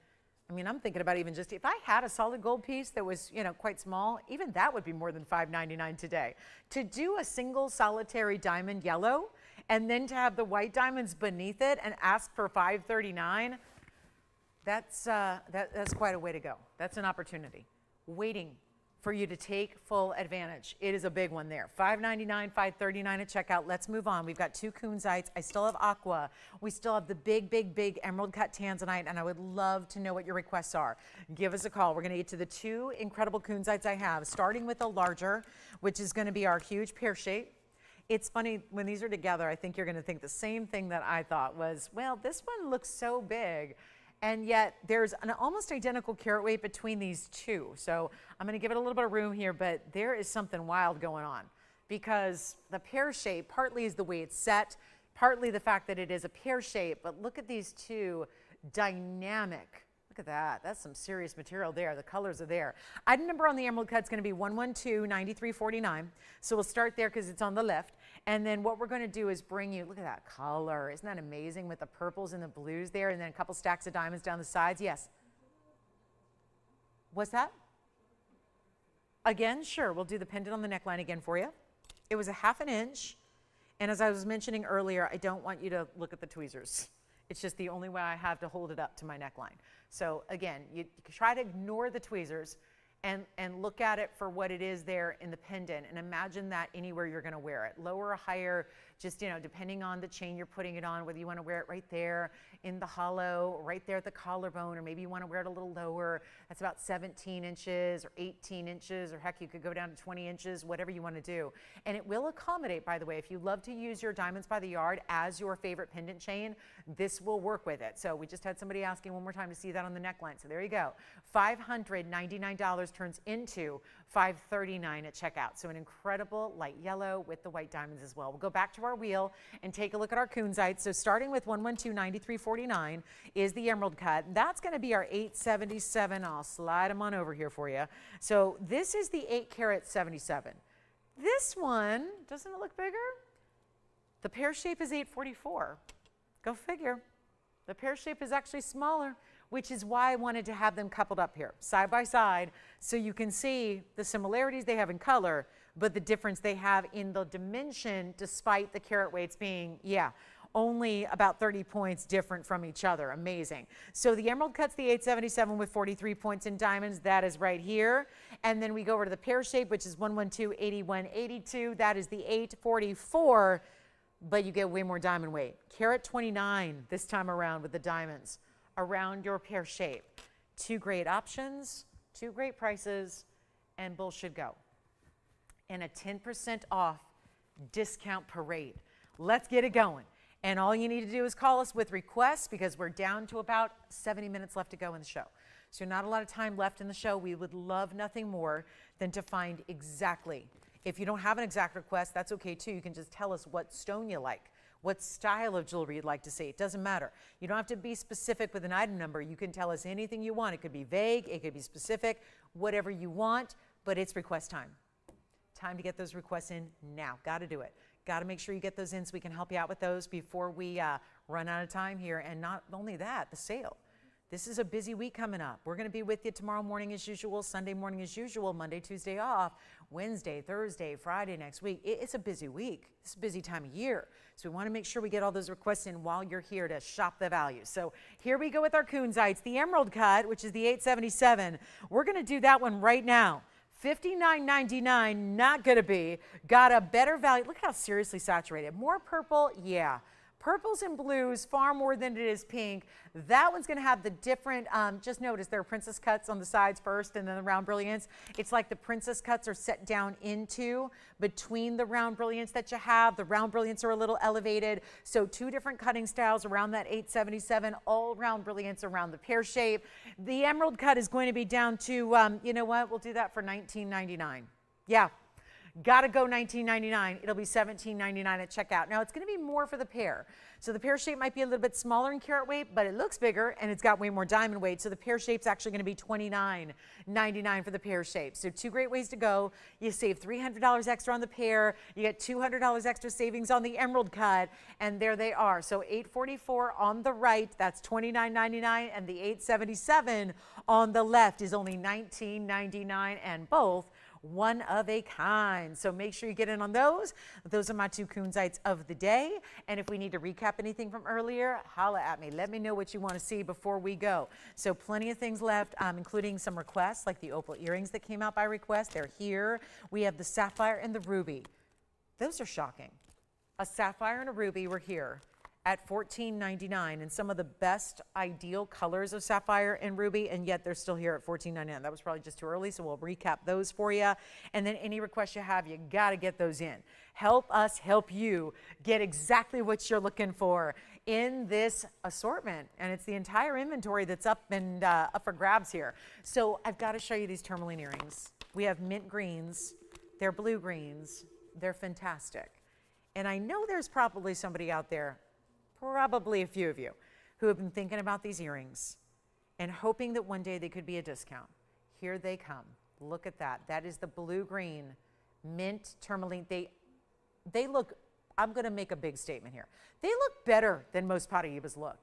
I'm thinking about even just, if I had a solid gold piece that was, quite small, even that would be more than $599 today. To do a single solitary diamond yellow, and then to have the white diamonds beneath it and ask for $539, that's quite a way to go. That's an opportunity waiting for you to take full advantage. It is a big one there. $599, $539 at checkout. Let's move on. We've got 2 kunzites. I still have aqua. We still have the big emerald cut tanzanite, and I would love to know what your requests are. Give us a call. We're going to get to the 2 incredible kunzites I have, starting with the larger, which is going to be our huge pear shape. It's funny, when these are together, I think you're going to think the same thing that I thought was, well, this one looks so big. And yet there's an almost identical carat weight between these 2. So I'm going to give it a little bit of room here, but there is something wild going on, because the pear shape partly is the way it's set, partly the fact that it is a pear shape, but look at these 2 dynamic. Look at that. That's some serious material there. The colors are there. Item number on the emerald cut is going to be 112-9349. So we'll start there because it's on the left. And then what we're going to do is bring you, look at that color. Isn't that amazing with the purples and the blues there? And then a couple stacks of diamonds down the sides. Yes. What's that? Again, sure. We'll do the pendant on the neckline again for you. It was a 1/2 inch. And as I was mentioning earlier, I don't want you to look at the tweezers. It's just the only way I have to hold it up to my neckline. So again, you try to ignore the tweezers and look at it for what it is there in the pendant, and imagine that anywhere you're going to wear it, lower or higher, just depending on the chain you're putting it on, whether you want to wear it right there in the hollow, right there at the collarbone, or maybe you want to wear it a little lower. That's about 17 inches or 18 inches, or heck, you could go down to 20 inches, whatever you want to do. And it will accommodate, by the way, if you love to use your diamonds by the yard as your favorite pendant chain, this will work with it. So we just had somebody asking one more time to see that on the neckline. So there you go. $599 turns into $539 at checkout. So an incredible light yellow with the white diamonds as well. We'll go back to our wheel and take a look at our kunzites. So starting with 112-9349 is the emerald cut. That's going to be our 877. I'll slide them on over here for you. So this is the 8 carat 77. This one, doesn't it look bigger? The pear shape is 844. Go figure. The pear shape is actually smaller, which is why I wanted to have them coupled up here, side by side, so you can see the similarities they have in color, but the difference they have in the dimension, despite the carat weights being, only about 30 points different from each other. Amazing. So the emerald cut's the 877 with 43 points in diamonds. That is right here. And then we go over to the pear shape, which is 112-8182. That is the 844, but you get way more diamond weight. Carat 29 this time around with the diamonds around your pear shape. 2 great options, 2 great prices, and both should go. And a 10% off discount parade. Let's get it going. And all you need to do is call us with requests, because we're down to about 70 minutes left to go in the show. So not a lot of time left in the show. We would love nothing more than to find exactly. If you don't have an exact request, that's okay too. You can just tell us what stone you like, what style of jewelry you'd like to see. It doesn't matter. You don't have to be specific with an item number. You can tell us anything you want. It could be vague, it could be specific, whatever you want, but it's request time. Time to get those requests in now. Got to do it. Got to make sure you get those in so we can help you out with those before we run out of time here. And not only that, the sale. This is a busy week coming up. We're going to be with you tomorrow morning as usual, Sunday morning as usual, Monday, Tuesday off, Wednesday, Thursday, Friday next week. It's a busy week. It's a busy time of year. So we want to make sure we get all those requests in while you're here to shop the value. So here we go with our kunzites. The emerald cut, which is the 877. We're going to do that one right now. $59.99, not gonna be. Got a better value. Look how seriously saturated. More purple, yeah. Purples and blues, far more than it is pink. That one's gonna have the different, just notice there are princess cuts on the sides first and then the round brilliance. It's like the princess cuts are set down into between the round brilliance that you have. The round brilliance are a little elevated. So two different cutting styles around that 877, all round brilliance around the pear shape. The emerald cut is going to be down to, you know what, we'll do that for $19.99. Yeah. Gotta go $19.99. It'll be $17.99 at checkout. Now it's gonna be more for the pear. So the pear shape might be a little bit smaller in carat weight, but it looks bigger and it's got way more diamond weight. So the pear shape's actually gonna be $29.99 for the pear shape. So two great ways to go. You save $300 extra on the pear. You get $200 extra savings on the emerald cut. And there they are. So $844 on the right, that's $29.99. And the $877 on the left is only $19.99, and both one of a kind. So make sure you get in on those. Those are my two kunzites of the day. And if we need to recap anything from earlier, holla at me. Let me know what you want to see before we go. So plenty of things left, including some requests like the opal earrings that came out by request. They're here. We have the sapphire and the ruby. Those are shocking. A sapphire and a ruby were here at $14.99, and some of the best ideal colors of sapphire and ruby, and yet they're still here at $14.99. That was probably just too early, so we'll recap those for you. And then any requests you have, you gotta get those in. Help us help you get exactly what you're looking for in this assortment. And it's the entire inventory that's up and up for grabs here. So I've got to show you these tourmaline earrings. We have mint greens, they're blue greens, they're fantastic. And I know there's probably somebody out there, probably a few of you, who have been thinking about these earrings and hoping that one day they could be a discount. Here they come. Look at that. That is the blue-green mint tourmaline. They look, I'm going to make a big statement here. They look better than most Paraibas look.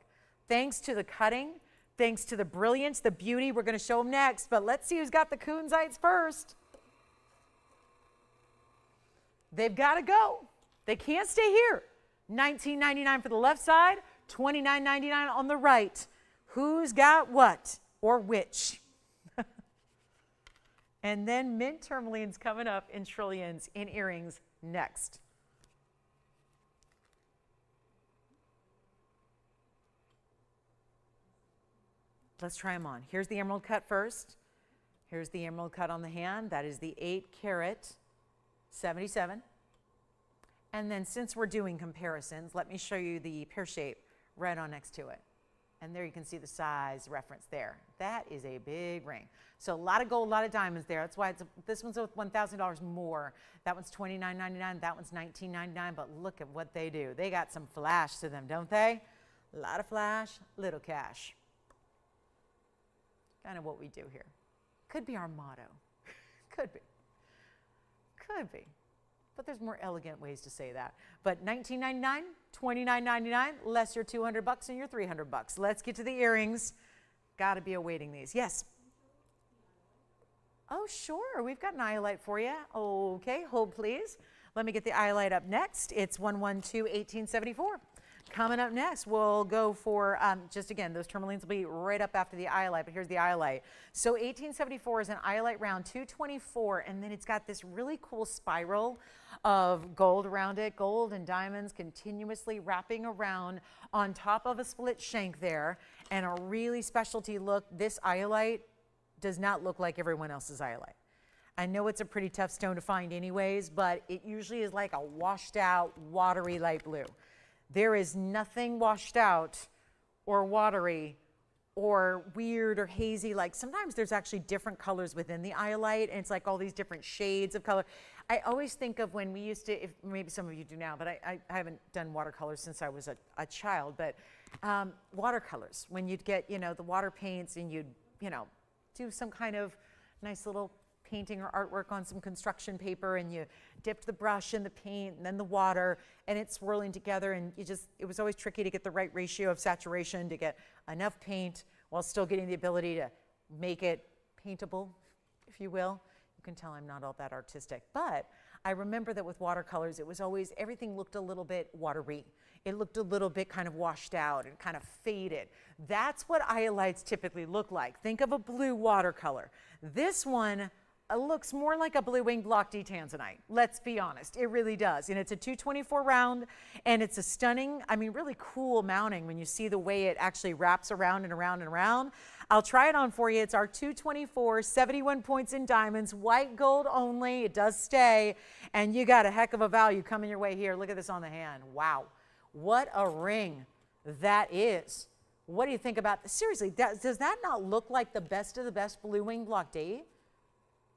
Thanks to the cutting, thanks to the brilliance, the beauty. We're going to show them next, but let's see who's got the kunzites first. They've got to go. They can't stay here. $19.99 for the left side, $29.99 on the right. Who's got what or which? And then mint tourmaline's coming up in trillions in earrings next. Let's try them on. Here's the emerald cut first. Here's the emerald cut on the hand. That is the 8 carat 77. And then since we're doing comparisons, let me show you the pear shape right on next to it. And there you can see the size reference there. That is a big ring. So a lot of gold, a lot of diamonds there. That's why this one's worth $1,000 more. That one's $29.99. That one's $19.99. But look at what they do. They got some flash to them, don't they? A lot of flash, little cash. Kind of what we do here. Could be our motto. Could be. Could be. But there's more elegant ways to say that. But $19.99, $29.99, less your $200 and your $300. Let's get to the earrings. Got to be awaiting these. Yes. Oh, sure. We've got an eye light for you. Okay, hold please. Let me get the eye light up next. It's 112-1874. Coming up next, we'll go for, just again, those tourmalines will be right up after the eye light, but here's the eye light. So 1874 is an eye light round, 224, and then it's got this really cool spiral of gold around it, gold and diamonds continuously wrapping around on top of a split shank there, and a really specialty look. This eye light does not look like everyone else's eye light. I know it's a pretty tough stone to find anyways, but it usually is like a washed out, watery light blue. There is nothing washed out or watery or weird or hazy. Like sometimes there's actually different colors within the eye light, and it's like all these different shades of color. I always think of when we used to, if maybe some of you do now, but I haven't done watercolors since I was a child, but watercolors, when you'd get, you know, the water paints and you'd, you know, do some kind of nice little painting or artwork on some construction paper, and you dipped the brush in the paint and then the water, and it's swirling together, and it was always tricky to get the right ratio of saturation to get enough paint while still getting the ability to make it paintable, if you will. You can tell I'm not all that artistic, but I remember that with watercolors, it was always, everything looked a little bit watery. It looked a little bit kind of washed out and kind of faded. That's what eye lights typically look like. Think of a blue watercolor. This one looks more like a blue wing block D Tanzanite. Let's be honest, it really does. And it's a 224 round, and it's a stunning, I mean, really cool mounting when you see the way it actually wraps around and around and around. I'll try it on for you. It's our 224, 71 points in diamonds, white gold only. It does stay, and you got a heck of a value coming your way here. Look at this on the hand. Wow, what a ring that is. What do you think about this? Seriously, does that not look like the best of the best blue wing block D?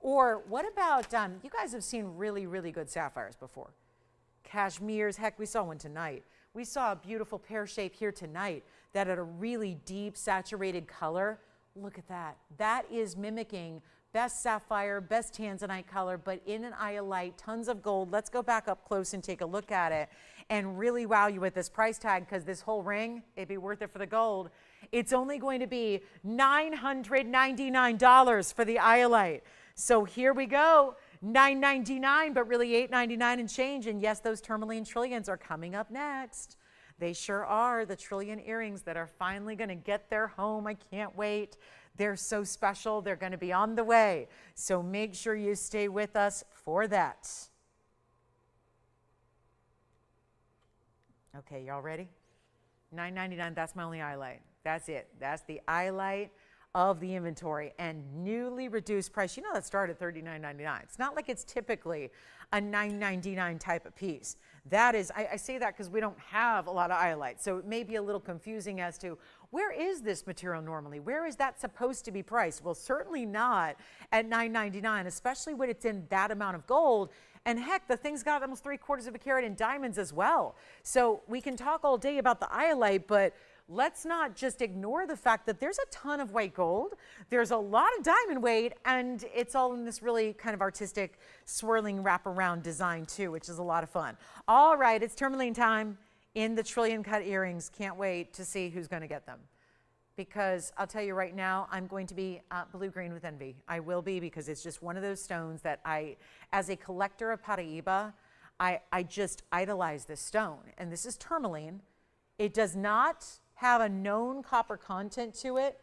Or what about, you guys have seen really, really good sapphires before. Cashmere's, heck, we saw one tonight. We saw a beautiful pear shape here tonight that had a really deep saturated color. Look at that. That is mimicking best sapphire, best tanzanite color, but in an iolite, tons of gold. Let's go back up close and take a look at it and really wow you with this price tag, because this whole ring, it'd be worth it for the gold. It's only going to be $999 for the iolite. So here we go, $999, but really $899 and change. And yes, those Tourmaline trillions are coming up next. They sure are, the trillion earrings that are finally going to get their home. I can't wait. They're so special. They're going to be on the way. So make sure you stay with us for that. Okay, y'all ready? $999, that's my only iolite. That's it. That's the iolite of the inventory, and newly reduced price. You know that started at $39.99. It's not like it's typically a $9.99 type of piece. That is, I say that because we don't have a lot of iolite, so it may be a little confusing as to where is this material normally? Where is that supposed to be priced? Well, certainly not at $9.99, especially when it's in that amount of gold. And heck, the thing's got almost 3/4 of a carat in diamonds as well. So we can talk all day about the iolite, but let's not just ignore the fact that there's a ton of white gold, there's a lot of diamond weight, and it's all in this really kind of artistic swirling wraparound design too, which is a lot of fun. All right, it's Tourmaline time in the trillion cut earrings. Can't wait to see who's going to get them. Because I'll tell you right now, I'm going to be blue-green with envy. I will be, because it's just one of those stones that as a collector of Paraiba, I just idolize this stone. And this is tourmaline. It does not have a known copper content to it,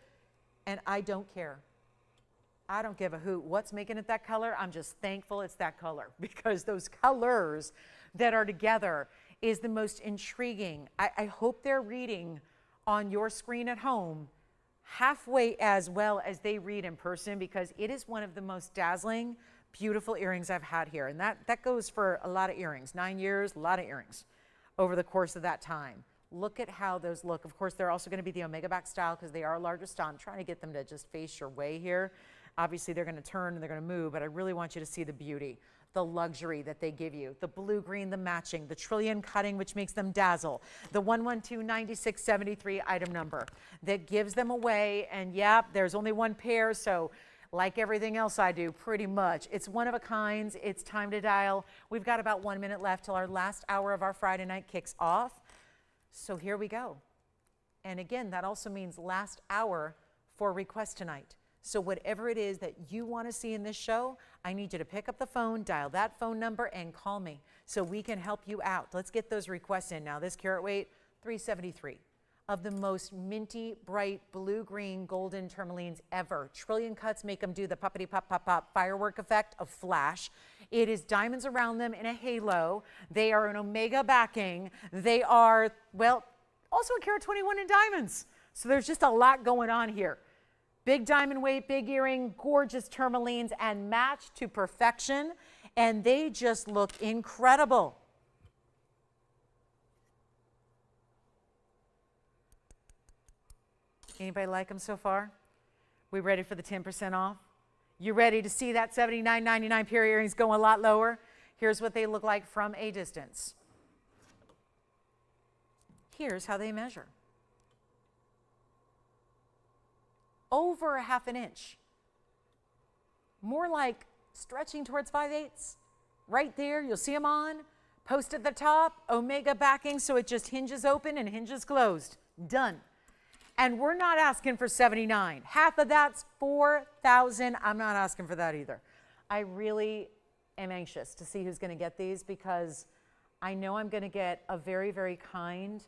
and I don't care. I don't give a hoot what's making it that color. I'm just thankful it's that color, because those colors that are together is the most intriguing. I hope they're reading on your screen at home halfway as well as they read in person, because it is one of the most dazzling, beautiful earrings I've had here. And that goes for a lot of earrings. 9 years, a lot of earrings over the course of that time. Look at how those look. Of course, they're also going to be the Omega back style, because they are a larger style. I'm trying to get them to just face your way here. Obviously, they're going to turn and they're going to move, but I really want you to see the beauty, the luxury that they give you, the blue-green, the matching, the trillion cutting, which makes them dazzle, the 1129673 item number that gives them away. And yeah, there's only one pair, so like everything else I do, pretty much, it's one of a kind. It's time to dial. We've got about 1 minute left till our last hour of our Friday night kicks off. So here we go. And again, that also means last hour for request tonight. So whatever it is that you want to see in this show, I need you to pick up the phone, dial that phone number, and call me so we can help you out. Let's get those requests in. Now, this carat weight, 373 of the most minty, bright, blue-green, golden tourmalines ever. Trillion cuts make them do the poppity pop pop pop firework effect of flash. It is diamonds around them in a halo. They are an Omega backing. They are, well, also a carat 21 in diamonds. So there's just a lot going on here. Big diamond weight, big earring, gorgeous tourmalines, and matched to perfection. And they just look incredible. Anybody like them so far? We ready for the 10% off? You ready to see that $79.99 pair of earrings go a lot lower? Here's what they look like from a distance. Here's how they measure. Over a ½ inch. More like stretching towards 5/8. Right there, you'll see them on. Post at the top, Omega backing, so it just hinges open and hinges closed. Done. And we're not asking for $79. Half of that's $4,000. I'm not asking for that either. I really am anxious to see who's going to get these, because I know I'm going to get a very, very kind,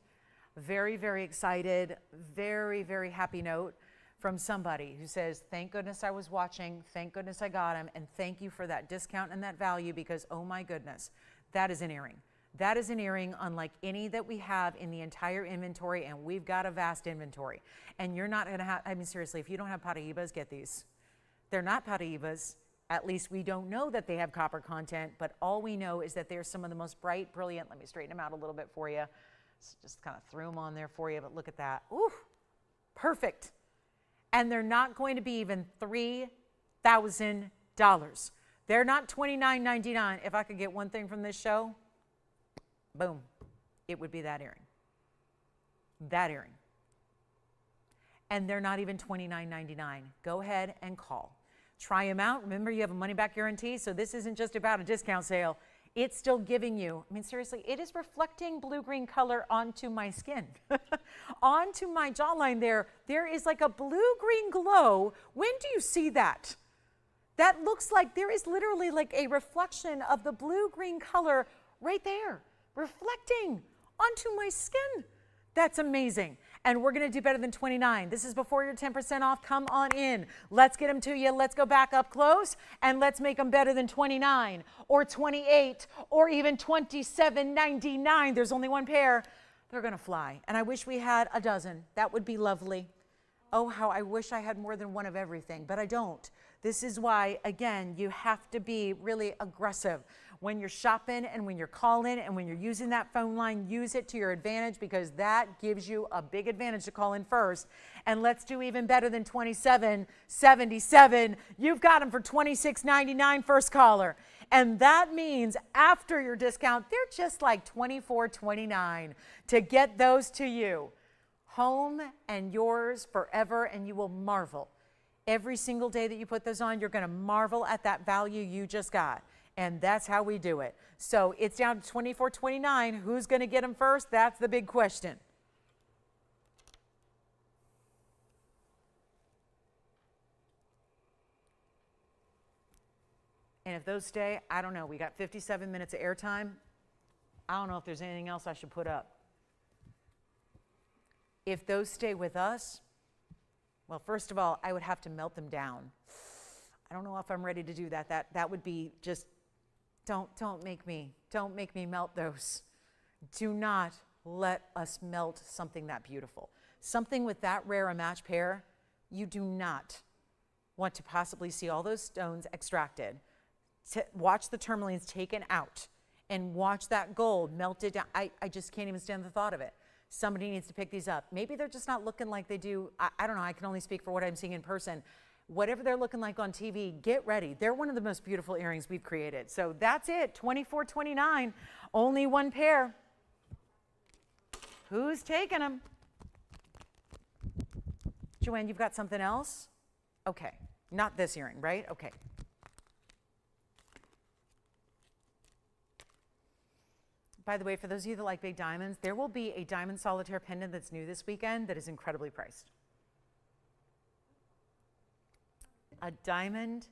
very, very excited, very, very happy note from somebody who says, thank goodness I was watching, thank goodness I got him, and thank you for that discount and that value because, oh my goodness, that is an earring. That is an earring unlike any that we have in the entire inventory, and we've got a vast inventory. And you're not gonna have, I mean, seriously, if you don't have Paraibas, get these. They're not Paraibas. At least we don't know that they have copper content, but all we know is that they're some of the most bright, brilliant, let me straighten them out a little bit for you. Just kind of threw them on there for you, but look at that. Ooh, perfect. And they're not going to be even $3,000. They're not $29.99. If I could get one thing from this show, boom, it would be that earring. That earring. And they're not even $29.99. Go ahead and call. Try them out. Remember, you have a money-back guarantee, so this isn't just about a discount sale. It's still giving you, I mean, seriously, it is reflecting blue-green color onto my skin. Onto my jawline there. There is like a blue-green glow. When do you see that? That looks like there is literally like a reflection of the blue-green color right there, reflecting onto my skin. That's amazing. And we're going to do better than 29. This is before your 10% off. Come on in. Let's get them to you. Let's go back up close and let's make them better than 29 or 28 or even $27.99. There's only one pair. They're going to fly. And I wish we had a dozen. That would be lovely. Oh, how I wish I had more than one of everything, but I don't. This is why, again, you have to be really aggressive. When you're shopping and when you're calling and when you're using that phone line, use it to your advantage because that gives you a big advantage to call in first. And let's do even better than $27.77. You've got them for $26.99 first caller. And that means after your discount, they're just like $24.29 to get those to you. Home and yours forever, and you will marvel. Every single day that you put those on, you're going to marvel at that value you just got. And that's how we do it. So it's down to $24.29. Who's going to get them first? That's the big question. And if those stay, I don't know. We got 57 minutes of airtime. I don't know if there's anything else I should put up. If those stay with us, well, first of all, I would have to melt them down. I don't know if I'm ready to do that. That would be just, don't make me melt those. Do not let us melt something that beautiful. Something with that rare a match pair, you do not want to possibly see all those stones extracted. Watch the tourmalines taken out and watch that gold melted down. I just can't even stand the thought of it. Somebody needs to pick these up. Maybe they're just not looking like they do. I don't know. I can only speak for what I'm seeing in person. Whatever they're looking like on TV, get ready. They're one of the most beautiful earrings we've created. So that's it, $24.29, only one pair. Who's taking them? Joanne, you've got something else? Okay, not this earring, right? Okay. By the way, for those of you that like big diamonds, there will be a diamond solitaire pendant that's new this weekend that is incredibly priced. A diamond,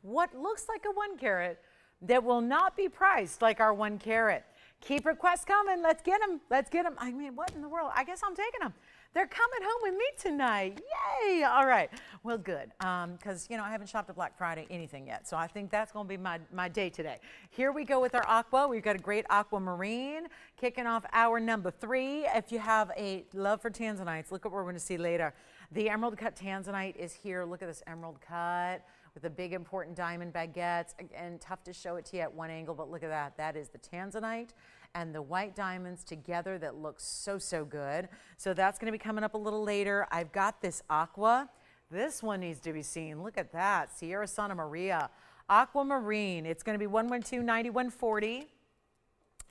what looks like a 1 carat, that will not be priced like our 1 carat. Keep requests coming. Let's get them. Let's get them. I mean, what in the world? I guess I'm taking them. They're coming home with me tonight. Yay. All right. Well, good. Because, you know, I haven't shopped at Black Friday anything yet. So I think that's going to be my day today. Here we go with our aqua. We've got a great aquamarine kicking off hour number 3. If you have a love for Tanzanites, look at what we're going to see later. The emerald cut Tanzanite is here. Look at this emerald cut with the big important diamond baguettes. Again, tough to show it to you at one angle, but look at that. That is the Tanzanite and the white diamonds together that looks so, so good. So that's going to be coming up a little later. I've got this aqua. This one needs to be seen. Look at that. Sierra Santa Maria. Aquamarine. It's going to be $112.91.40.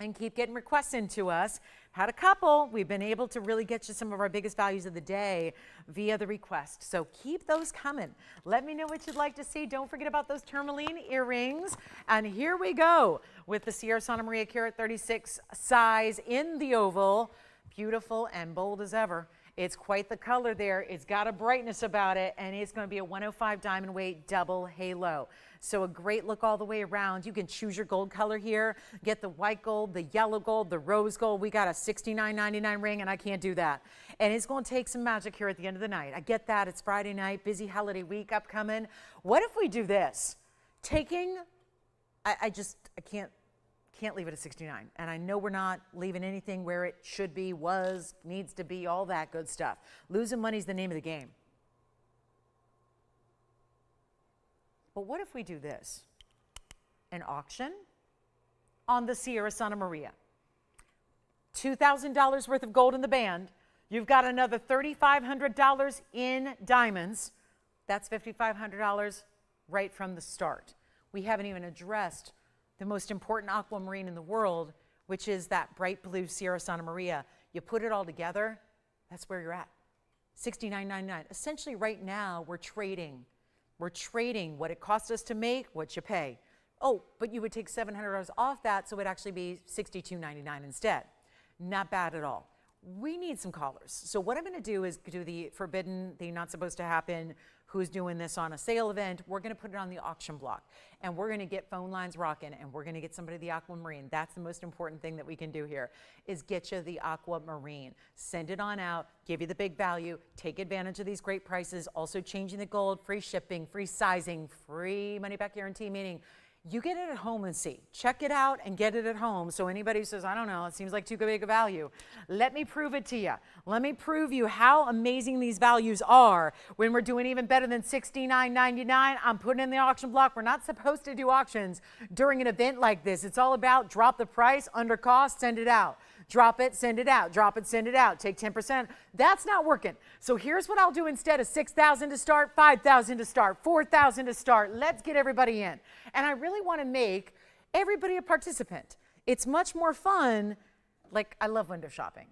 And keep getting requests into us. Had a couple. We've been able to really get you some of our biggest values of the day via the request. So keep those coming. Let me know what you'd like to see. Don't forget about those tourmaline earrings. And here we go with the Sierra Santa Maria Carat 36 size in the oval. Beautiful and bold as ever. It's quite the color there. It's got a brightness about it, and it's going to be a 105 diamond weight double halo. So a great look all the way around. You can choose your gold color here. Get the white gold, the yellow gold, the rose gold. We got a $69.99 ring, and I can't do that. And it's going to take some magic here at the end of the night. I get that. It's Friday night, busy holiday week upcoming. What if we do this? Taking, I can't leave it at 69. And I know we're not leaving anything where it should be, was, needs to be, all that good stuff. Losing money is the name of the game. But what if we do this? An auction on the Sierra Santa Maria. $2,000 worth of gold in the band. You've got another $3,500 in diamonds. That's $5,500 right from the start. We haven't even addressed the most important aquamarine in the world, which is that bright blue Sierra Santa Maria. You put it all together, that's where you're at. $69.99. Essentially right now we're trading. We're trading what it costs us to make, what you pay. Oh, but you would take $700 off that, so it would actually be $62.99 instead. Not bad at all. We need some callers. So what I'm going to do is do the forbidden, the not supposed to happen, who's doing this on a sale event. We're going to put it on the auction block, and we're going to get phone lines rocking, and we're going to get somebody the aquamarine. That's the most important thing that we can do here, is get you the aquamarine. Send it on out, give you the big value, take advantage of these great prices, also changing the gold, free shipping, free sizing, free money back guarantee, meaning you get it at home and see. Check it out and get it at home. So anybody who says, I don't know, it seems like too big a value, let me prove it to you. Let me prove you how amazing these values are when we're doing even better than $69.99. I'm putting in the auction block. We're not supposed to do auctions during an event like this. It's all about drop the price, under cost, send it out. Drop it, send it out. Drop it, send it out. Take 10%. That's not working. So here's what I'll do instead of $6,000 to start, $5,000 to start, $4,000 to start. Let's get everybody in. And I really want to make everybody a participant. It's much more fun. Like, I love window shopping,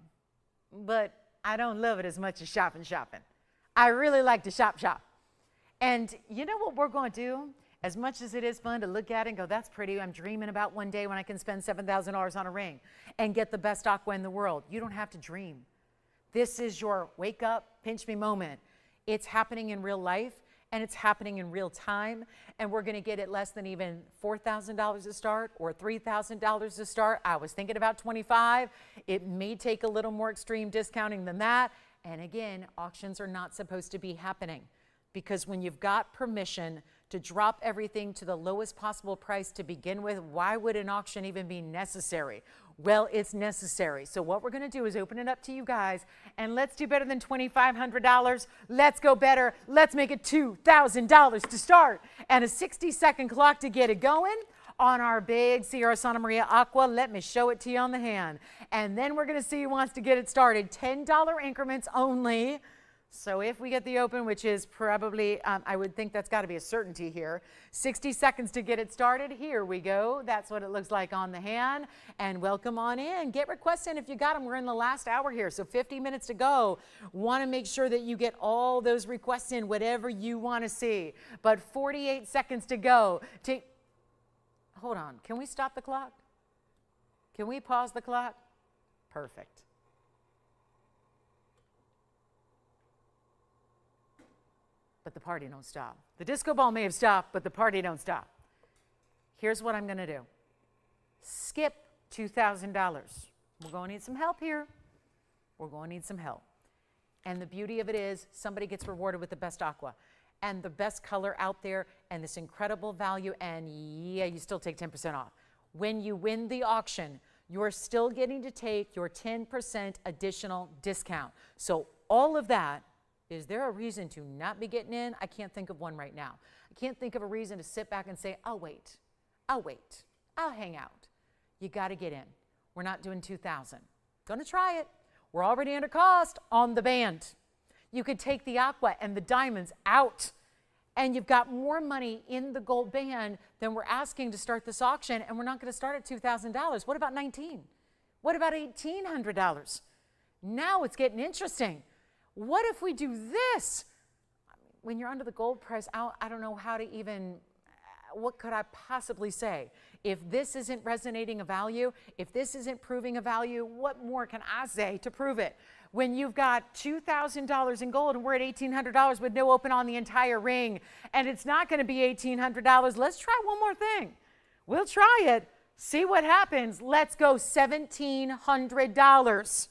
but I don't love it as much as shopping. I really like to shop. And you know what we're going to do? As much as it is fun to look at it and go, that's pretty, I'm dreaming about one day when I can spend $7,000 on a ring and get the best aqua in the world. You don't have to dream. This is your wake up, pinch me moment. It's happening in real life, and it's happening in real time, and we're going to get it less than even $4,000 to start or $3,000 to start. I was thinking about $25,000. It may take a little more extreme discounting than that. And again, auctions are not supposed to be happening, because when you've got permission to drop everything to the lowest possible price to begin with, why would an auction even be necessary? Well, it's necessary. So what we're going to do is open it up to you guys, and let's do better than $2,500. Let's go better. Let's make it $2,000 to start, and a 60-second clock to get it going on our big Sierra Santa Maria Aqua. Let me show it to you on the hand, and then we're going to see who wants to get it started. $10 increments only. So if we get the open, which is probably, I would think that's got to be a certainty here, 60 seconds to get it started. Here we go. That's what it looks like on the hand. And welcome on in. Get requests in if you got them. We're in the last hour here, so 50 minutes to go. Want to make sure that you get all those requests in, whatever you want to see. But 48 seconds to go. Hold on. Can we stop the clock? Can we pause the clock? Perfect. But the party don't stop. The disco ball may have stopped, but the party don't stop. Here's what I'm going to do. Skip $2,000. We're going to need some help here. We're going to need some help. And the beauty of it is somebody gets rewarded with the best aqua and the best color out there and this incredible value, and yeah, you still take 10% off. When you win the auction, you're still getting to take your 10% additional discount. So all of that. Is there a reason to not be getting in? I can't think of one right now. I can't think of a reason to sit back and say, I'll wait, I'll hang out. You got to get in. We're not doing 2,000. Gonna try it. We're already under cost on the band. You could take the aqua and the diamonds out, and you've got more money in the gold band than we're asking to start this auction, and we're not going to start at $2,000. What about $1,900? What about $1,800? Now it's getting interesting. What if we do this? When you're under the gold price, I don't know how to even, what could I possibly say? If this isn't resonating a value, if this isn't proving a value, what more can I say to prove it? when you've got $2,000 in gold and we're at $1,800 with no open on the entire ring, and it's not going to be $1,800. Let's try one more thing. We'll try it, see what happens. Let's go $1,700.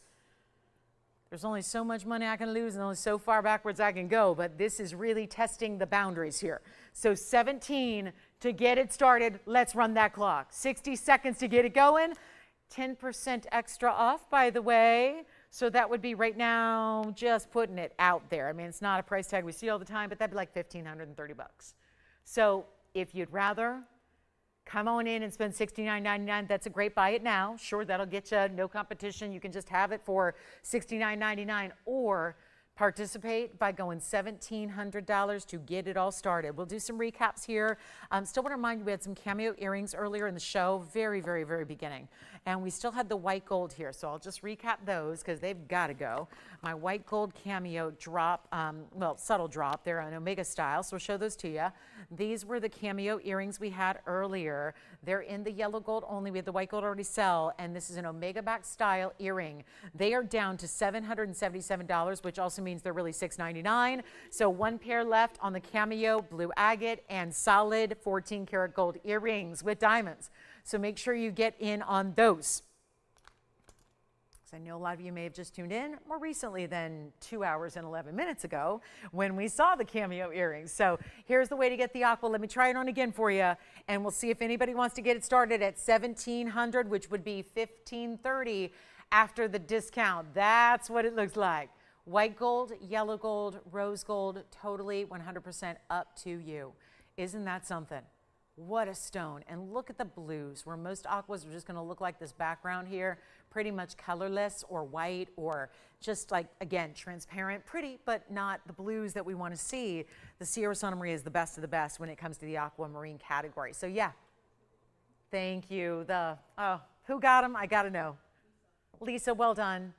There's only so much money I can lose and only so far backwards I can go, but this is really testing the boundaries here. So 17 to get it started. Let's run that clock. 60 seconds to get it going. 10% extra off, by the way. So that would be right now just putting it out there. I mean, it's not a price tag we see all the time, but that'd be like $1,530. So if you'd rather come on in and spend $69.99. That's a great buy it now. Sure, that'll get you no competition. You can just have it for $69.99 or participate by going $1,700 to get it all started. We'll do some recaps here. Still want to remind you we had some Cameo earrings earlier in the show, very, very, very beginning. And we still had the white gold here, so I'll just recap those because they've got to go. My white gold Cameo drop, well, subtle drop. They're an Omega style, so we'll show those to you. These were the Cameo earrings we had earlier. They're in the yellow gold only. We had the white gold already sell, and this is an Omega back style earring. They are down to $777, which also means they're really $699. So one pair left on the Cameo blue agate and solid 14 karat gold earrings with diamonds. So make sure you get in on those. I know a lot of you may have just tuned in more recently than 2 hours and 11 minutes ago when we saw the Cameo earrings. So here's the way to get the aqua. Let me try it on again for you, and we'll see if anybody wants to get it started at $1,700, which would be $1,530 after the discount. That's what it looks like. White gold, yellow gold, rose gold, totally 100% up to you. Isn't that something? What a stone. And look at the blues, where most aquas are just going to look like this background here, pretty much colorless or white or just like, again, transparent, pretty, but not the blues that we want to see. The Sierra Santa Maria is the best of the best when it comes to the aquamarine category. So yeah, thank you. Who got them? I got to know. Lisa, well done.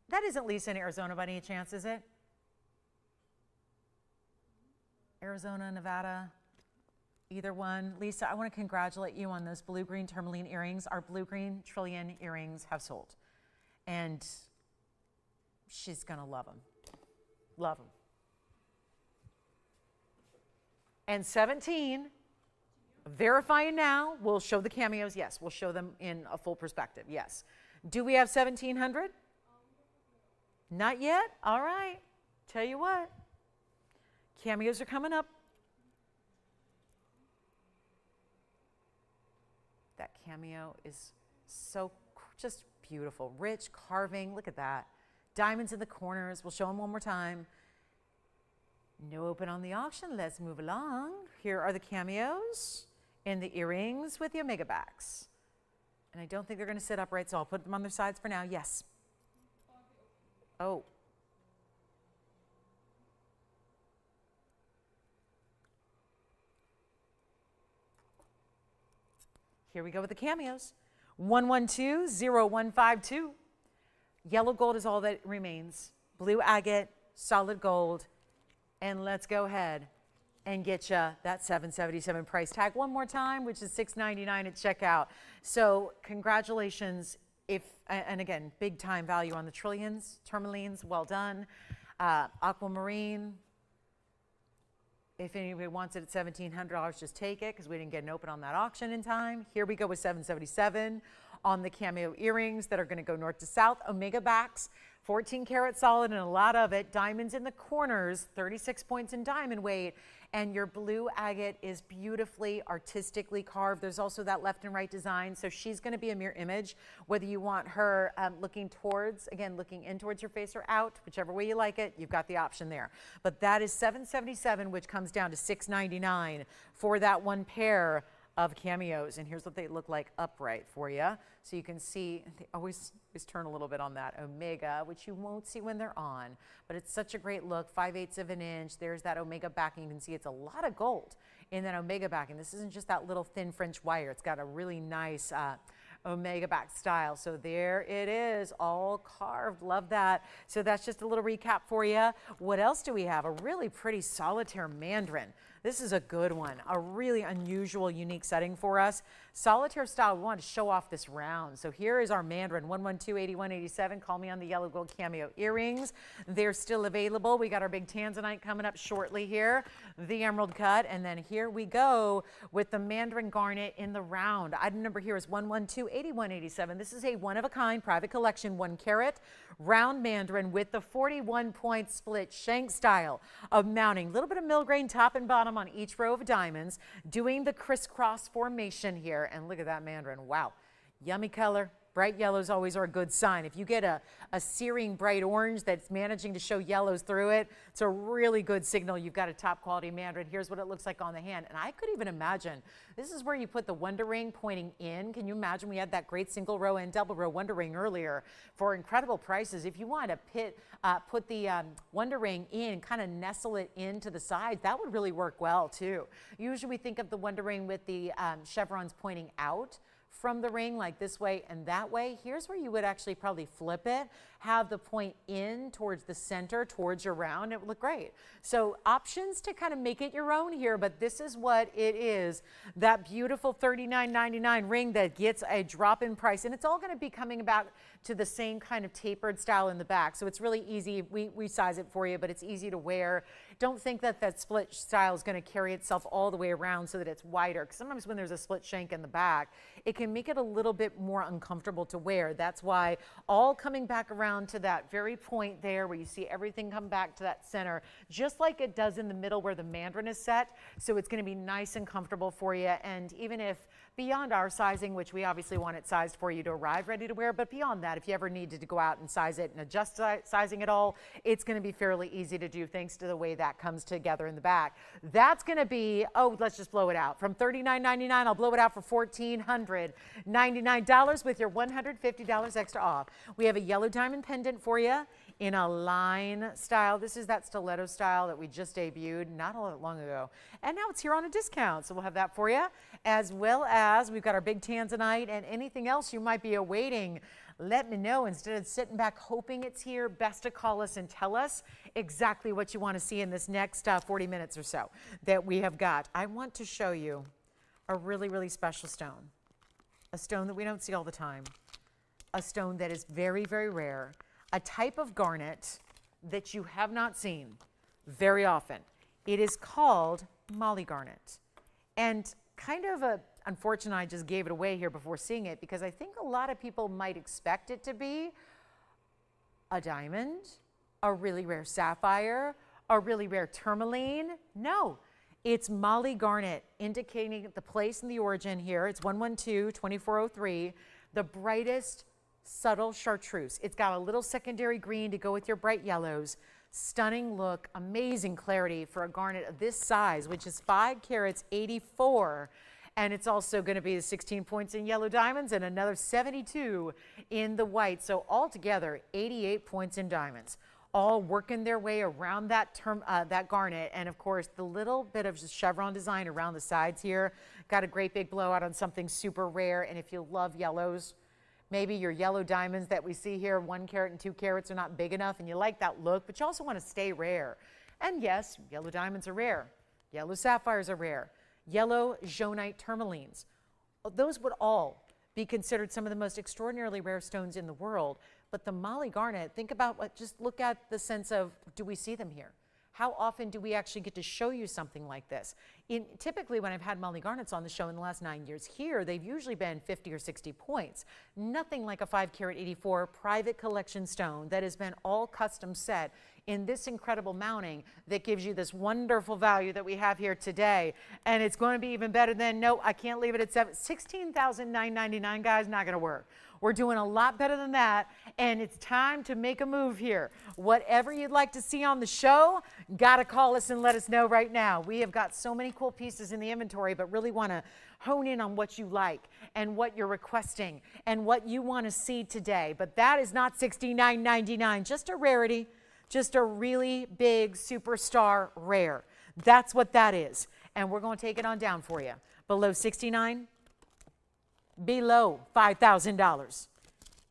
That isn't Lisa in Arizona by any chance, is it? Arizona, Nevada? Either one. Lisa, I want to congratulate you on those blue-green Tourmaline earrings. Our blue-green trillion earrings have sold. And she's going to love them. Love them. And 17, verifying now. We'll show the cameos. Yes, we'll show them in a full perspective. Yes. Do we have 1,700? Not yet? All right. Tell you what. Cameos are coming up. That Cameo is so just beautiful. Rich carving. Look at that. Diamonds in the corners. We'll show them one more time. No open on the auction. Let's move along. Here are the cameos in the earrings with the Omega backs. And I don't think they're going to sit upright, so I'll put them on their sides for now. Yes. Oh. Here we go with the cameos. 112-0152. Yellow gold is all that remains. Blue agate, solid gold. And let's go ahead and get you that $777 price tag one more time, which is $699 at checkout. So congratulations. And again, big time value on the trillions, tourmalines, well done. Aquamarine, if anybody wants it at $1,700, just take it because we didn't get an open on that auction in time. Here we go with $777 on the Cameo earrings that are going to go north to south. Omega backs, 14 karat solid and a lot of it. Diamonds in the corners, 36 points in diamond weight. And your blue agate is beautifully artistically carved. There's also that left and right design. So she's going to be a mirror image, whether you want her looking towards, again, looking in towards your face or out, whichever way you like it, you've got the option there. But that is $777, which comes down to $699 for that one pair of cameos. And here's what they look like upright for you. So you can see, they always turn a little bit on that Omega, which you won't see when they're on, but it's such a great look, 5/8 of an inch. There's that Omega backing. You can see it's a lot of gold in that Omega backing. This isn't just that little thin French wire. It's got a really nice Omega back style. So there it is, all carved. Love that. So that's just a little recap for you. What else do we have? A really pretty solitaire mandarin. This is a good one, a really unusual, unique setting for us. Solitaire style, we want to show off this round. So here is our mandarin, 112-8187. Call me on the yellow gold Cameo earrings. They're still available. We got our big Tanzanite coming up shortly here, the emerald cut, and then here we go with the mandarin garnet in the round. Item number here is 112-8187. This is a one-of-a-kind private collection, 1 carat round mandarin with the 41-point split shank style of mounting. A little bit of milligrain top and bottom on each row of diamonds, doing the crisscross formation here. And look at that mandarin. Wow. Yummy color. Bright yellows always are a good sign. If you get a searing bright orange that's managing to show yellows through it, it's a really good signal you've got a top quality mandarin. Here's what it looks like on the hand. And I could even imagine, this is where you put the wonder ring pointing in. Can you imagine? We had that great single row and double row wonder ring earlier for incredible prices. If you want to put the wonder ring in, kind of nestle it into the sides, that would really work well too. Usually we think of the wonder ring with the chevrons pointing out from the ring, like this way and that way. Here's where you would actually probably flip it, have the point in towards the center, towards your round. It would look great. So options to kind of make it your own here, but this is what it is. That beautiful $39.99 ring that gets a drop in price, and it's all going to be coming back to the same kind of tapered style in the back. So it's really easy. We size it for you, but it's easy to wear. Don't think that that split style is going to carry itself all the way around so that it's wider. Because sometimes when there's a split shank in the back, it can make it a little bit more uncomfortable to wear. That's why all coming back around to that very point there where you see everything come back to that center, just like it does in the middle where the mandarin is set. So it's going to be nice and comfortable for you. And even if beyond our sizing, which we obviously want it sized for you to arrive ready to wear, but beyond that, if you ever needed to go out and size it and adjust sizing at all, it's going to be fairly easy to do thanks to the way that comes together in the back. That's going to be, oh, let's just blow it out. From $39.99, I'll blow it out for $1,499 with your $150 extra off. We have a yellow diamond pendant for you in a line style. This is that stiletto style that we just debuted not all that long ago. And now it's here on a discount. So we'll have that for you, as well as we've got our big Tanzanite and anything else you might be awaiting. Let me know. Instead of sitting back hoping it's here, best to call us and tell us exactly what you want to see in this next 40 minutes or so that we have got. I want to show you a really, really special stone. A stone that we don't see all the time. A stone that is very, very rare. A type of garnet that you have not seen very often. It is called Molly garnet. And kind of unfortunate I just gave it away here before seeing it, because I think a lot of people might expect it to be a diamond, a really rare sapphire, a really rare tourmaline. No, it's Molly garnet, indicating the place and the origin here. It's 112-2403, the brightest subtle chartreuse. It's got a little secondary green to go with your bright yellows. Stunning look, amazing clarity for a garnet of this size, which is 5 carats 84. And it's also going to be the 16 points in yellow diamonds and another 72 in the white. So altogether, 88 points in diamonds, all working their way around that that garnet. And of course, the little bit of chevron design around the sides here got a great big blowout on something super rare. And if you love yellows, maybe your yellow diamonds that we see here, 1 carat and 2 carats, are not big enough and you like that look, but you also want to stay rare. And yes, yellow diamonds are rare. Yellow sapphires are rare. Yellow jonite tourmalines. Those would all be considered some of the most extraordinarily rare stones in the world. But the Molly garnet, think about what, just look at the sense of, do we see them here? How often do we actually get to show you something like this? Typically, when I've had Molly garnets on the show in the last 9 years here, they've usually been 50 or 60 points. Nothing like a 5 carat 84 private collection stone that has been all custom set in this incredible mounting that gives you this wonderful value that we have here today. And it's going to be even better than, no, I can't leave it at $16,999, guys, not going to work. We're doing a lot better than that, and it's time to make a move here. Whatever you'd like to see on the show, gotta call us and let us know right now. We have got so many cool pieces in the inventory, but really want to hone in on what you like and what you're requesting and what you want to see today. But that is not $69.99, just a rarity, just a really big superstar rare. That's what that is, and we're going to take it on down for you. Below $69, below $5,000,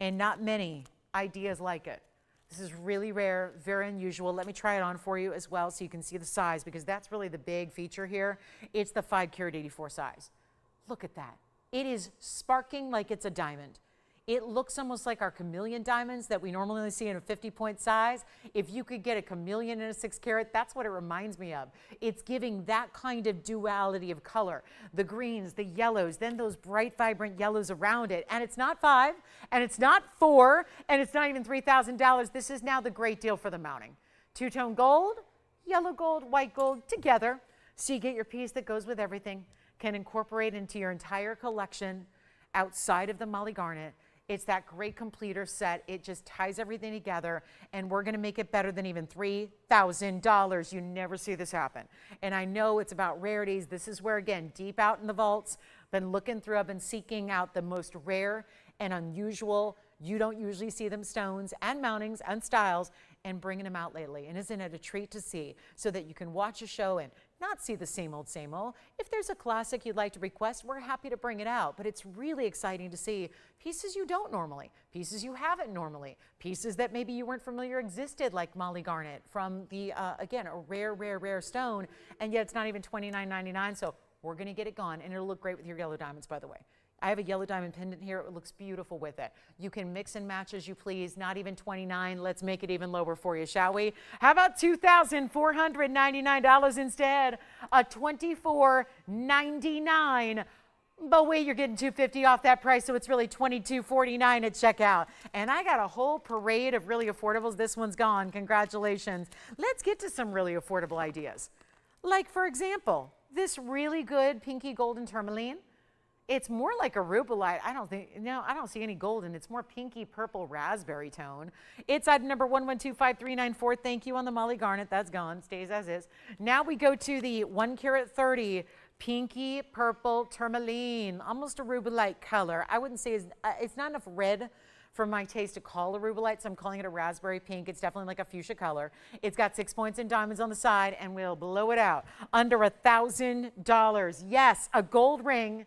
and not many ideas like it. This is really rare, very unusual. Let me try it on for you as well so you can see the size, because that's really the big feature here. It's the 5 carat 84 size. Look at that. It is sparking like it's a diamond. It looks almost like our chameleon diamonds that we normally see in a 50-point size. If you could get a chameleon in a 6 carat, that's what it reminds me of. It's giving that kind of duality of color. The greens, the yellows, then those bright, vibrant yellows around it. And it's not 5, and it's not 4, and it's not even $3,000. This is now the great deal for the mounting. Two-tone gold, yellow gold, white gold together. So you get your piece that goes with everything, can incorporate into your entire collection outside of the Molly Garnet. It's that great completer set. It just ties everything together, and we're gonna make it better than even $3,000. You never see this happen. And I know it's about rarities. This is where, again, deep out in the vaults, been looking through, I've been seeking out the most rare and unusual, you don't usually see them, stones and mountings and styles, and bringing them out lately. And isn't it a treat to see, so that you can watch a show and not see the same old, same old. If there's a classic you'd like to request, we're happy to bring it out. But it's really exciting to see pieces you don't normally, pieces you haven't normally, pieces that maybe you weren't familiar existed, like Molly Garnet from the, again, a rare, rare, rare stone, and yet it's not even $29.99. So we're gonna get it gone, and it'll look great with your yellow diamonds, by the way. I have a yellow diamond pendant here. It looks beautiful with it. You can mix and match as you please. Not even $29. Let's make it even lower for you, shall we? How about $2,499 instead? A $24.99. But wait, you're getting $250 off that price, so it's really $22.49 at checkout. And I got a whole parade of really affordables. This one's gone. Congratulations. Let's get to some really affordable ideas. Like, for example, this really good pinky golden tourmaline. It's more like a rubellite. I don't see any golden. It's more pinky purple raspberry tone. It's item number 1125,394. Thank you on the Molly Garnet. That's gone, stays as is. Now we go to the 1 carat 30 pinky purple tourmaline, almost a rubellite color. I wouldn't say it's not enough red for my taste to call a rubellite, so I'm calling it a raspberry pink. It's definitely like a fuchsia color. It's got 6 points and diamonds on the side, and we'll blow it out under $1,000. Yes, a gold ring.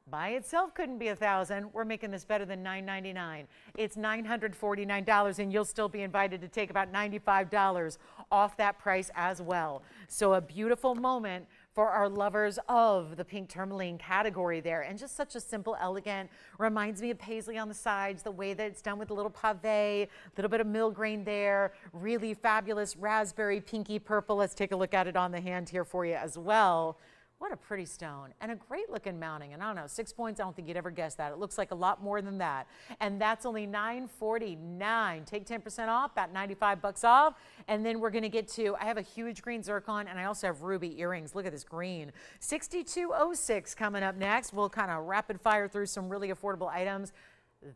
By itself couldn't be $1,000. We're making this better than $999. It's $949, and you'll still be invited to take about $95 off that price as well. So a beautiful moment for our lovers of the pink tourmaline category there. And just such a simple, elegant, reminds me of paisley on the sides, the way that it's done with a little pave, a little bit of mill grain there, really fabulous raspberry, pinky purple. Let's take a look at it on the hand here for you as well. What a pretty stone, and a great looking mounting. And I don't know, 6 points, I don't think you'd ever guess that. It looks like a lot more than that. And that's only $949. Take 10% off, about $95 off. And then we're gonna get to, I have a huge green zircon, and I also have ruby earrings. Look at this green. 6206 coming up next. We'll kind of rapid fire through some really affordable items.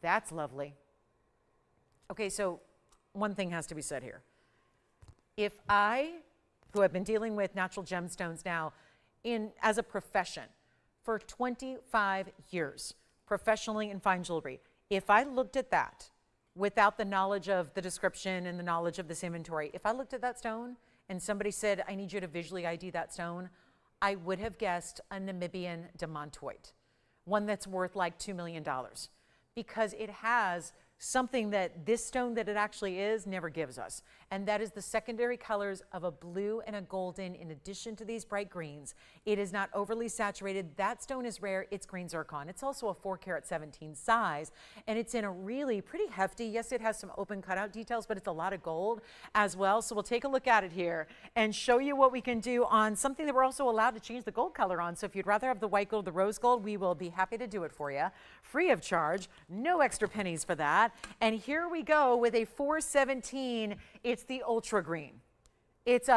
That's lovely. Okay, so one thing has to be said here. If I, who have been dealing with natural gemstones now, as a profession for 25 years, professionally in fine jewelry, if I looked at that without the knowledge of the description and the knowledge of this inventory, if I looked at that stone and somebody said, I need you to visually ID that stone, I would have guessed a Namibian demontoid, one that's worth like $2 million, because it has something that this stone that it actually is never gives us. And that is the secondary colors of a blue and a golden in addition to these bright greens. It is not overly saturated. That stone is rare. It's green zircon. It's also a 4 carat 17 size, and it's in a really pretty hefty, yes, it has some open cutout details, but it's a lot of gold as well. So we'll take a look at it here and show you what we can do on something that we're also allowed to change the gold color on. So if you'd rather have the white gold, the rose gold, we will be happy to do it for you, free of charge, no extra pennies for that. And here we go with a 417. It's the ultra green. It's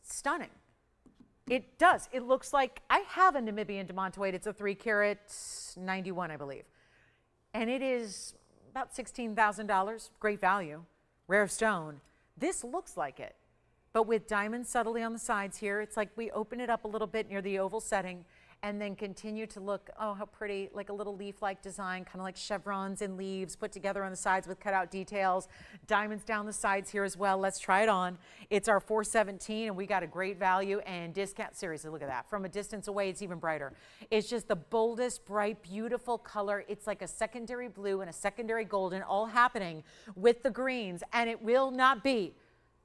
stunning. It does. It looks like, I have a Namibian demontoid. It's a 3 carat 91, I believe. And it is about $16,000. Great value. Rare stone. This looks like it, but with diamonds subtly on the sides here. It's like we open it up a little bit near the oval setting, and then continue to look, oh, how pretty, like a little leaf-like design, kind of like chevrons and leaves put together on the sides with cutout details. Diamonds down the sides here as well. Let's try it on. It's our $417, and we got a great value and discount. Seriously, look at that. From a distance away, it's even brighter. It's just the boldest, bright, beautiful color. It's like a secondary blue and a secondary golden all happening with the greens, and it will not be.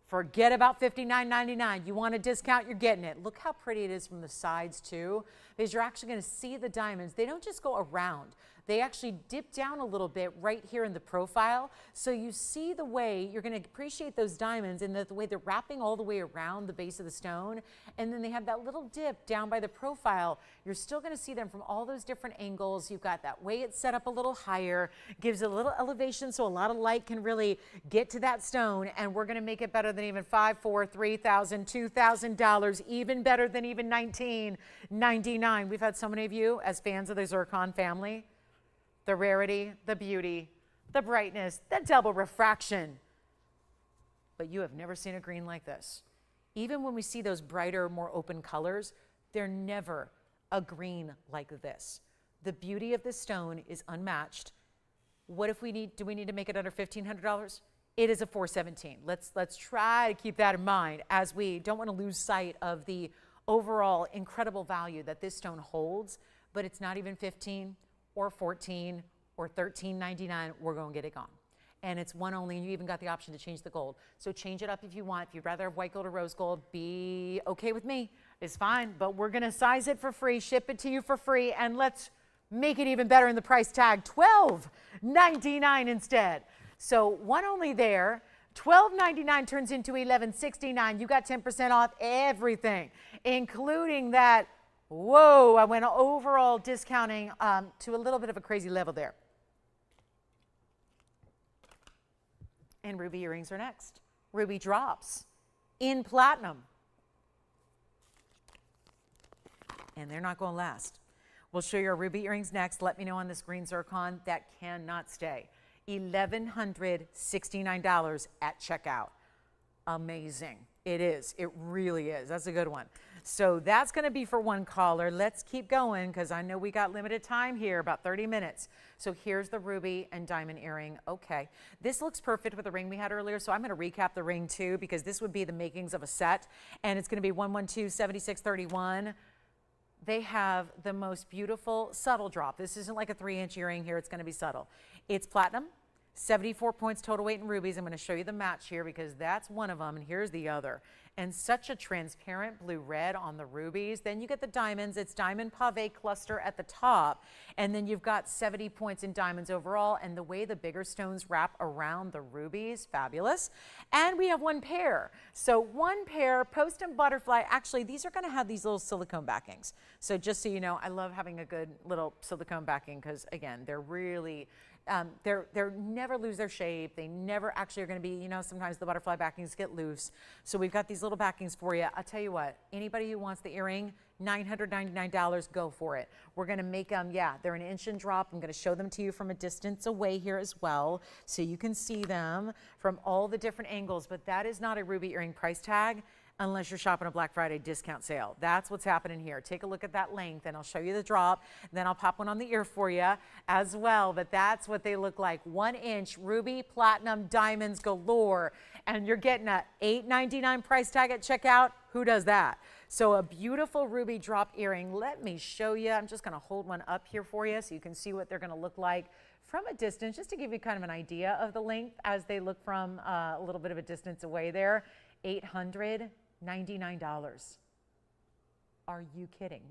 Forget about $59.99. You want a discount, you're getting it. Look how pretty it is from the sides too, because you're actually going to see the diamonds. They don't just go around. They actually dip down a little bit right here in the profile. So you see the way you're going to appreciate those diamonds and the way they're wrapping all the way around the base of the stone. And then they have that little dip down by the profile. You're still going to see them from all those different angles. You've got that way it's set up a little higher, gives a little elevation so a lot of light can really get to that stone. And we're going to make it better than even $5,000, $4,000, $3,000, $2,000, even better than even $19.99. We've had so many of you as fans of the zircon family. The rarity, the beauty, the brightness, the double refraction. But you have never seen a green like this. Even when we see those brighter, more open colors, they're never a green like this. The beauty of this stone is unmatched. What if do we need to make it under $1,500? It is a $417. Let's try to keep that in mind as we don't want to lose sight of the overall incredible value that this stone holds, but it's not even 15 or 14 or $13.99, we're going to get it gone. And it's one only, and you even got the option to change the gold. So change it up if you want. If you'd rather have white gold or rose gold, be okay with me. It's fine, but we're going to size it for free, ship it to you for free, and let's make it even better in the price tag, $12.99 instead. So one only there. $12.99 turns into $11.69. You got 10% off everything, including that. Whoa, I went overall discounting to a little bit of a crazy level there. And ruby earrings are next. Ruby drops in platinum. And they're not going to last. We'll show you our ruby earrings next. Let me know on this green zircon. That cannot stay. $1,169 at checkout. Amazing. It is. It really is. That's a good one. So that's going to be for one caller. Let's keep going because I know we got limited time here, about 30 minutes. So here's the ruby and diamond earring. Okay. This looks perfect with the ring we had earlier. So I'm going to recap the ring too because this would be the makings of a set. And it's going to be 112-7631. They have the most beautiful subtle drop. This isn't like a 3-inch earring here. It's going to be subtle. It's platinum. 74 points total weight in rubies. I'm going to show you the match here because that's one of them, and here's the other. And such a transparent blue-red on the rubies. Then you get the diamonds. It's diamond pave cluster at the top, and then you've got 70 points in diamonds overall, and the way the bigger stones wrap around the rubies, fabulous. And we have one pair. So one pair, post and butterfly. Actually, these are going to have these little silicone backings. So just so you know, I love having a good little silicone backing because, again, they're really... they're never lose their shape. They never actually are going to be, you know, sometimes the butterfly backings get loose. So we've got these little backings for you. I'll tell you what, anybody who wants the earring, $999, go for it. We're going to make them, yeah, they're an inch and drop. I'm going to show them to you from a distance away here as well, so you can see them from all the different angles. But that is not a ruby earring price tag unless you're shopping a Black Friday discount sale. That's what's happening here. Take a look at that length, and I'll show you the drop. Then I'll pop one on the ear for you as well. But that's what they look like. 1-inch ruby, platinum, diamonds galore. And you're getting a $899 price tag at checkout. Who does that? So a beautiful ruby drop earring. Let me show you. I'm just going to hold one up here for you so you can see what they're going to look like from a distance, just to give you kind of an idea of the length as they look from a little bit of a distance away there. $899. Are you kidding?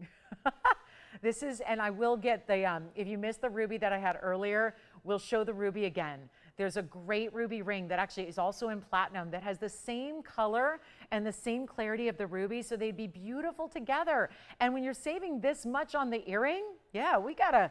This is, and I will get the, if you missed the ruby that I had earlier, we'll show the ruby again. There's a great ruby ring that actually is also in platinum that has the same color and the same clarity of the ruby, so they'd be beautiful together. And when you're saving this much on the earring, yeah, we gotta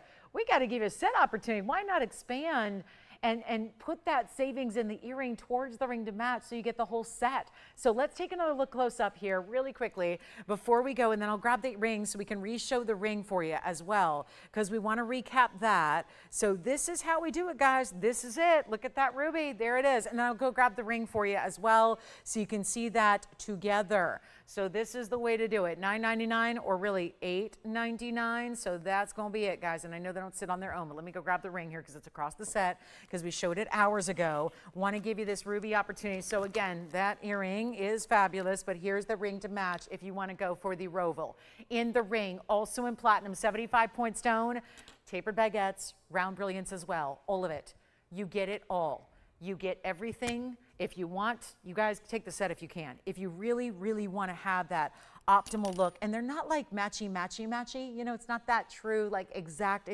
give you a set opportunity. Why not expand and put that savings in the earring towards the ring to match so you get the whole set? So let's take another look close up here really quickly before we go, and then I'll grab the ring so we can re-show the ring for you as well, because we want to recap that. So this is how we do it, guys. This is it. Look at that ruby. There it is. And then I'll go grab the ring for you as well so you can see that together. So this is the way to do it. $9.99 or really $8.99. So that's going to be it, guys. And I know they don't sit on their own, but let me go grab the ring here because it's across the set because we showed it hours ago. Want to give you this ruby opportunity. So again, that earring is fabulous, but here's the ring to match if you want to go for the Roval. In the ring, also in platinum, 75-point stone, tapered baguettes, round brilliance as well, all of it. You get it all. You get everything. If you want, you guys take the set if you can. If you really, really want to have that optimal look, and they're not like matchy, you know, it's not that true, like exact.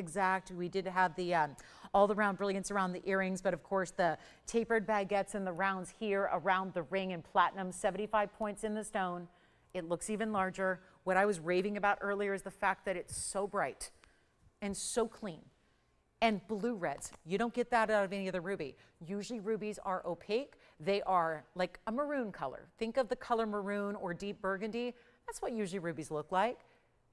We did have the all the round brilliance around the earrings, but of course the tapered baguettes and the rounds here around the ring in platinum, 75 points in the stone. It looks even larger. What I was raving about earlier is the fact that it's so bright and so clean. And blue reds, you don't get that out of any other ruby. Usually rubies are opaque. They are like a maroon color. Think of the color maroon or deep burgundy. That's what usually rubies look like.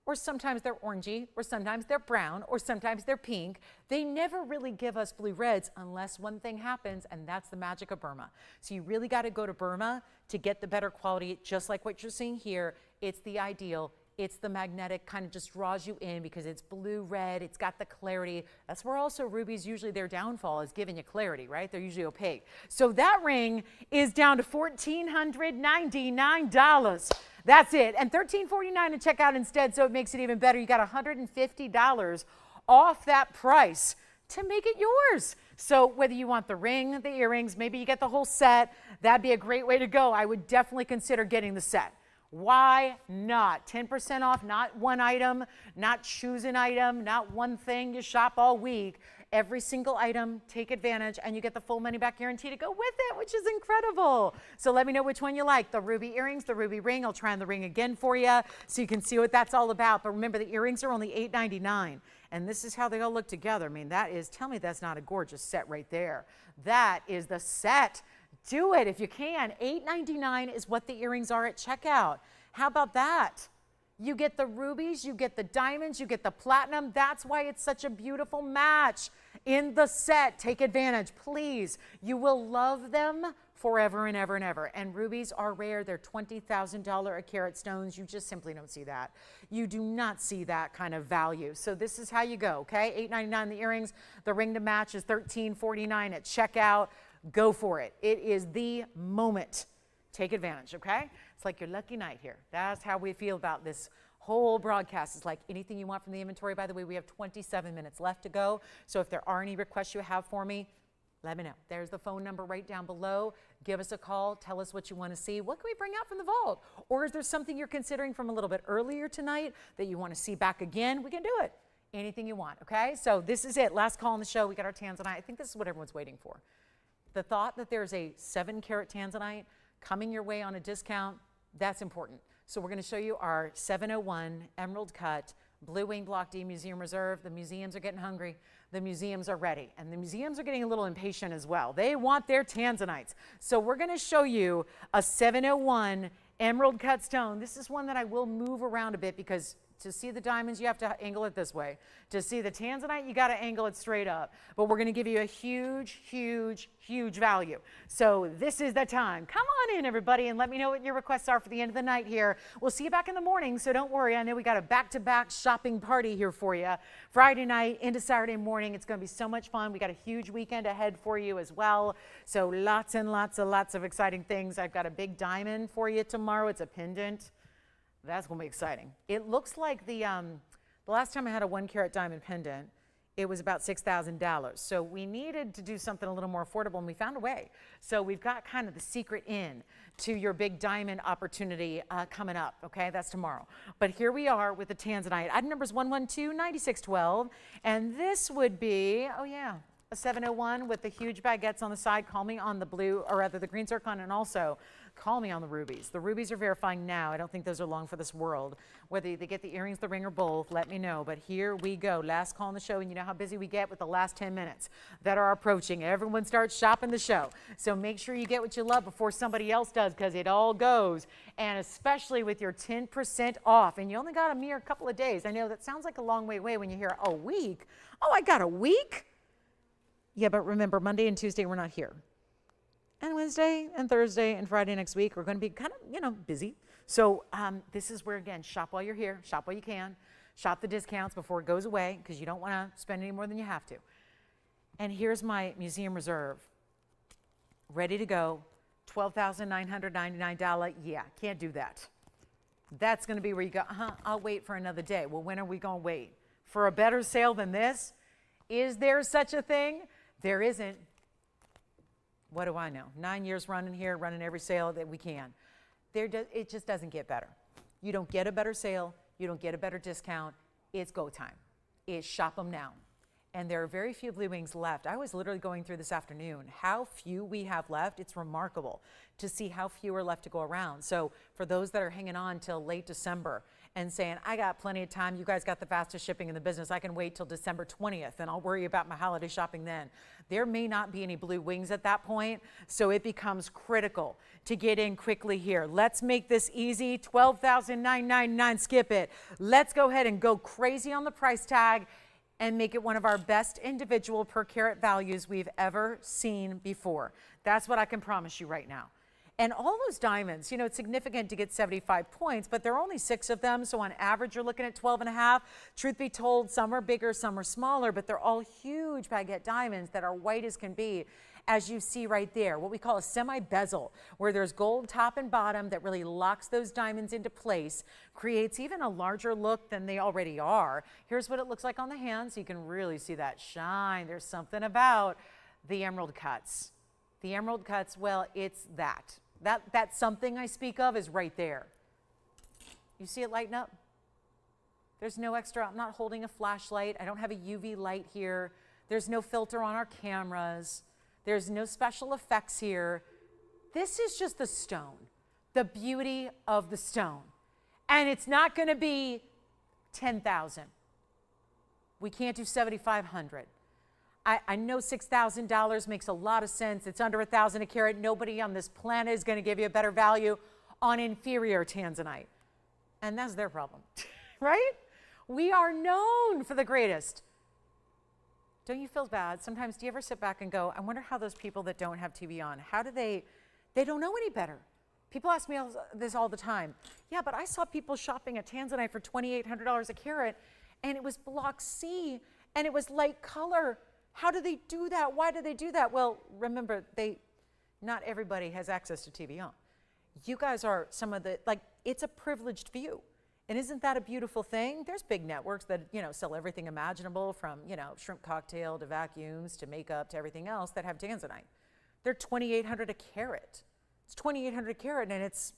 Or sometimes they're orangey, or sometimes they're brown, or sometimes they're pink. They never really give us blue reds unless one thing happens, and that's the magic of Burma. So you really got to go to Burma to get the better quality, just like what you're seeing here. It's the ideal. It's the magnetic, kind of just draws you in because it's blue, red, it's got the clarity. That's where also rubies, usually their downfall is giving you clarity, right? They're usually opaque. So that ring is down to $1,499. That's it. And $1,349 to check out instead, so it makes it even better. You got $150 off that price to make it yours. So whether you want the ring, the earrings, maybe you get the whole set, that'd be a great way to go. I would definitely consider getting the set. Why not? 10% off, not one item, not choose an item, not one thing you shop all week. Every single item, take advantage, and you get the full money back guarantee to go with it, which is incredible. So let me know which one you like, the ruby earrings, the ruby ring. I'll try on the ring again for you so you can see what that's all about. But remember, the earrings are only $8.99, and this is how they all look together. I mean, that is, tell me that's not a gorgeous set right there. That is the set. Do it if you can. $8.99 is what the earrings are at checkout. How about that? You get the rubies, you get the diamonds, you get the platinum. That's why it's such a beautiful match in the set. Take advantage, please. You will love them forever and ever and ever. And rubies are rare. They're $20,000 a carat stones. You just simply don't see that. You do not see that kind of value. So this is how you go, okay? $8.99 the earrings. The ring to match is $13.49 at checkout. Go for it. It is the moment. Take advantage, okay? It's like your lucky night here. That's how we feel about this whole broadcast. It's like anything you want from the inventory. By the way, we have 27 minutes left to go. So if there are any requests you have for me, let me know. There's the phone number right down below. Give us a call. Tell us what you want to see. What can we bring out from the vault? Or is there something you're considering from a little bit earlier tonight that you want to see back again? We can do it. Anything you want, okay? So this is it. Last call on the show. We got our Tanzanite. I think this is what everyone's waiting for. The thought that there's a 7-carat Tanzanite coming your way on a discount, that's important. So we're going to show you our 701 emerald cut blue wing block D museum reserve. The museums are getting hungry. The museums are ready. And the museums are getting a little impatient as well. They want their Tanzanites. So we're going to show you a 701 emerald cut stone. This is one that I will move around a bit because to see the diamonds, you have to angle it this way. To see the Tanzanite, you got to angle it straight up. But we're going to give you a huge, huge, huge value. So this is the time. Come on in, everybody, and let me know what your requests are for the end of the night here. We'll see you back in the morning, so don't worry. I know we got a back-to-back shopping party here for you. Friday night into Saturday morning. It's going to be so much fun. We got a huge weekend ahead for you as well. So lots and lots of exciting things. I've got a big diamond for you tomorrow. It's a pendant. That's going to be exciting. It looks like the last time I had a 1-carat diamond pendant, it was about $6,000. So we needed to do something a little more affordable, and we found a way. So we've got kind of the secret in to your big diamond opportunity coming up, okay? That's tomorrow. But here we are with the Tanzanite. Item number is 112-9612, and this would be, oh yeah, a 701 with the huge baguettes on the side. Call me on the blue, or rather the green zircon, and also call me on the rubies. The rubies are verifying now. I don't think those are long for this world. Whether they get the earrings, the ring, or both, let me know. But here we go. Last call on the show, and you know how busy we get with the last 10 minutes that are approaching. Everyone starts shopping the show. So make sure you get what you love before somebody else does, because it all goes. And especially with your 10% off. And you only got a mere couple of days. I know that sounds like a long way away when you hear a week. Oh, I got a week? Yeah, but remember, Monday and Tuesday, we're not here. And Wednesday and Thursday and Friday next week, we're going to be kind of, busy. So this is where, again, shop while you're here, shop while you can, shop the discounts before it goes away because you don't want to spend any more than you have to. And here's my museum reserve, ready to go, $12,999. Yeah, can't do that. That's going to be where you go, I'll wait for another day. Well, when are we going to wait? For a better sale than this? Is there such a thing? There isn't. What do I know? 9 years running here, running every sale that we can. It just doesn't get better. You don't get a better sale. You don't get a better discount. It's go time. It's shop them now. And there are very few blue wings left. I was literally going through this afternoon how few we have left. It's remarkable to see how few are left to go around. So for those that are hanging on till late December and saying, I got plenty of time, you guys got the fastest shipping in the business, I can wait till December 20th and I'll worry about my holiday shopping then. There may not be any blue wings at that point, so it becomes critical to get in quickly here. Let's make this easy, $12,999, skip it. Let's go ahead and go crazy on the price tag and make it one of our best individual per carat values we've ever seen before. That's what I can promise you right now. And all those diamonds, you know, it's significant to get 75 points, but there are only 6 of them. So on average, you're looking at 12 and a half. Truth be told, some are bigger, some are smaller, but they're all huge baguette diamonds that are white as can be, as you see right there, what we call a semi-bezel, where there's gold top and bottom that really locks those diamonds into place, creates even a larger look than they already are. Here's what it looks like on the hand, so you can really see that shine. There's something about the emerald cuts. The emerald cuts, well, it's that. That something I speak of is right there. You see it lighten up? There's no extra, I'm not holding a flashlight. I don't have a UV light here. There's no filter on our cameras. There's no special effects here. This is just the stone, the beauty of the stone. And it's not going to be 10,000. We can't do 7,500. I know $6,000 makes a lot of sense. It's under 1,000 a carat. Nobody on this planet is going to give you a better value on inferior Tanzanite. And that's their problem, right? We are known for the greatest. Don't you feel bad? Sometimes do you ever sit back and go, I wonder how those people that don't have TVON, how do they don't know any better. People ask me this all the time. Yeah, but I saw people shopping at Tanzanite for $2,800 a carat, and it was block C, and it was light color. How do they do that? Why do they do that? Well, remember, not everybody has access to TVON. You guys are some of the, it's a privileged view. And isn't that a beautiful thing? There's big networks that, sell everything imaginable from, shrimp cocktail to vacuums to makeup to everything else that have Tanzanite. They're $2,800 a carat. It's $2,800 a carat and it's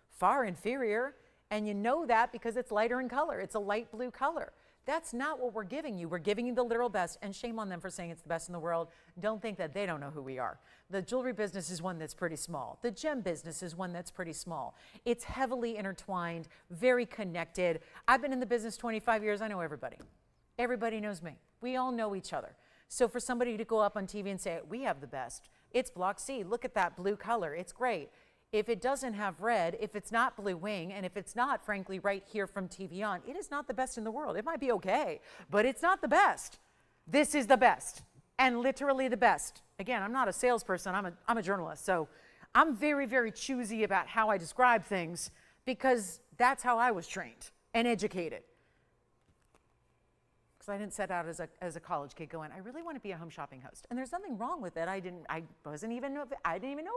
far inferior. And you know that because it's lighter in color. It's a light blue color. That's not what we're giving you. We're giving you the literal best, and shame on them for saying it's the best in the world. Don't think that they don't know who we are. The jewelry business is one that's pretty small. The gem business is one that's pretty small. It's heavily intertwined, very connected. I've been in the business 25 years. I know everybody. Everybody knows me. We all know each other. So for somebody to go up on TV and say, we have the best, it's block C. Look at that blue color. It's great. If it doesn't have red, if it's not blue wing, and if it's not, frankly, right here from TVON, it is not the best in the world. It might be okay, but it's not the best. This is the best, and literally the best. Again, I'm not a salesperson. I'm a journalist, so I'm very, very choosy about how I describe things because that's how I was trained and educated. Because I didn't set out as a college kid going, I really want to be a home shopping host. And there's nothing wrong with it. I didn't even know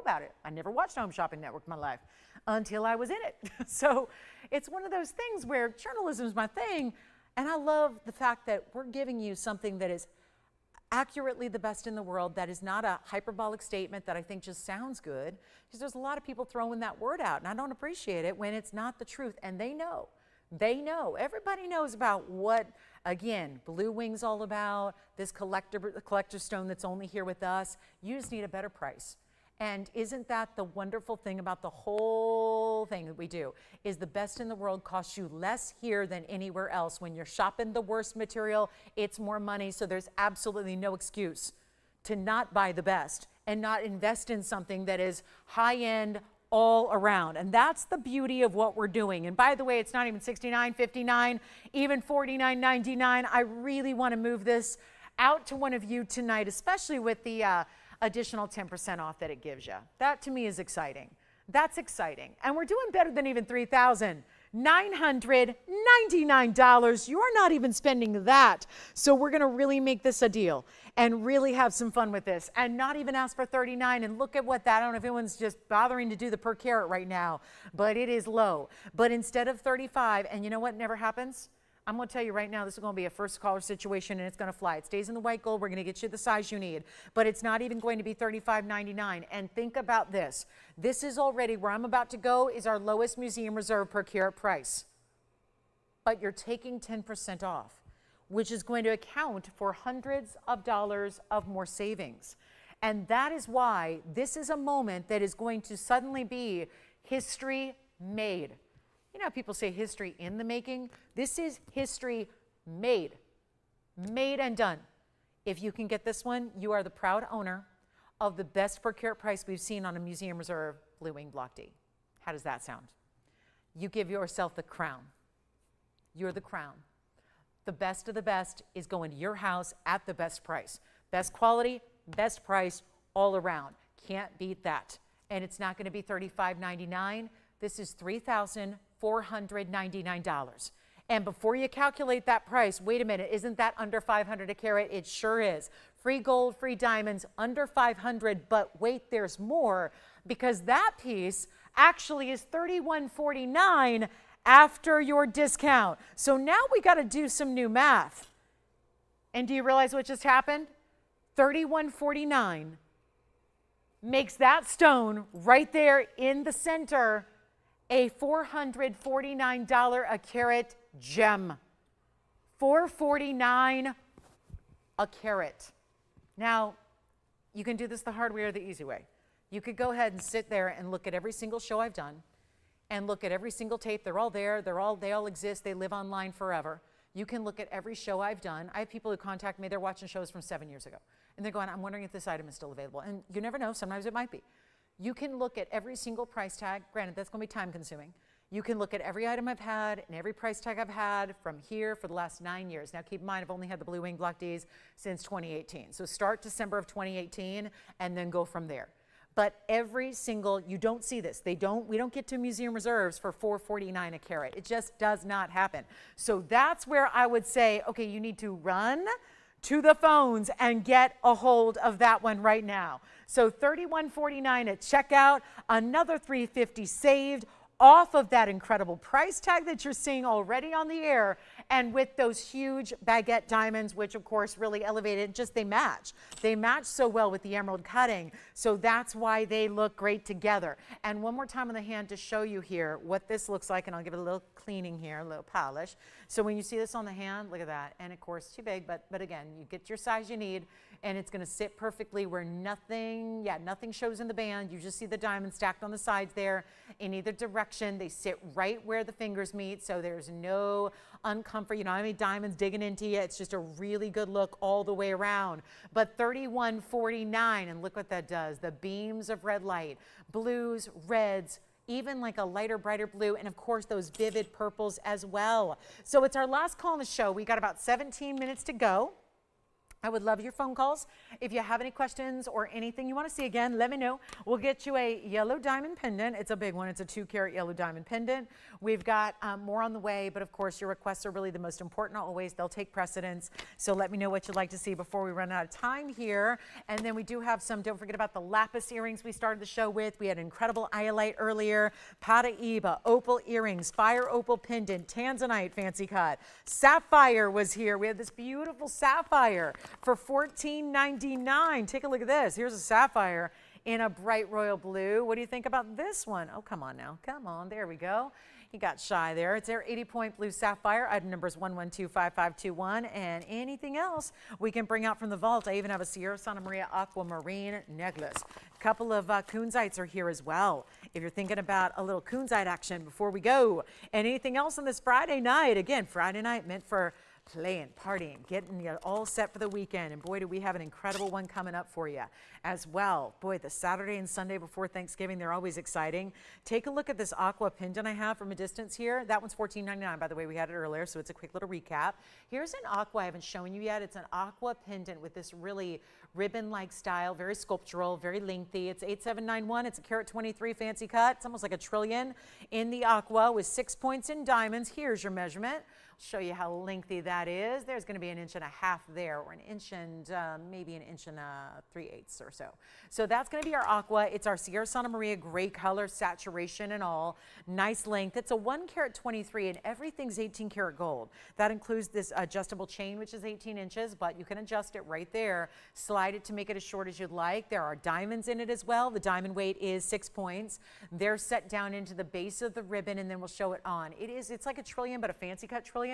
about it. I never watched Home Shopping Network in my life until I was in it. So it's one of those things where journalism is my thing. And I love the fact that we're giving you something that is accurately the best in the world, that is not a hyperbolic statement that I think just sounds good. Because there's a lot of people throwing that word out, and I don't appreciate it when it's not the truth. And they know. They know. Everybody knows about what, again, Blue Wing's all about, this collector stone that's only here with us. You just need a better price. And isn't that the wonderful thing about the whole thing that we do, is the best in the world costs you less here than anywhere else. When you're shopping the worst material, it's more money, so there's absolutely no excuse to not buy the best and not invest in something that is high-end, all around. And that's the beauty of what we're doing. And by the way, it's not even $69, $59, even $49.99. I really want to move this out to one of you tonight, especially with the additional 10% off that it gives you. That to me is exciting. That's exciting. And we're doing better than even $3,999. You're not even spending that. So we're going to really make this a deal and really have some fun with this and not even ask for 39. And look at what that, I don't know if anyone's just bothering to do the per carat right now, but it is low. But instead of 35, and you know what never happens? I'm going to tell you right now, this is going to be a first caller situation, and it's going to fly. It stays in the white gold. We're going to get you the size you need, but it's not even going to be $35.99. And think about this. This is already where I'm about to go is our lowest museum reserve per carat price. But you're taking 10% off, which is going to account for hundreds of dollars of more savings. And that is why this is a moment that is going to suddenly be history made. You know how people say history in the making? This is history made and done. If you can get this one, you are the proud owner of the best per carat price we've seen on a museum reserve Blue Wing Block D. How does that sound? You give yourself the crown. You're the crown. The best of the best is going to your house at the best price. Best quality, best price all around. Can't beat that. And it's not going to be $35.99. This is $3,499. And before you calculate that price, wait a minute, isn't that under $500 a carat? It sure is. Free gold, free diamonds, under $500, but wait, there's more, because that piece actually is $31.49 after your discount. So now we got to do some new math. And do you realize what just happened? $31.49 makes that stone right there in the center a $449 a carat gem. $449 a carat. Now, you can do this the hard way or the easy way. You could go ahead and sit there and look at every single show I've done and look at every single tape. They're all there. They all exist. They live online forever. You can look at every show I've done. I have people who contact me. They're watching shows from 7 years ago. And they're going, I'm wondering if this item is still available. And you never know. Sometimes it might be. You can look at every single price tag. Granted, that's going to be time consuming. You can look at every item I've had and every price tag I've had from here for the last 9 years. Now, keep in mind, I've only had the Blue Wing Block Ds since 2018. So start December of 2018 and then go from there. But every single, you don't see this. We don't get to museum reserves for $449 a carat. It just does not happen. So that's where I would say, okay, you need to run to the phones and get a hold of that one right now. So $31.49 at checkout, another $350 saved off of that incredible price tag that you're seeing already on the air, and with those huge baguette diamonds, which of course really elevated, just they match so well with the emerald cutting, so that's why they look great together. And one more time on the hand to show you here what this looks like, and I'll give it a little cleaning here, a little polish. So when you see this on the hand, look at that, and of course too big, but again, you get your size you need, and it's going to sit perfectly where nothing shows in the band. You just see the diamonds stacked on the sides there in either direction. They sit right where the fingers meet, so there's no uncomfort. You know, I mean, diamonds digging into you. It's just a really good look all the way around. But $31.49, and look what that does. The beams of red light, blues, reds, even like a lighter, brighter blue, and of course those vivid purples as well. So it's our last call on the show. We got about 17 minutes to go. I would love your phone calls. If you have any questions or anything you want to see again, let me know. We'll get you a yellow diamond pendant. It's a big one. It's a 2-carat yellow diamond pendant. We've got more on the way, but of course your requests are really the most important always. They'll take precedence. So let me know what you'd like to see before we run out of time here. And then we do have some, don't forget about the Lapis earrings we started the show with. We had incredible iolite earlier, Paraiba, opal earrings, fire opal pendant, Tanzanite fancy cut. Sapphire was here. We had this beautiful sapphire for $14.99. Take a look at this. Here's a sapphire in a bright royal blue. What do you think about this one? Oh, come on now. Come on. There we go. He got shy there. It's our 80-point blue sapphire. Item number is 1125521. And anything else we can bring out from the vault. I even have a Sierra Santa Maria aquamarine necklace. A couple of kunzites are here as well. If you're thinking about a little kunzite action before we go. And anything else on this Friday night. Again, Friday night meant for playing, partying, getting you all set for the weekend. And boy, do we have an incredible one coming up for you as well. Boy, the Saturday and Sunday before Thanksgiving, they're always exciting. Take a look at this aqua pendant I have from a distance here. That one's $14.99, by the way. We had it earlier, so it's a quick little recap. Here's an aqua I haven't shown you yet. It's an aqua pendant with this really ribbon-like style, very sculptural, very lengthy. It's 8791. It's a carat 23 fancy cut. It's almost like a trillion in the aqua with 6 points in diamonds. Here's your measurement. I'll show you how lengthy that is. There's going to be 1.5 inches there, or 1 inch and maybe 1 3/8 inches or so. So that's going to be our aqua. It's our Sierra Santa Maria gray color, saturation and all. Nice length. It's a 1 carat 23 and everything's 18 karat gold. That includes this adjustable chain, which is 18 inches, but you can adjust it right there. Slide it to make it as short as you'd like. There are diamonds in it as well. The diamond weight is 6 points. They're set down into the base of the ribbon, and then we'll show it on. It's like a trillion, but a fancy cut trillion.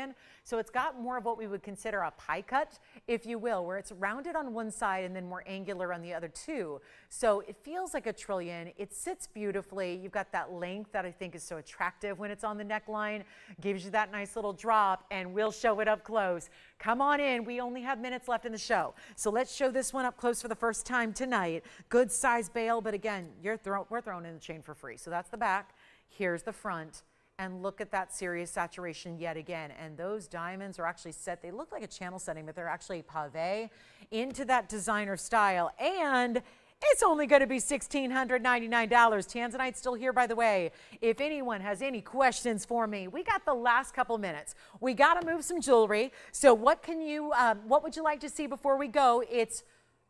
So it's got more of what we would consider a pie cut, if you will, where it's rounded on one side and then more angular on the other two. So it feels like a trillion. It sits beautifully. You've got that length that I think is so attractive when it's on the neckline. Gives you that nice little drop, and we'll show it up close. Come on in. We only have minutes left in the show. So let's show this one up close for the first time tonight. Good size bail, but again, we're throwing in the chain for free. So that's the back. Here's the front. And look at that serious saturation yet again. And those diamonds are actually set, they look like a channel setting, but they're actually pave into that designer style. And it's only going to be $1,699. Tanzanite's still here, by the way. If anyone has any questions for me, we got the last couple minutes. We got to move some jewelry. So what would you like to see before we go? It's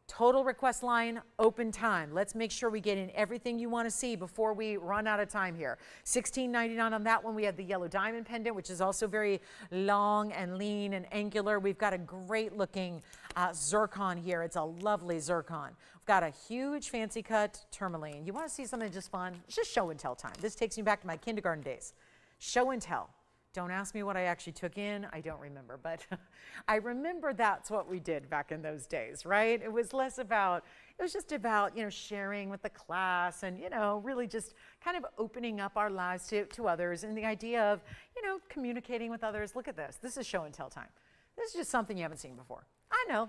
total request line, open time. Let's make sure we get in everything you want to see before we run out of time here. $16.99 on that one. We have the yellow diamond pendant, which is also very long and lean and angular. We've got a great looking zircon here. It's a lovely zircon. We've got a huge fancy cut tourmaline. You want to see something just fun? It's just show and tell time. This takes me back to my kindergarten days. Show and tell. Don't ask me what I actually took in. I don't remember, but I remember that's what we did back in those days, right? It was just about, sharing with the class and, really just kind of opening up our lives to others, and the idea of, communicating with others. Look at this. This is show and tell time. This is just something you haven't seen before. I know.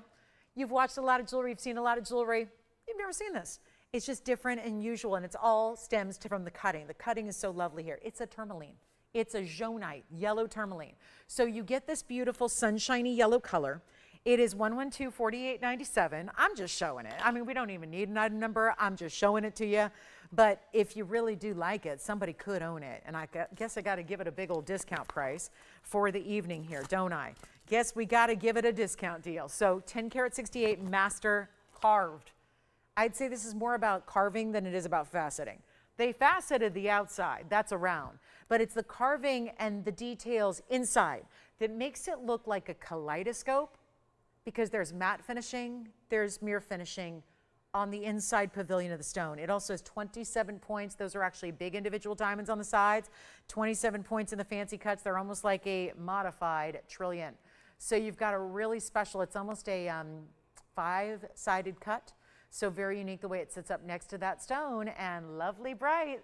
You've watched a lot of jewelry. You've seen a lot of jewelry. You've never seen this. It's just different and usual, and it's all stems from the cutting. The cutting is so lovely here. It's a tourmaline. It's a jaunite, yellow tourmaline. So you get this beautiful sunshiny yellow color. It is $112.48.97. I'm just showing it. I mean, we don't even need an item number. I'm just showing it to you. But if you really do like it, somebody could own it. And I guess I got to give it a big old discount price for the evening here, don't I? Guess we got to give it a discount deal. So 10 karat 68 master carved. I'd say this is more about carving than it is about faceting. They faceted the outside, that's a round, but it's the carving and the details inside that makes it look like a kaleidoscope, because there's matte finishing, there's mirror finishing on the inside pavilion of the stone. It also has 27 points. Those are actually big individual diamonds on the sides, 27 points in the fancy cuts. They're almost like a modified trillion. So you've got a really special, it's almost a 5-sided cut. So very unique the way it sits up next to that stone, and lovely bright,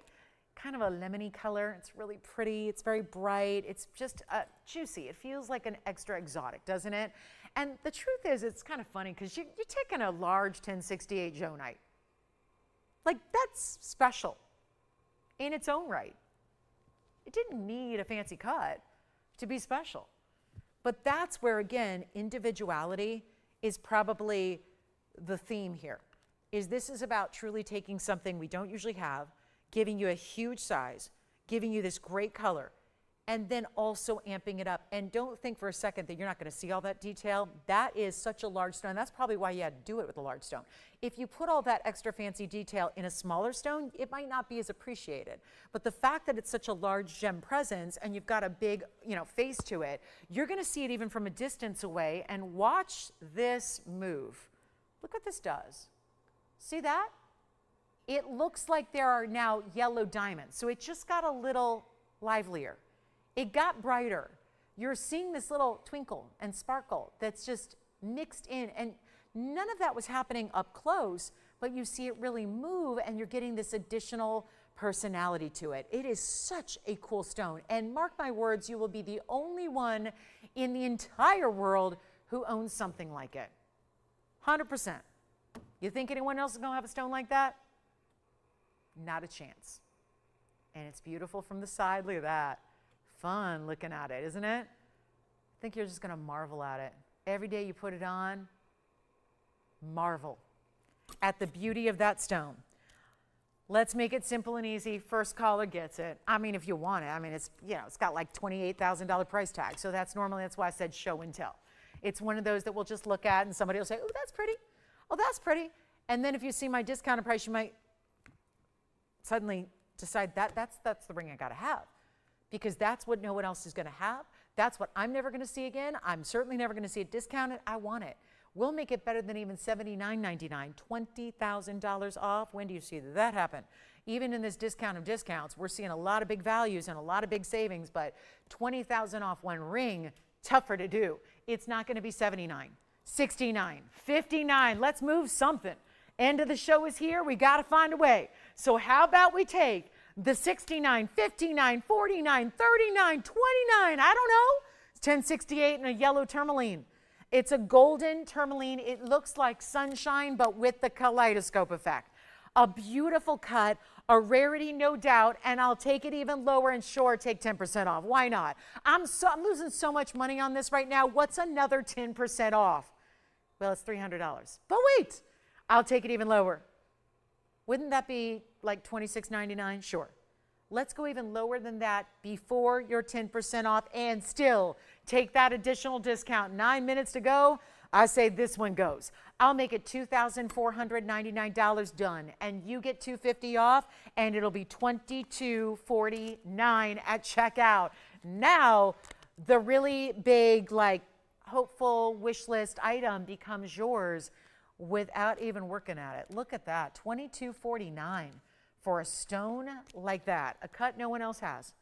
kind of a lemony color. It's really pretty. It's very bright. It's just juicy. It feels like an extra exotic, doesn't it? And the truth is, it's kind of funny because you're taking a large 1068 jaunite. Like, that's special in its own right. It didn't need a fancy cut to be special. But that's where, again, individuality is probably the theme here. This is about truly taking something we don't usually have, giving you a huge size, giving you this great color, and then also amping it up. And don't think for a second that you're not going to see all that detail. That is such a large stone. That's probably why you had to do it with a large stone. If you put all that extra fancy detail in a smaller stone, it might not be as appreciated. But the fact that it's such a large gem presence and you've got a big, face to it, you're going to see it even from a distance away. And watch this move. Look what this does. See that? It looks like there are now yellow diamonds. So it just got a little livelier. It got brighter. You're seeing this little twinkle and sparkle that's just mixed in. And none of that was happening up close, but you see it really move, and you're getting this additional personality to it. It is such a cool stone. And mark my words, you will be the only one in the entire world who owns something like it. 100%. You think anyone else is going to have a stone like that? Not a chance. And it's beautiful from the side. Look at that. Fun looking at it, isn't it? I think you're just going to marvel at it. Every day you put it on, marvel at the beauty of that stone. Let's make it simple and easy. First caller gets it. I mean, if you want it. I mean, it's, you know, it's got like $28,000 price tag. So that's why I said show and tell. It's one of those that we'll just look at and somebody will say, oh, that's pretty. Oh, that's pretty. And then if you see my discounted price, you might suddenly decide that's the ring I got to have, because that's what no one else is going to have. That's what I'm never going to see again. I'm certainly never going to see it discounted. I want it. We'll make it better than even $79.99, $20,000 off. When do you see that happen? Even in this discount of discounts, we're seeing a lot of big values and a lot of big savings, but $20,000 off one ring, tougher to do. It's not going to be $79, $69, $59. Let's move something. End of the show is here. We got to find a way. So how about we take the $69, $59, $49, $39, $29, I don't know. It's $10.68 in a yellow tourmaline. It's a golden tourmaline. It looks like sunshine, but with the kaleidoscope effect. A beautiful cut, a rarity, no doubt, and I'll take it even lower and sure, take 10% off. Why not? I'm losing so much money on this right now. What's another 10% off? Well, it's $300. But wait, I'll take it even lower. Wouldn't that be like $26.99? Sure. Let's go even lower than that before your 10% off and still take that additional discount. 9 minutes to go. I say this one goes. I'll make it $2,499 done, and you get $250 off, and it'll be $22.49 at checkout. Now, the really big, like, hopeful wish list item becomes yours without even working at it. Look at that, $22.49 for a stone like that, a cut no one else has.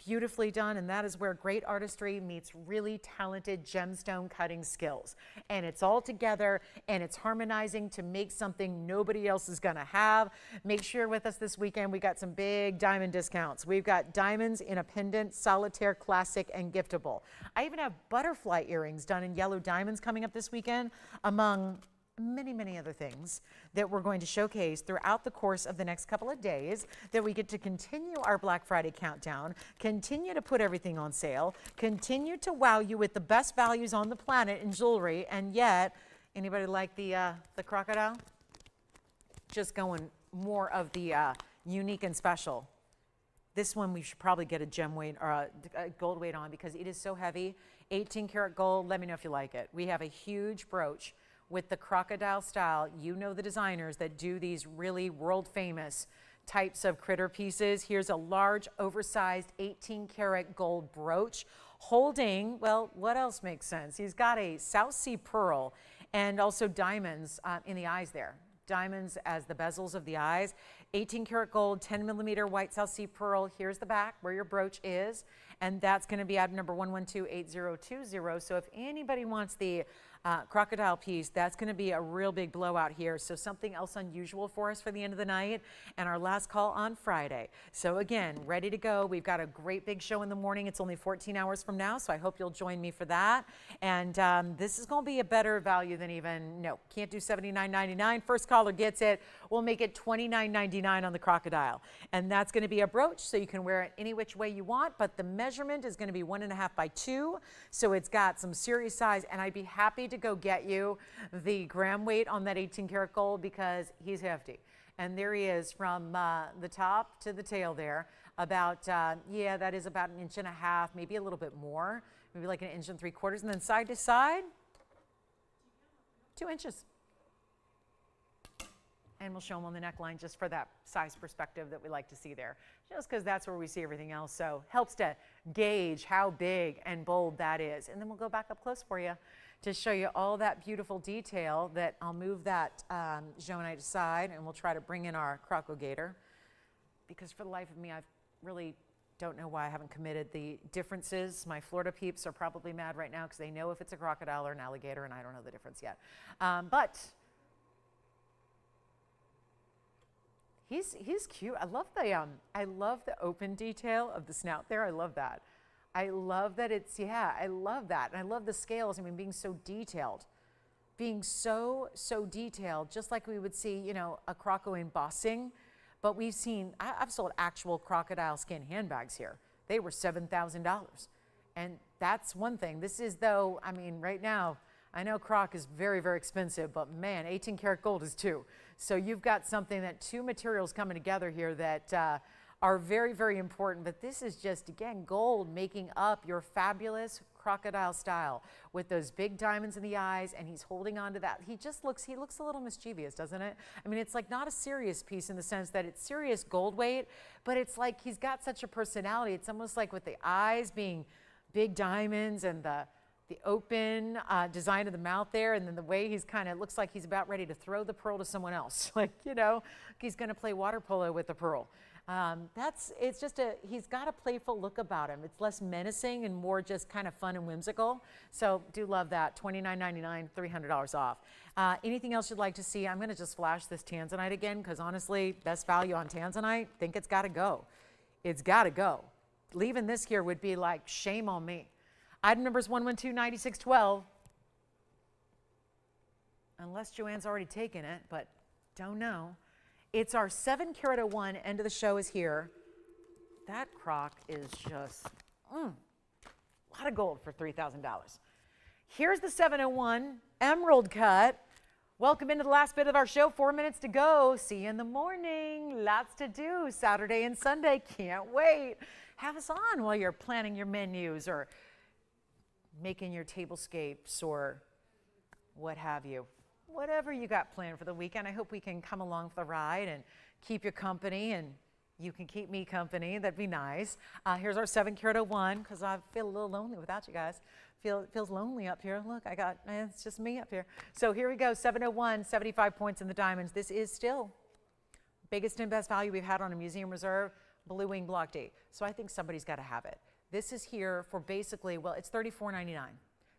Beautifully done, and that is where great artistry meets really talented gemstone cutting skills. And it's all together, and it's harmonizing to make something nobody else is gonna have. Make sure you're with us this weekend. We got some big diamond discounts. We've got diamonds in a pendant, solitaire, classic, and giftable. I even have butterfly earrings done in yellow diamonds coming up this weekend, among many, many other things that we're going to showcase throughout the course of the next couple of days, that we get to continue our Black Friday countdown, continue to put everything on sale, continue to wow you with the best values on the planet in jewelry, and yet, anybody like the crocodile? Just going more of the unique and special. This one we should probably get a gem weight or a gold weight on, because it is so heavy. 18 karat gold, let me know if you like it. We have a huge brooch with the crocodile style. You know the designers that do these really world famous types of critter pieces. Here's a large oversized 18 karat gold brooch holding, well, what else makes sense? He's got a South Sea pearl and also diamonds in the eyes there. Diamonds as the bezels of the eyes. 18 karat gold, 10 millimeter white South Sea pearl. Here's the back where your brooch is, and that's going to be item number 1128020. So if anybody wants the crocodile piece, that's going to be a real big blowout here. So something else unusual for us for the end of the night, and our last call on Friday. So again, ready to go. We've got a great big show in the morning. It's only 14 hours from now, so I hope you'll join me for that. And this is going to be a better value than even, no, can't do $79.99. First caller gets it. We'll make it $29.99 on the crocodile. And that's going to be a brooch, so you can wear it any which way you want, but the measurement is going to be 1.5 by 2. So it's got some serious size, and I'd be happy to go get you the gram weight on that 18 karat gold, because he's hefty. And there he is from the top to the tail there. About, yeah, that is about 1.5 inches, maybe a little bit more, maybe like 1 3/4 inches. And then side to side, 2 inches. And we'll show them on the neckline just for that size perspective that we like to see there, just because that's where we see everything else. So helps to gauge how big and bold that is. And then we'll go back up close for you to show you all that beautiful detail. That I'll move that Jonite aside, and we'll try to bring in our crocogator, because for the life of me, I really don't know why I haven't committed the differences. My Florida peeps are probably mad right now because they know if it's a crocodile or an alligator, and I don't know the difference yet. But he's cute. I love the open detail of the snout there. I love that. I love that it's, yeah, I love that. And I love the scales, I mean, being so detailed. Being so detailed, just like we would see, you know, a croco embossing. But we've seen, I've sold actual crocodile skin handbags here. They were $7,000. And that's one thing. This is though, I mean, right now, I know croc is very, very expensive, but man, 18 karat gold is too. So you've got something that two materials coming together here that are very, very important. But this is just, again, gold making up your fabulous crocodile style with those big diamonds in the eyes, and he's holding on to that. He looks a little mischievous, doesn't it? I mean, it's like not a serious piece in the sense that it's serious gold weight, but it's like he's got such a personality. It's almost like with the eyes being big diamonds and the open design of the mouth there, and then the way he's kind of looks like he's about ready to throw the pearl to someone else. Like, you know, he's going to play water polo with the pearl. It's just he's got a playful look about him. It's less menacing and more just kind of fun and whimsical. So do love that. $29.99, $300 off. Anything else you'd like to see? I'm going to just flash this Tanzanite again because honestly, best value on Tanzanite, think it's got to go. It's got to go. Leaving this here would be like shame on me. Item number is 112-9612. Unless Joanne's already taken it, but don't know. It's our 7 karat 01. End of the show is here. That croc is just a lot of gold for $3,000. Here's the 701 emerald cut. Welcome into the last bit of our show. 4 minutes to go. See you in the morning. Lots to do Saturday and Sunday. Can't wait. Have us on while you're planning your menus or making your tablescapes or what have you. Whatever you got planned for the weekend, I hope we can come along for the ride and keep you company, and you can keep me company. That'd be nice. Here's our 7 karat 01, because I feel a little lonely without you guys. It feels lonely up here. Look, it's just me up here. So here we go, 701, 75 points in the diamonds. This is still biggest and best value we've had on a museum reserve, Blue Wing Block D. So I think somebody's got to have it. This is here for basically, well, it's $34.99.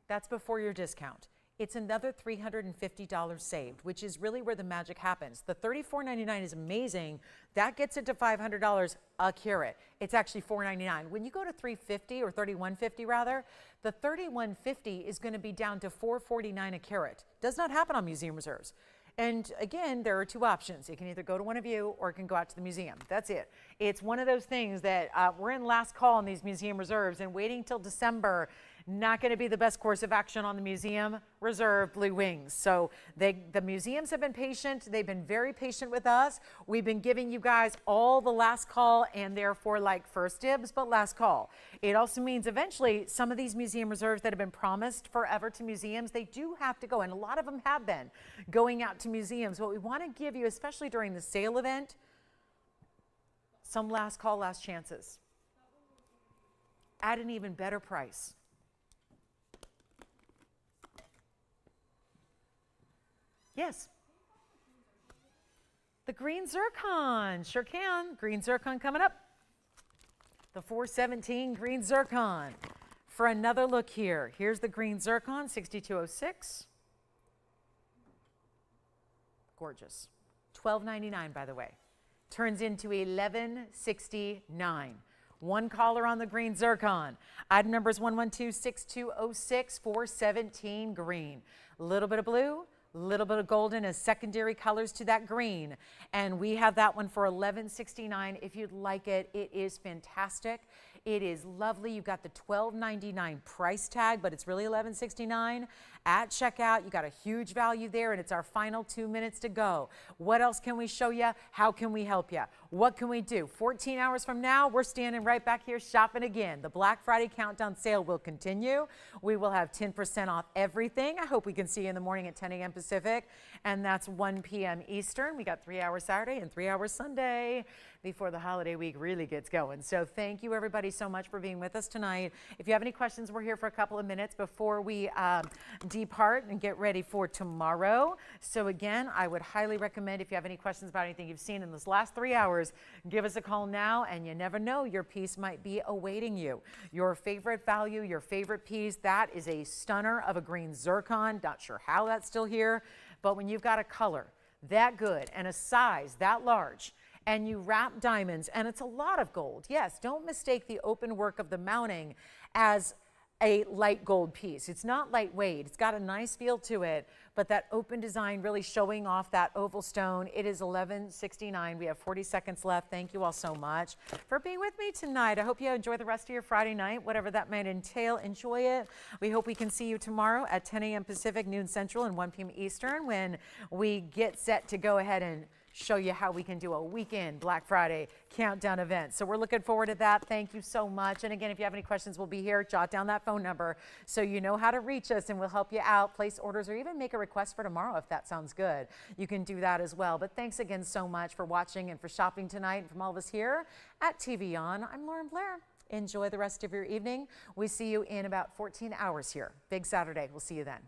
That's before your discount. It's another $350 saved, which is really where the magic happens. The $34.99 is amazing. That gets it to $500 a carat. It's actually $4.99. When you go to $350 or $31.50 rather, the $31.50 is going to be down to $4.49 a carat. Does not happen on museum reserves. And again, there are two options. It can either go to one of you or it can go out to the museum. That's it. It's one of those things that we're in last call on these museum reserves, and waiting till December, not going to be the best course of action on the museum reserve Blue Wings. So the museums have been patient. They've been very patient with us. We've been giving you guys all the last call, and therefore like first dibs, but last call. It also means eventually some of these museum reserves that have been promised forever to museums, they do have to go, and a lot of them have been going out to museums. What we want to give you, especially during the sale event, some last call, last chances at an even better price. Yes. The green zircon, sure can. Green zircon coming up. The 417 green zircon. For another look here, here's the green zircon, 6206. Gorgeous. $12.99, by the way. Turns into $11.69. One caller on the green zircon. Item number is 112-6206, 417 green. A little bit of blue, little bit of golden as secondary colors to that green, and we have that one for $11.69. If you'd like it, it is fantastic. It is lovely. You've got the $12.99 price tag, but it's really $11.69 at checkout. You got a huge value there, and it's our final 2 minutes to go. What else can we show you? How can we help you? What can we do? 14 hours from now, we're standing right back here shopping again. The Black Friday countdown sale will continue. We will have 10% off everything. I hope we can see you in the morning at 10 a.m. Pacific, and that's 1 p.m. Eastern. We got 3 hours Saturday and 3 hours Sunday before the holiday week really gets going. So thank you everybody so much for being with us tonight. If you have any questions, we're here for a couple of minutes before we depart and get ready for tomorrow. So again, I would highly recommend, if you have any questions about anything you've seen in this last 3 hours, give us a call now, and you never know, your piece might be awaiting you. Your favorite value, your favorite piece, that is a stunner of a green zircon. Not sure how that's still here, but when you've got a color that good and a size that large, and you wrap diamonds, and it's a lot of gold. Yes, don't mistake the open work of the mounting as a light gold piece. It's not lightweight. It's got a nice feel to it, but that open design really showing off that oval stone. It is $11.69. We have 40 seconds left. Thank you all so much for being with me tonight. I hope you enjoy the rest of your Friday night, whatever that might entail. Enjoy it. We hope we can see you tomorrow at 10 a.m. Pacific, noon Central, and 1 p.m. Eastern when we get set to go ahead and show you how we can do a weekend Black Friday countdown event. So we're looking forward to that. Thank you so much. And again, if you have any questions, we'll be here. Jot down that phone number so you know how to reach us, and we'll help you out, place orders, or even make a request for tomorrow if that sounds good. You can do that as well. But thanks again so much for watching and for shopping tonight. And from all of us here at TVON, I'm Lauren Blair. Enjoy the rest of your evening. We see you in about 14 hours here. Big Saturday. We'll see you then.